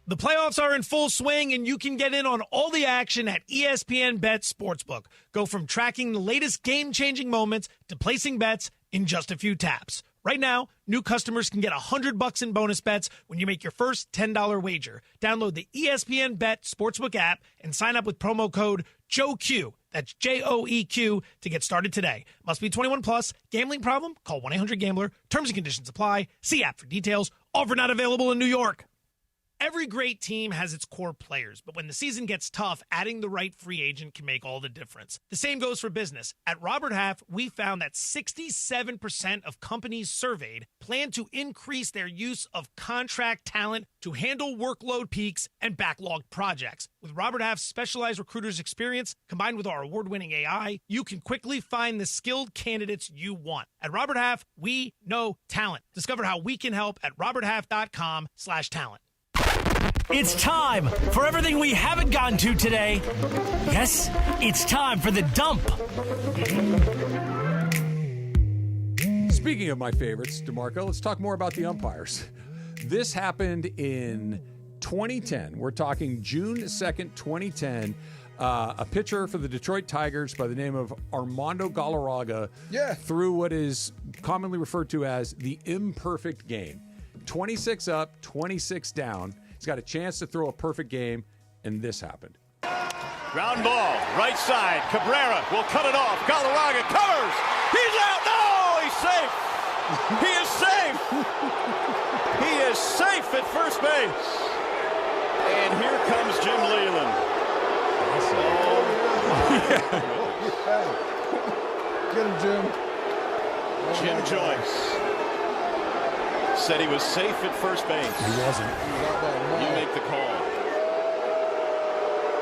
The playoffs are in full swing, and you can get in on all the action at ESPN Bet Sportsbook. Go from tracking the latest game-changing moments to placing bets in just a few taps. Right now, new customers can get $100 in bonus bets when you make your first $10 wager. Download the ESPN Bet Sportsbook app and sign up with promo code JOEQ. That's JOEQ to get started today. Must be 21 plus. Gambling problem? Call 1-800-GAMBLER. Terms and conditions apply. See app for details. Offer not available in New York. Every great team has its core players, but when the season gets tough, adding the right free agent can make all the difference. The same goes for business. At Robert Half, we found that 67% of companies surveyed plan to increase their use of contract talent to handle workload peaks and backlogged projects. With Robert Half's specialized recruiters' experience, combined with our award-winning AI, you can quickly find the skilled candidates you want. At Robert Half, we know talent. Discover how we can help at roberthalf.com/talent. It's time for everything we haven't gotten to today. Yes, it's time for the dump. Speaking of my favorites, DeMarco, let's talk more about the umpires. This happened in 2010. We're talking June 2nd, 2010. A pitcher for the Detroit Tigers by the name of Armando Galarraga threw what is commonly referred to as the imperfect game. 26 up, 26 down. He's got a chance to throw a perfect game, and this happened. Ground ball, right side. Cabrera will cut it off. Galarraga covers. He's out. No, he's safe. He is safe. He is safe at first base. And here comes Jim Leyland. Get him, Jim. Jim Joyce said he was safe at first base. He wasn't. You make the call.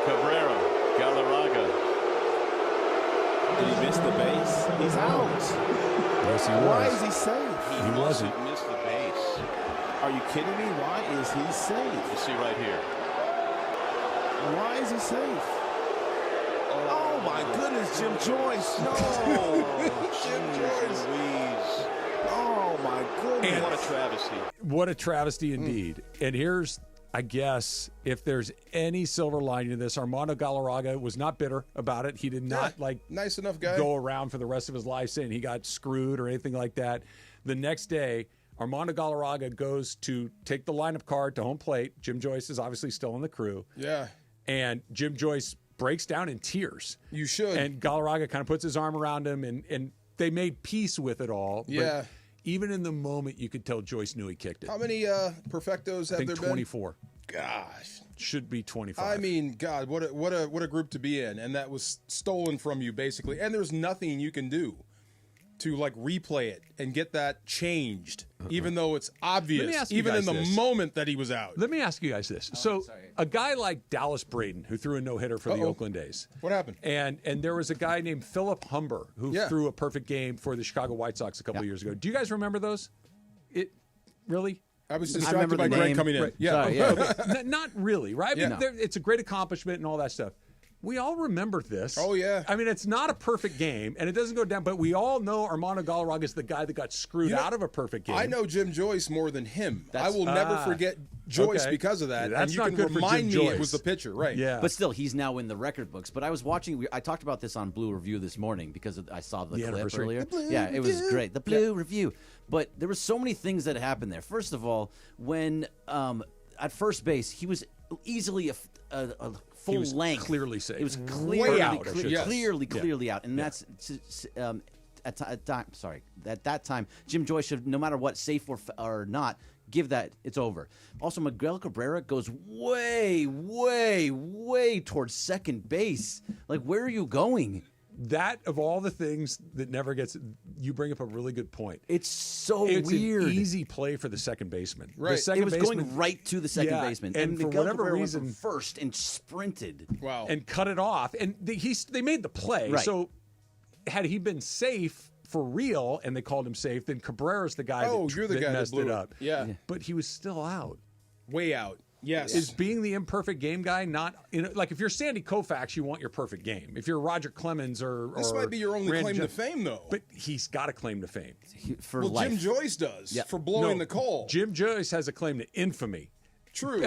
Cabrera, Galarraga. Did he miss the base? He's out. Yes, he was. Why is he safe? He wasn't missed the base. Are you kidding me? Why is he safe? You see right here. Why is he safe? Oh my goodness, Jim Joyce. No. Jim Joyce. Louise. Oh my goodness. And what a travesty. What a travesty indeed. And here's, I guess, if there's any silver lining to this, Armando Galarraga was not bitter about it. He did not nice enough guy. Go around for the rest of his life saying he got screwed or anything like that. The next day, Armando Galarraga goes to take the lineup card to home plate. Jim Joyce is obviously still in the crew. Yeah. And Jim Joyce breaks down in tears. You should. And Galarraga kind of puts his arm around him, and they made peace with it all. Yeah. But even in the moment, you could tell Joyce knew he kicked it. How many perfectos have there been? 24. Gosh. Should be 25. I mean, God, what a group to be in. And that was stolen from you, basically. And there's nothing you can do. to like replay it and get that changed, even though it's obvious, ask you even in guys the this. moment that he was out. Let me ask you guys this. So a guy like Dallas Braden, who threw a no-hitter for the Oakland A's. What happened? And there was a guy named Philip Humber who threw a perfect game for the Chicago White Sox a couple of years ago. Do you guys remember those? Really? I was distracted by Greg coming in. Right. Yeah. Sorry, yeah. Not really, right? I mean, Yeah. it's a great accomplishment and all that stuff. We all remember this. Oh, yeah. I mean, it's not a perfect game, and it doesn't go down, but we all know Armando Galarraga is the guy that got screwed out of a perfect game. I know Jim Joyce more than him. I will never forget Joyce because of that. That's and you not can good for remind Jim me Joyce. it was the pitcher, right? Yeah. But still, he's now in the record books. But I was watching. I talked about this on Blue Review this morning because I saw the clip anniversary. earlier. The Blue Yeah, it was Review. great. The Blue Review. But there were so many things that happened there. First of all, when at first base, he was easily a full He was length. clearly safe. It was Way out, I should say. clearly out, and that's at that time, Jim Joyce should, no matter what, safe or not, give that it's over. Also, Miguel Cabrera goes way towards second base. Like, where are you going? That, of all the things that never gets, you bring up a really good point. It's so it's weird. An easy play for the second baseman. Right. The second It was baseman, going right to the second baseman. And for Miguel whatever Cabrera went reason, from first and sprinted. Wow. And cut it off. And they made the play. Right. So had he been safe for real and they called him safe, then Cabrera's the guy you're the that guy that messed blew it it. up. Yeah. But he was still out. Way out. Yes. Is being the imperfect game guy not, like if you're Sandy Koufax, you want your perfect game. If you're Roger Clemens or This might be your only Randy claim to Johnson- fame, though. But he's got a claim to fame. Jim Joyce does for blowing the call. Jim Joyce has a claim to infamy. True.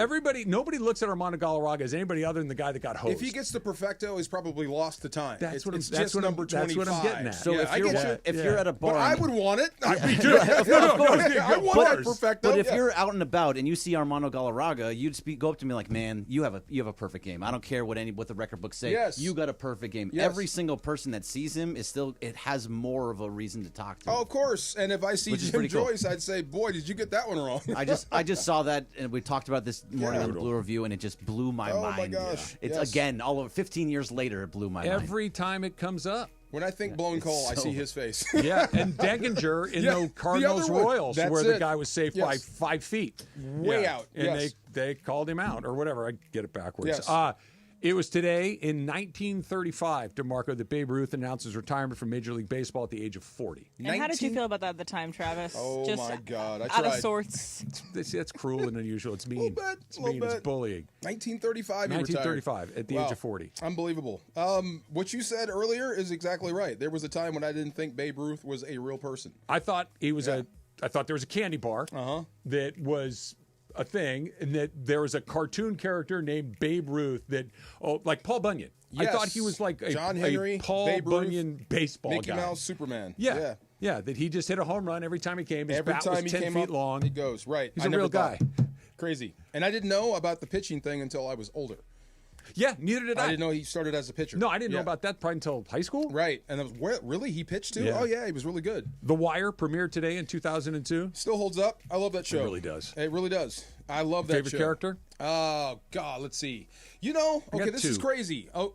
Nobody looks at Armando Galarraga as anybody other than the guy that got hosed. If he gets the perfecto, he's probably lost the time. That's what I'm- it's that's just what I'm- number that's 25. what I'm getting at. So Yeah, I get you. if you're at a bar, But I would want it. I But- want that perfecto. But if yeah. you're out and about and you see Armando Galarraga, you'd go up to me like, "Man, you have a perfect game. I don't care what the record books say. Yes. You got a perfect game." Yes. Every single person that sees him it has more of a reason to talk to him. Oh, of course. And if I see Which is Jim pretty cool. Joyce, I'd say, boy, did you get that one wrong. I just saw that, and we talked about this morning Yeah. on the Blue Review, and it just blew my Oh, mind. my gosh. It's Yes. again all over 15 years later, it blew my mind. Every time it comes up. When I think blown call, I so- see his face. Yeah, and Degginger in Yeah, the the Cardinals other one. Royals, That's where the it. guy was safe by Yes. 5 feet. Way out, And yes. they called him out, or whatever. I get it backwards. Yes. It was today in 1935, DeMarco, that Babe Ruth announced his retirement from Major League Baseball at the age of 40. And how did you feel about that at the time, Travis? Oh, Just my God. I out of tried. sorts. That's cruel and unusual. It's mean. It's little mean. It's bit. bullying. 1935, he retired. 1935 at the age of 40. Unbelievable. What you said earlier is exactly right. There was a time when I didn't think Babe Ruth was a real person. I thought he was I thought there was a candy bar that was a thing, and that there was a cartoon character named Babe Ruth that, like Paul Bunyan. I Yes. thought he was like John Henry, a Paul Babe Ruth, Bunyan baseball Mickey guy. Mouse, Superman. Yeah. That he just hit a home run every time he came. His Every bat time was he 10 came feet up, long. he goes, right. He's I a never real thought. guy. Crazy. And I didn't know about the pitching thing until I was older. Yeah, neither did I. I didn't know he started as a pitcher. No, I didn't know about that probably until high school. Right. And I was, really? He pitched too? Yeah. Oh, yeah, he was really good. The Wire premiered today in 2002. Still holds up. I love that show. It really does. It really does. I love that Favorite show. character? Oh, God, let's see. Okay, this is crazy. Oh,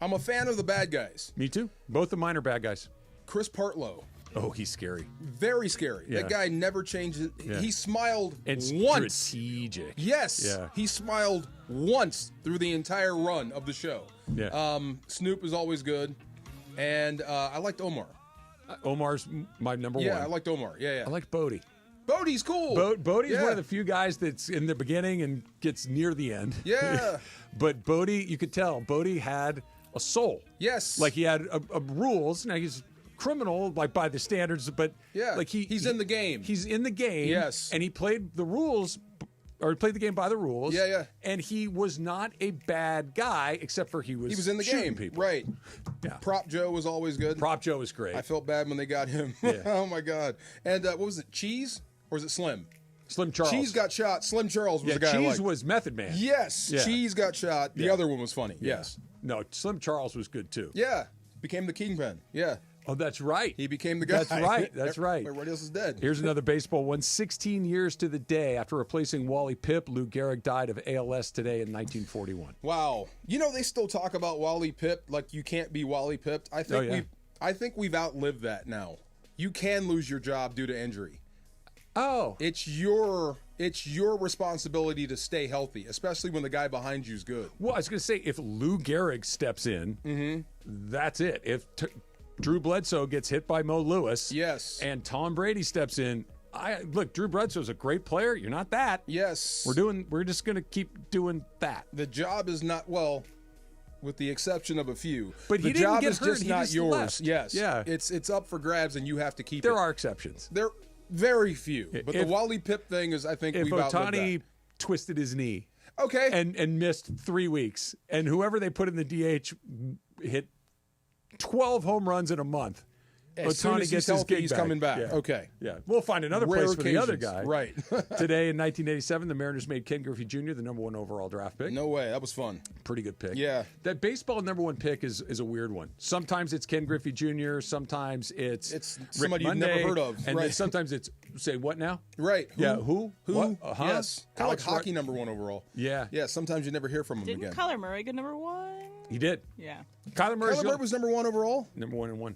I'm a fan of the bad guys. Me too. Both of mine are bad guys. Chris Partlow. Oh, he's scary. Very scary. Yeah. That guy never changes. Yeah. He smiled And once. strategic. Yes. Yeah. He smiled once through the entire run of the show. Yeah. Snoop is always good. And I liked Omar. Omar's my number one. Yeah, I liked Omar. Yeah. I like Bodie. Bodie's cool. Bodie's Yeah. one of the few guys that's in the beginning and gets near the end. Yeah. But Bodie, you could tell, Bodie had a soul. Yes. Like he had rules. Now he's criminal, like by the standards, but like he's in the game. He's in the game. Yes. And he played the rules, or played the game by the rules. Yeah. And he was not a bad guy, except for he was in the shooting game. people. Right. Yeah. Prop Joe was always good. Prop Joe was great. I felt bad when they got him. Yeah. Oh, my God. And what was it, Cheese? Or was it Slim? Slim Charles. Cheese got shot. Slim Charles was the guy I Cheese liked. was Method Man. Yes. Yeah. Cheese got shot. The Yeah. other one was funny. Yeah. Yes. No, Slim Charles was good too. Yeah. Became the kingpin. Yeah. Oh, that's right. He became the guy. That's right. That's right. Everybody else is dead. Here's another baseball one. 16 years to the day after replacing Wally Pipp, Lou Gehrig died of ALS today in 1941. Wow. They still talk about Wally Pipp like you can't be Wally Pipped. I think I think we've outlived that now. You can lose your job due to injury. Oh. It's your responsibility to stay healthy, especially when the guy behind you is good. Well, I was going to say, if Lou Gehrig steps in, that's it. If Drew Bledsoe gets hit by Mo Lewis, yes, and Tom Brady steps in, look, Drew Bledsoe's a great player. You're not that. Yes. We're just going to keep doing that. The job is not, well, with the exception of a few. But the he didn't job get is hurt. just He not just yours. left. Yes. Yeah. It's up for grabs, and you have to keep it. There are exceptions. There very few. But the If- Wally Pipp thing is, I think, If we've outlived Ohtani that. twisted his knee, okay, and missed 3 weeks, and whoever they put in the DH hit 12 home runs in a month, As soon Ohtani as he's gets his healthy, gig he's back. coming back. Yeah. Okay. Yeah. We'll find another Rare place for the other occasions. guy. Right. Today in 1987, the Mariners made Ken Griffey Jr. the number 1 overall draft pick. No way. That was fun. Pretty good pick. Yeah. That baseball number 1 pick is a weird one. Sometimes it's Ken Griffey Jr., sometimes it's Rick somebody you've Monday, never heard of. And Right. then sometimes it's, say, what now? Right. Yeah, who? Who? What? Uh-huh. Yes. Kind of like Alex hockey Ro- number 1 overall. Yeah. Yeah, sometimes you never hear from him Didn't again. Kyler Murray get number 1? He did. Yeah. Kyler Murray was number 1 overall? Number 1 and 1.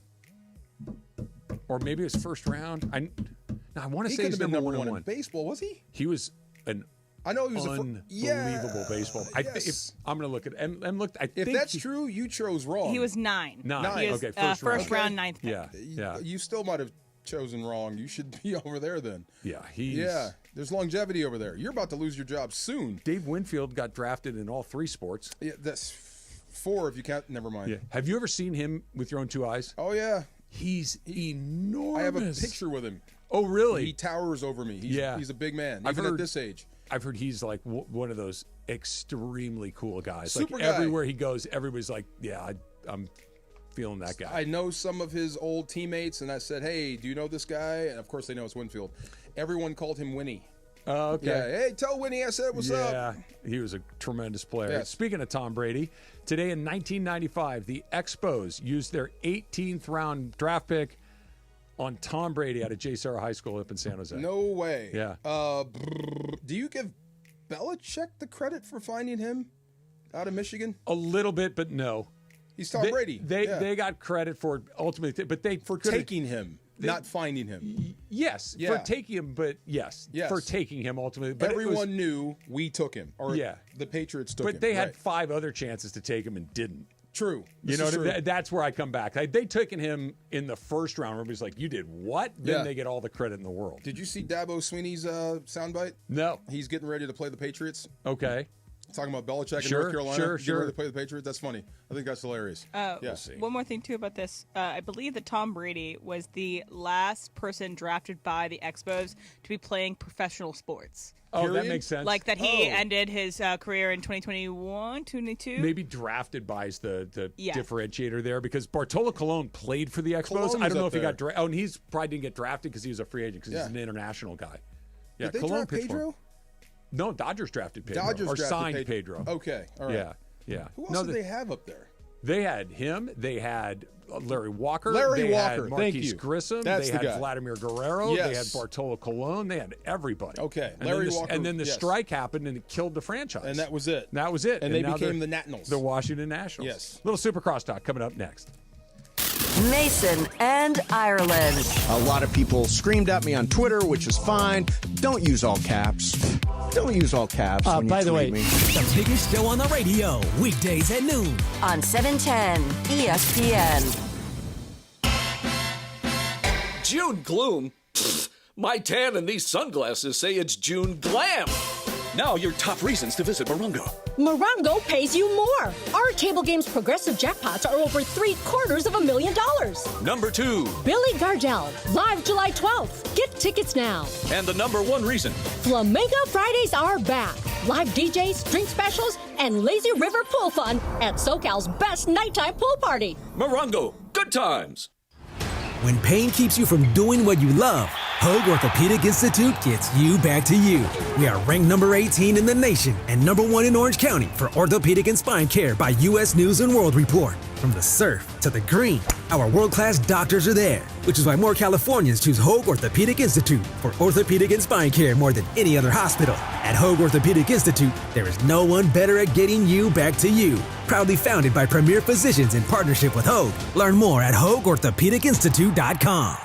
Or maybe it was first round. I want to He say could he's have been number number 1 and 1 in 1. baseball, was he? He was an I know he was unbelievable baseball. Yes. I'm going to look at and look. I If think that's true, you chose wrong. He was 9. 9. He was, Okay, first round, 9th pick. Yeah, yeah. You still might have chosen wrong. You should be over there then. Yeah, there's longevity over there. You're about to lose your job soon. Dave Winfield got drafted in all 3 sports. Yeah, that's 4 if you can't. Never mind. Yeah. Have you ever seen him with your own 2 eyes? Oh yeah. He's enormous. I have a picture with him. Oh really? He towers over me. He's a big man, I've even heard, at this age. I've heard he's like one of those extremely cool guys. Super like guy. everywhere he goes, everybody's like, "Yeah, I'm feeling that guy." I know some of his old teammates, and I said, "Hey, do you know this guy?" And of course, they know it's Winfield. Everyone called him Winnie. Oh, okay. Yeah. Hey, tell Winnie I said what's up. Yeah, he was a tremendous player. Yes. Speaking of Tom Brady, today in 1995, the Expos used their 18th round draft pick on Tom Brady out of J. Sarah High School up in San Jose. No way. Yeah. Do you give Belichick the credit for finding him out of Michigan? A little bit, but no. He's Tom Brady. They got credit for it ultimately, but they for taking him, not finding him. Yes, Yeah. for taking him, but yes, for taking him ultimately. But everyone knew we took him, or the Patriots took him. But they had right. 5 other chances to take him and didn't. True. You know, that's where I come back. They taken him in the first round. Everybody's like, "You did what?" Then they get all the credit in the world. Did you see Dabo Sweeney's soundbite? No. He's getting ready to play the Patriots. Okay. Talking about Belichick in Sure, North Carolina. sure, Getting ready sure. to play the Patriots. That's funny. I think that's hilarious. One more thing, too, about this. I believe that Tom Brady was the last person drafted by the Expos to be playing professional sports. Oh, that makes sense. Like that he ended his career in 2021, 22. Maybe drafted by is the Yeah. differentiator there because Bartolo Colon played for the Expos. Colon I was don't know up if he there. got drafted. Oh, and he's probably didn't get drafted because he was a free agent because Yeah. he's an international guy. Yeah, Did they Colon draft pitched for him. Pedro? No, Dodgers drafted Pedro. Dodgers or drafted signed Pedro. Okay, all right. Yeah, yeah. Who else did they have up there? They had him. They had Larry Walker. Larry they Walker, Had thank Marquise you. Grissom. That's they the had guy. Vladimir Guerrero. They had Yes. Bartolo Colon. They had everybody. Okay, And Larry then Walker. And then the yes. strike happened and it killed the franchise. And that was it. That was it. And they now became they're the Nationals. The Washington Nationals. Yes. Little Supercross talk coming up next. Mason and Ireland. A lot of people screamed at me on Twitter, which is fine. Don't use all caps. Don't use all caps. when you By the way, tweet me. the biggest show on the radio, weekdays at noon. On 710 ESPN. June gloom? Pfft, my tan and these sunglasses say it's June glam. Now your top reasons to visit Morongo. Morongo pays you more. Our table game's progressive jackpots are over $750,000. Number 2. Billy Gardell, live July 12th. Get tickets now. And the number 1 reason. Flamenco Fridays are back. Live DJs, drink specials, and lazy river pool fun at SoCal's best nighttime pool party. Morongo, good times. When pain keeps you from doing what you love, Hoag Orthopedic Institute gets you back to you. We are ranked number 18 in the nation and number 1 in Orange County for orthopedic and spine care by U.S. News & World Report. From the surf to the green, our world-class doctors are there, which is why more Californians choose Hoag Orthopedic Institute for orthopedic and spine care more than any other hospital. At Hoag Orthopedic Institute, there is no one better at getting you back to you. Proudly founded by premier physicians in partnership with Hoag. Learn more at HoagOrthopedicInstitute.com.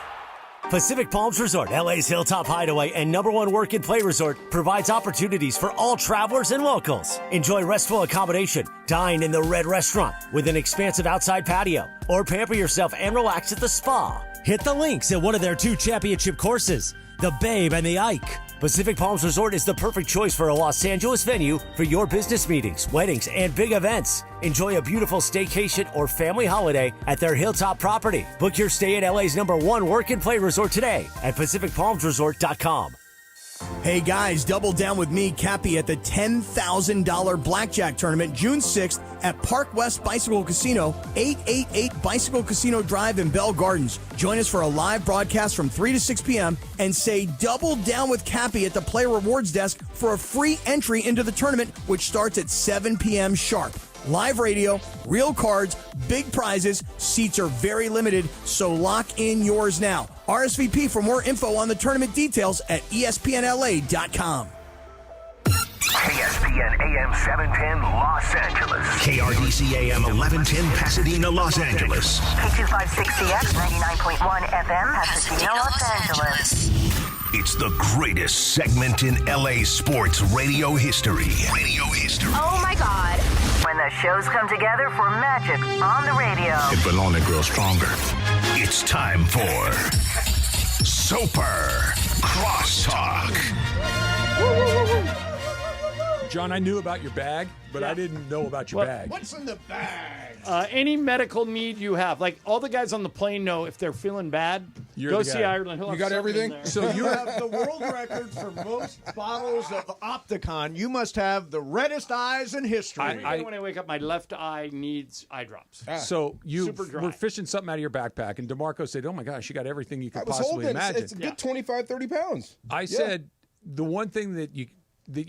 Pacific Palms Resort, LA's Hilltop Hideaway and #1 work and play resort, provides opportunities for all travelers and locals. Enjoy restful accommodation, dine in the Red Restaurant with an expansive outside patio, or pamper yourself and relax at the spa. Hit the links at one of their 2 championship courses, the Babe and the Ike. Pacific Palms Resort is the perfect choice for a Los Angeles venue for your business meetings, weddings, and big events. Enjoy a beautiful staycation or family holiday at their Hilltop property. Book your stay at LA's #1 work and play resort today at PacificPalmsResort.com. Hey guys, double down with me, Cappy, at the $10,000 Blackjack Tournament, June 6th at Park West Bicycle Casino, 888 Bicycle Casino Drive in Bell Gardens. Join us for a live broadcast from 3 to 6 p.m. and say double down with Cappy at the Player Rewards Desk for a free entry into the tournament, which starts at 7 p.m. sharp. Live radio, real cards, big prizes. Seats are very limited, so lock in yours now. RSVP for more info on the tournament details at ESPNLA.com. KSPN AM 710 Los Angeles. KRDC AM 1110 Pasadena, Los Angeles. K256CX 99.1 FM Pasadena, Los Angeles. It's the greatest segment in LA sports radio history. Oh my God. When the shows come together for magic on the radio. It will only grow stronger. It's time for Super Crosstalk. John, I knew about your bag, but I didn't know about your bag. What's in the bag? Any medical need you have. Like, all the guys on the plane know if they're feeling bad, go see Ireland. He'll You have got something everything? in there. So you have the world record for most bottles of Opticon. You must have the reddest eyes in history. When I wake up, my left eye needs eye drops. So you Super dry. were fishing something out of your backpack, and DeMarco said, "Oh my gosh, you got everything you I could was possibly holding imagine." it's a good 25, 30 pounds. I said the one thing that you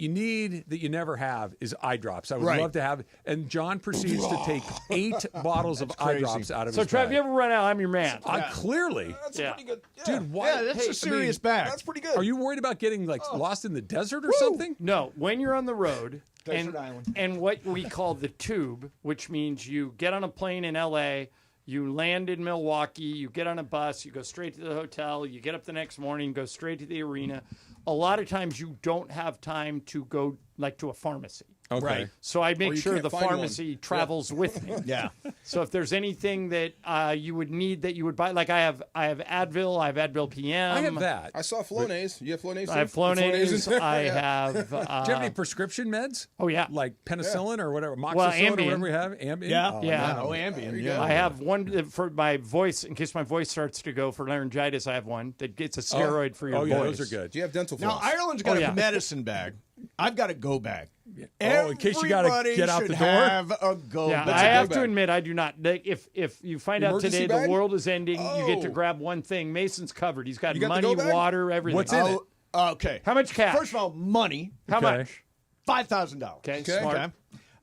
need that you never have is eye drops. I would Right. love to have. And John proceeds to take 8 bottles of eye drops out of So, his Trev, bag. you ever run out? I'm your man. Clearly. That's pretty good. Dude, why? Yeah, that's a serious bag. That's pretty good. Are you worried about getting lost in the desert or something? No, when you're on the road, Desert Island. and what we call the tube, which means you get on a plane in LA, you land in Milwaukee, you get on a bus, you go straight to the hotel, you get up the next morning, go straight to the arena. A lot of times you don't have time to go like to a pharmacy. Okay. Right. So I Or make you sure can't the find one. pharmacy travels with me. Yeah. So if there's anything that you would need that you would buy, like I have Advil, I have Advil PM. I have that. I saw Flonase. You have Flonase? I have too? Flonase. I Yeah. have. Do you have any prescription meds? Oh yeah, like penicillin or whatever, moxicillin Well, or Ambien. whatever we have. Ambien. Yeah, Oh, yeah. no. Oh, Ambien. There you Yeah. go. I have one for my voice, in case my voice starts to go for laryngitis. I have one that gets a steroid for your voice. yeah, those are good. Do you have dental Now, floss? Ireland's got Oh, yeah. a medicine bag. I've got a go bag. Oh, in case you gotta Everybody get out the should door? have a go Yeah, bag. I have go to bag. admit I do not. Like, if you find out Emergency today bag? the world is ending, you get to Oh. grab one thing. Mason's covered. He's got You got the money, go bag? water, everything. What's in it? Okay. How much cash? First of all, money. How Okay. much? $5,000. Okay, Okay. smart. Okay.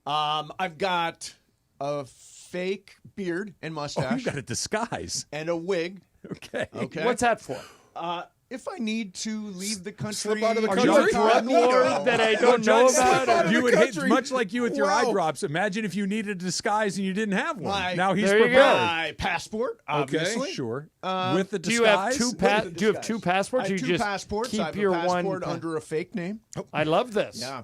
I've got a fake beard and Oh, mustache you got a disguise. and a wig. Okay. Okay. What's that for? If I need to leave the country, Slip out of the or country? go Are you to a drug Mexico. lord that I don't know about? You the would hit country. much like you with your eye Wow. drops. Imagine if you needed a disguise and you didn't have one. My- Now he's There you go. prepared. My passport, obviously. Sure. Uh, with the Do disguise. you have two With the Do you have two disguise. passports? I or have you two just passports. keep I have your a passport one. under a fake name. I love this. Yeah.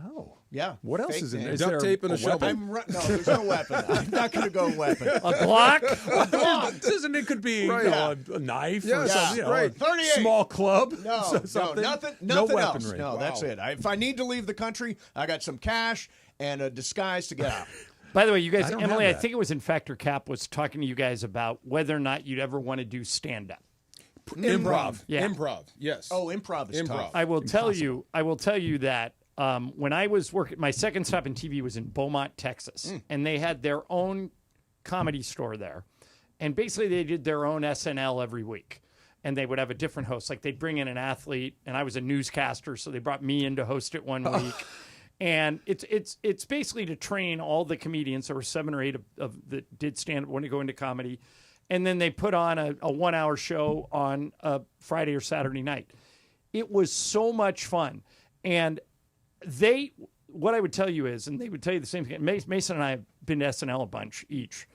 Oh. Yeah. What else Fake is in there? name. Is Duct there tape and a shovel. weapon? No, there's no weapon. I'm not going to go weapon. A Glock? Doesn't it could be Right. you know, a knife Yeah, or something? You know, right. a 38. small club? No, so- something? nothing No else. weaponry. No, that's it. If I need to leave the country, I got some cash and a disguise to get out. By the way, you guys, I don't Emily, have I that. think it was in Factor Cap was talking to you guys about whether or not you'd ever want to do stand up. Improv. Yeah. Improv. Yes. Oh, improv is Improv. tough. I will tell you that when I was working, my second stop in TV was in Beaumont, Texas, and they had their own comedy store there, and basically they did their own SNL every week. and they would have a different host. Like they'd bring in an athlete, and I was a newscaster, so they brought me in to host it one week. And it's basically to train all the comedians. There were 7 or 8 of that did stand up, want to go into comedy. And then they put on a 1-hour show on a Friday or Saturday night. It was so much fun. And what I would tell you is, and they would tell you the same thing, Mason and I have been to SNL a bunch each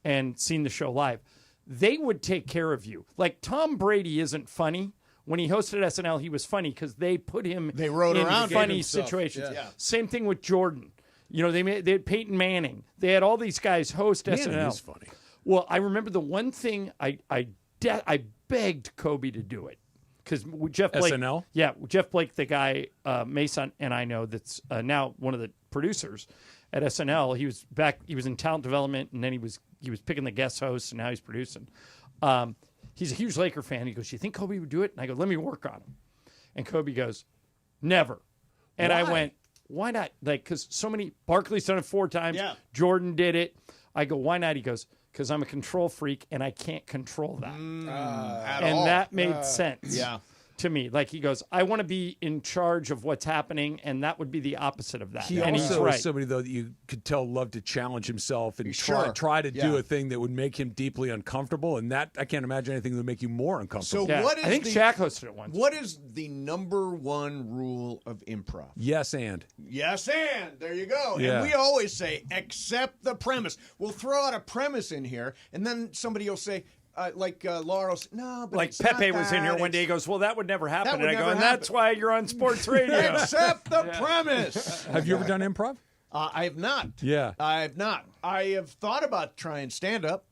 and seen the show live. They would take care of you. Like Tom Brady isn't funny. When he hosted SNL, he was funny because they put him in funny situations. Yeah. Same thing with Jordan. You know, they had Peyton Manning. They had all these guys host SNL. Manning is funny. Well, I remember the one thing I begged Kobe to do it because Jeff Blake. SNL? Yeah, Jeff Blake, the guy Mason and I know that's now one of the producers at SNL. He was back. He was in talent development, and then he was picking the guest hosts, and now he's producing. He's a huge Laker fan. He goes, "You think Kobe would do it?" And I go, "Let me work on him." And Kobe goes, "Never." And Why? I went, "Why not?" Like, because so many. Barkley's done it 4 times. Yeah. Jordan did it. I go, "Why not?" He goes, "Because I'm a control freak and I can't control that." That made sense. Yeah. To me, like he goes, I want to be in charge of what's happening, and that would be the opposite of that. He and also he's right. is somebody, though, that you could tell loved to challenge himself and Sure. try to do Yeah. a thing that would make him deeply uncomfortable. And that I can't imagine anything that would make you more uncomfortable. So what is I think Shaq hosted it once. What is the number one rule of improv? Yes, and. Yes, and there you go. Yeah. And we always say, accept the premise. We'll throw out a premise in here, and then somebody will say, Laura, no, but Like it's Pepe not was in here that. one day. He goes, "Well, that would never happen." That would And I go, never "And happen." that's why you're on sports radio." Accept the premise. Have you ever done improv? I have not. Yeah. I have not. I have thought about trying stand-up.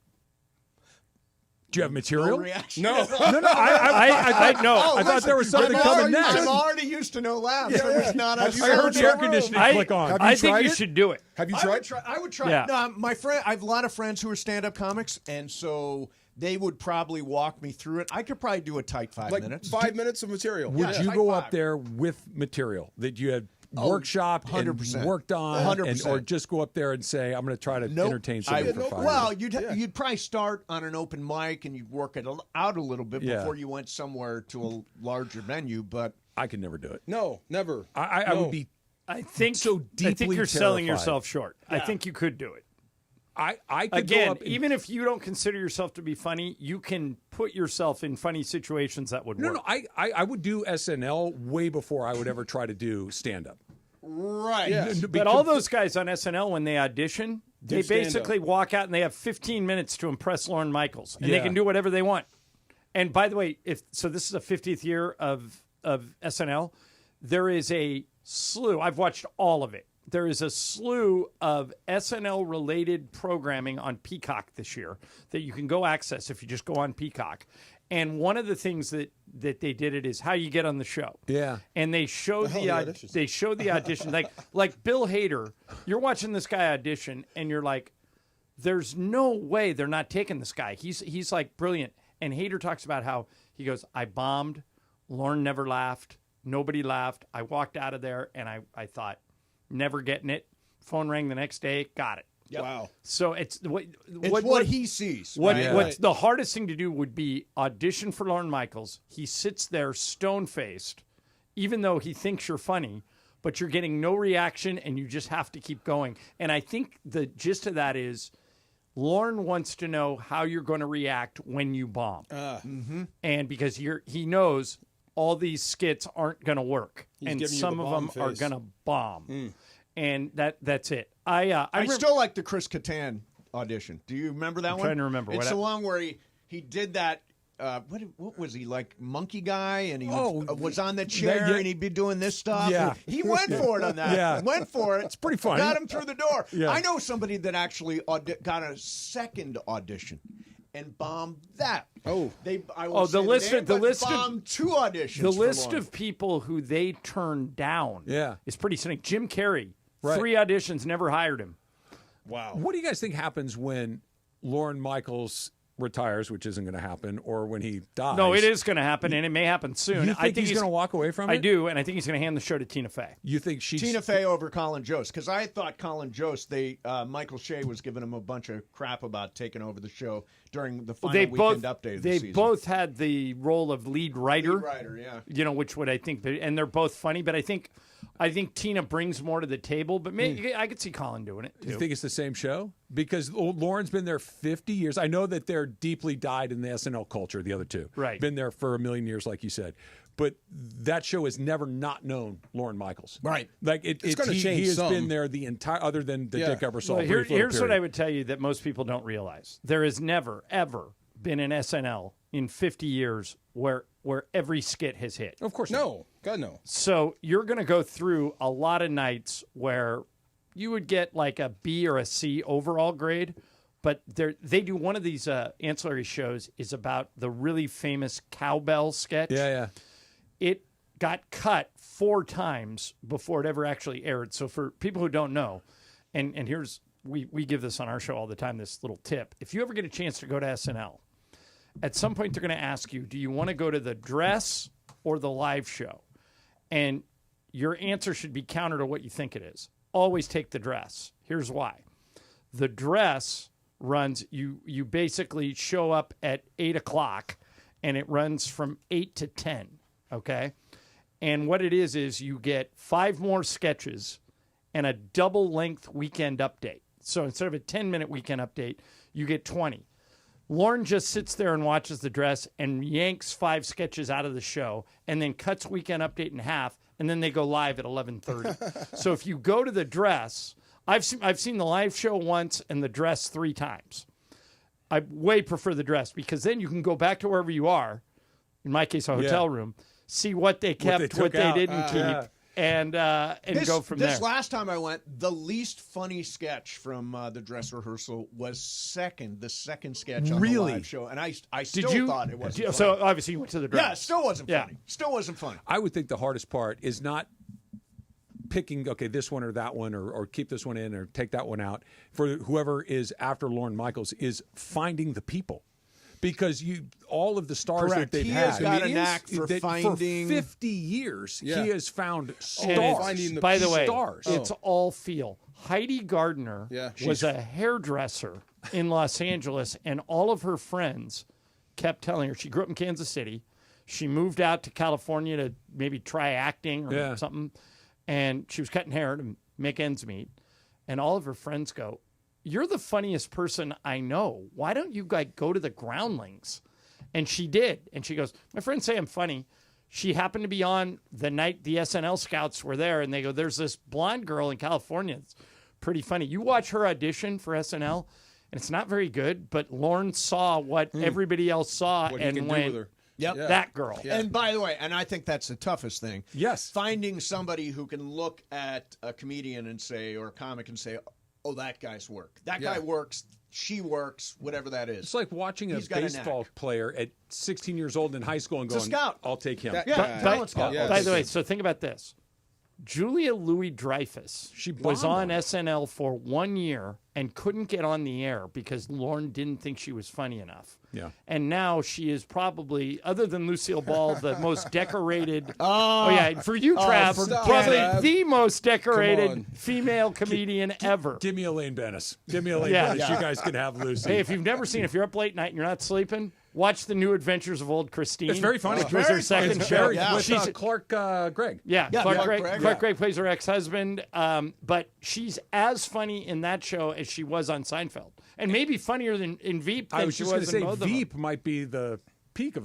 Do you have material? No reaction. No. I thought there was something coming next. I'm already used to no laughs. There was not a I heard the air conditioning click on. I think you should do it. Have you tried? I would try. Yeah. No, my friend. I have a lot of friends who are stand-up comics, and so they would probably walk me through it. I could probably do a tight 5 Like minutes. 5 minutes of material. Would you tight go 5. up there with material that you had workshopped 100%. and worked on, 100%. or just go up there and say, "I'm going to try to entertain somebody for 5 minutes"? Well, you'd probably start on an open mic and you'd work it out a little bit Yeah. before you went somewhere to a larger venue. But I could never do it. No, never. I would be. I think so deeply I think you're selling terrified. yourself short. I think you could do it. I could Again, go up and, even if you don't consider yourself to be funny, you can put yourself in funny situations that would work. No, I would do SNL way before I would ever try to do stand up. right. Yeah. But all those guys on SNL, when they audition, they stand-up. basically walk out and they have 15 minutes to impress Lorne Michaels, and they Yeah. can do whatever they want. And by the way, this is the 50th year of SNL, there is a slew. I've watched all of it. There is a slew of SNL related programming on Peacock this year that you can go access if you just go on Peacock. And one of the things that they did it is how you get on the show. Yeah. And they show the audition like Bill Hader. You're watching this guy audition and you're like, there's no way they're not taking this guy. He's like brilliant. And Hader talks about how he goes, I bombed. Lorne never laughed. Nobody laughed. I walked out of there and I thought, never getting it. Phone rang the next day. Got it. Yep. Wow. So it's what he sees. What's the hardest thing to do would be audition for Lorne Michaels. He sits there stone-faced, even though he thinks you're funny, but you're getting no reaction and you just have to keep going. And I think the gist of that is Lorne wants to know how you're going to react when you bomb. And because he knows all these skits aren't going to work. He's and giving you some the of bomb them are face. going to bomb. And that's it. I still like the Chris Kattan audition. Do you remember that one? trying to remember. It's the one where he did that. What was he, like monkey guy, and he was on the chair and he'd be doing this stuff. Yeah. He went for it on that. Yeah. Went for it. It's pretty funny. Got him through the door. Yeah. I know somebody that actually got a second audition and bombed that. Oh, the list of 2 auditions. The for list Lorne. of people who they turned down is pretty stunning. Jim Carrey, Right. 3 auditions, never hired him. Wow. What do you guys think happens when Lorne Michaels retires, which isn't going to happen, or when he dies. No, it is going to happen, and it may happen soon. You think he's going to walk away from it? I do, and I think he's going to hand the show to Tina Fey. You think she's... Tina Fey over Colin Jost, because I thought Colin Jost, Michael Shea was giving him a bunch of crap about taking over the show during the final weekend update of the season. They both had the role of lead writer. Lead writer, yeah. Which would I think, and they're both funny, but I think Tina brings more to the table, but maybe I could see Colin doing it too. You think it's the same show? Because Lauren's been there 50 years. I know that they're deeply dyed in the SNL culture, the other two. Right. Been there for a million years, like you said. But that show has never not known Lauren Michaels. Right. Like it's going to change he has some. been there the entire, other than the Dick Ebersol. Well, here's what I would tell you that most people don't realize. There has never, ever been an SNL in 50 years where every skit has hit. Of course no. God, no. So you're going to go through a lot of nights where you would get like a B or a C overall grade, but they do one of these ancillary shows is about the really famous cowbell sketch. Yeah. It got cut 4 times before it ever actually aired. So for people who don't know, and here's, we give this on our show all the time, this little tip. If you ever get a chance to go to SNL, at some point they're going to ask you, do you want to go to the dress or the live show? And your answer should be counter to what you think it is. Always take the dress. Here's why. The dress runs, you basically show up at 8 o'clock, and it runs from 8 to 10, okay? And what it is you get 5 more sketches and a double-length weekend update. So instead of a 10-minute weekend update, you get 20. Lauren just sits there and watches the dress and yanks 5 sketches out of the show and then cuts weekend update in half, and then they go live at 11:30. So if you go to the dress, I've seen the live show once and the dress 3 times. I way prefer the dress because then you can go back to wherever you are, in my case, a hotel room, see what they kept, what they didn't keep. And go from there. This last time I went, the least funny sketch from the dress rehearsal was the second sketch on the live show, and I still thought it wasn't funny. So obviously you went to the dress. Yeah, it still wasn't funny. Still wasn't funny. I would think the hardest part is not picking, okay, this one or that one, or keep this one in or take that one out. For whoever is after Lauren Michaels is finding the people. Because all of the stars that they've had, has got a knack for finding. For 50 years, he has found stars. By the way, it's all feel. Heidi Gardner Yeah. was a hairdresser in Los Angeles, and all of her friends kept telling her, she grew up in Kansas City. She moved out to California to maybe try acting or something, and she was cutting hair to make ends meet. And all of her friends go, "You're the funniest person I know. Why don't you guys go to the Groundlings?" And she did. And she goes, "My friends say I'm funny." She happened to be on the night the SNL scouts were there, and they go, "There's this blonde girl in California that's pretty funny." You watch her audition for SNL, and it's not very good, but Lauren saw what everybody else saw What he and can do went, with her. Yep. that girl. Yeah. And by the way, and I think that's the toughest thing. Yes. Finding somebody who can look at a comedian and say, or a comic and say, "Oh, that guy's work. That guy works. She works. Whatever that is." It's like watching a baseball player at 16 years old in high school and It's a going, scout. "I'll take him." Talent scout. By the way, so think about this. Julia Louis-Dreyfus was on SNL for 1 year and couldn't get on the air because Lauren didn't think she was funny enough. Yeah. And now she is probably, other than Lucille Ball, the most decorated. For you, Trav, probably the most decorated female comedian ever. Give me Elaine Bennis. Give me Elaine Bennis. You guys can have Lucy. Hey, if you've never seen, if you're up late night and you're not sleeping, watch The New Adventures of Old Christine. It's very funny. Which was her second show. With Clark Gregg. Clark Gregg plays her ex-husband. But she's as funny in that show as she was on Seinfeld. And maybe funnier than in Veep than I was she just going was to in say, both of them. Veep might be the peak of it.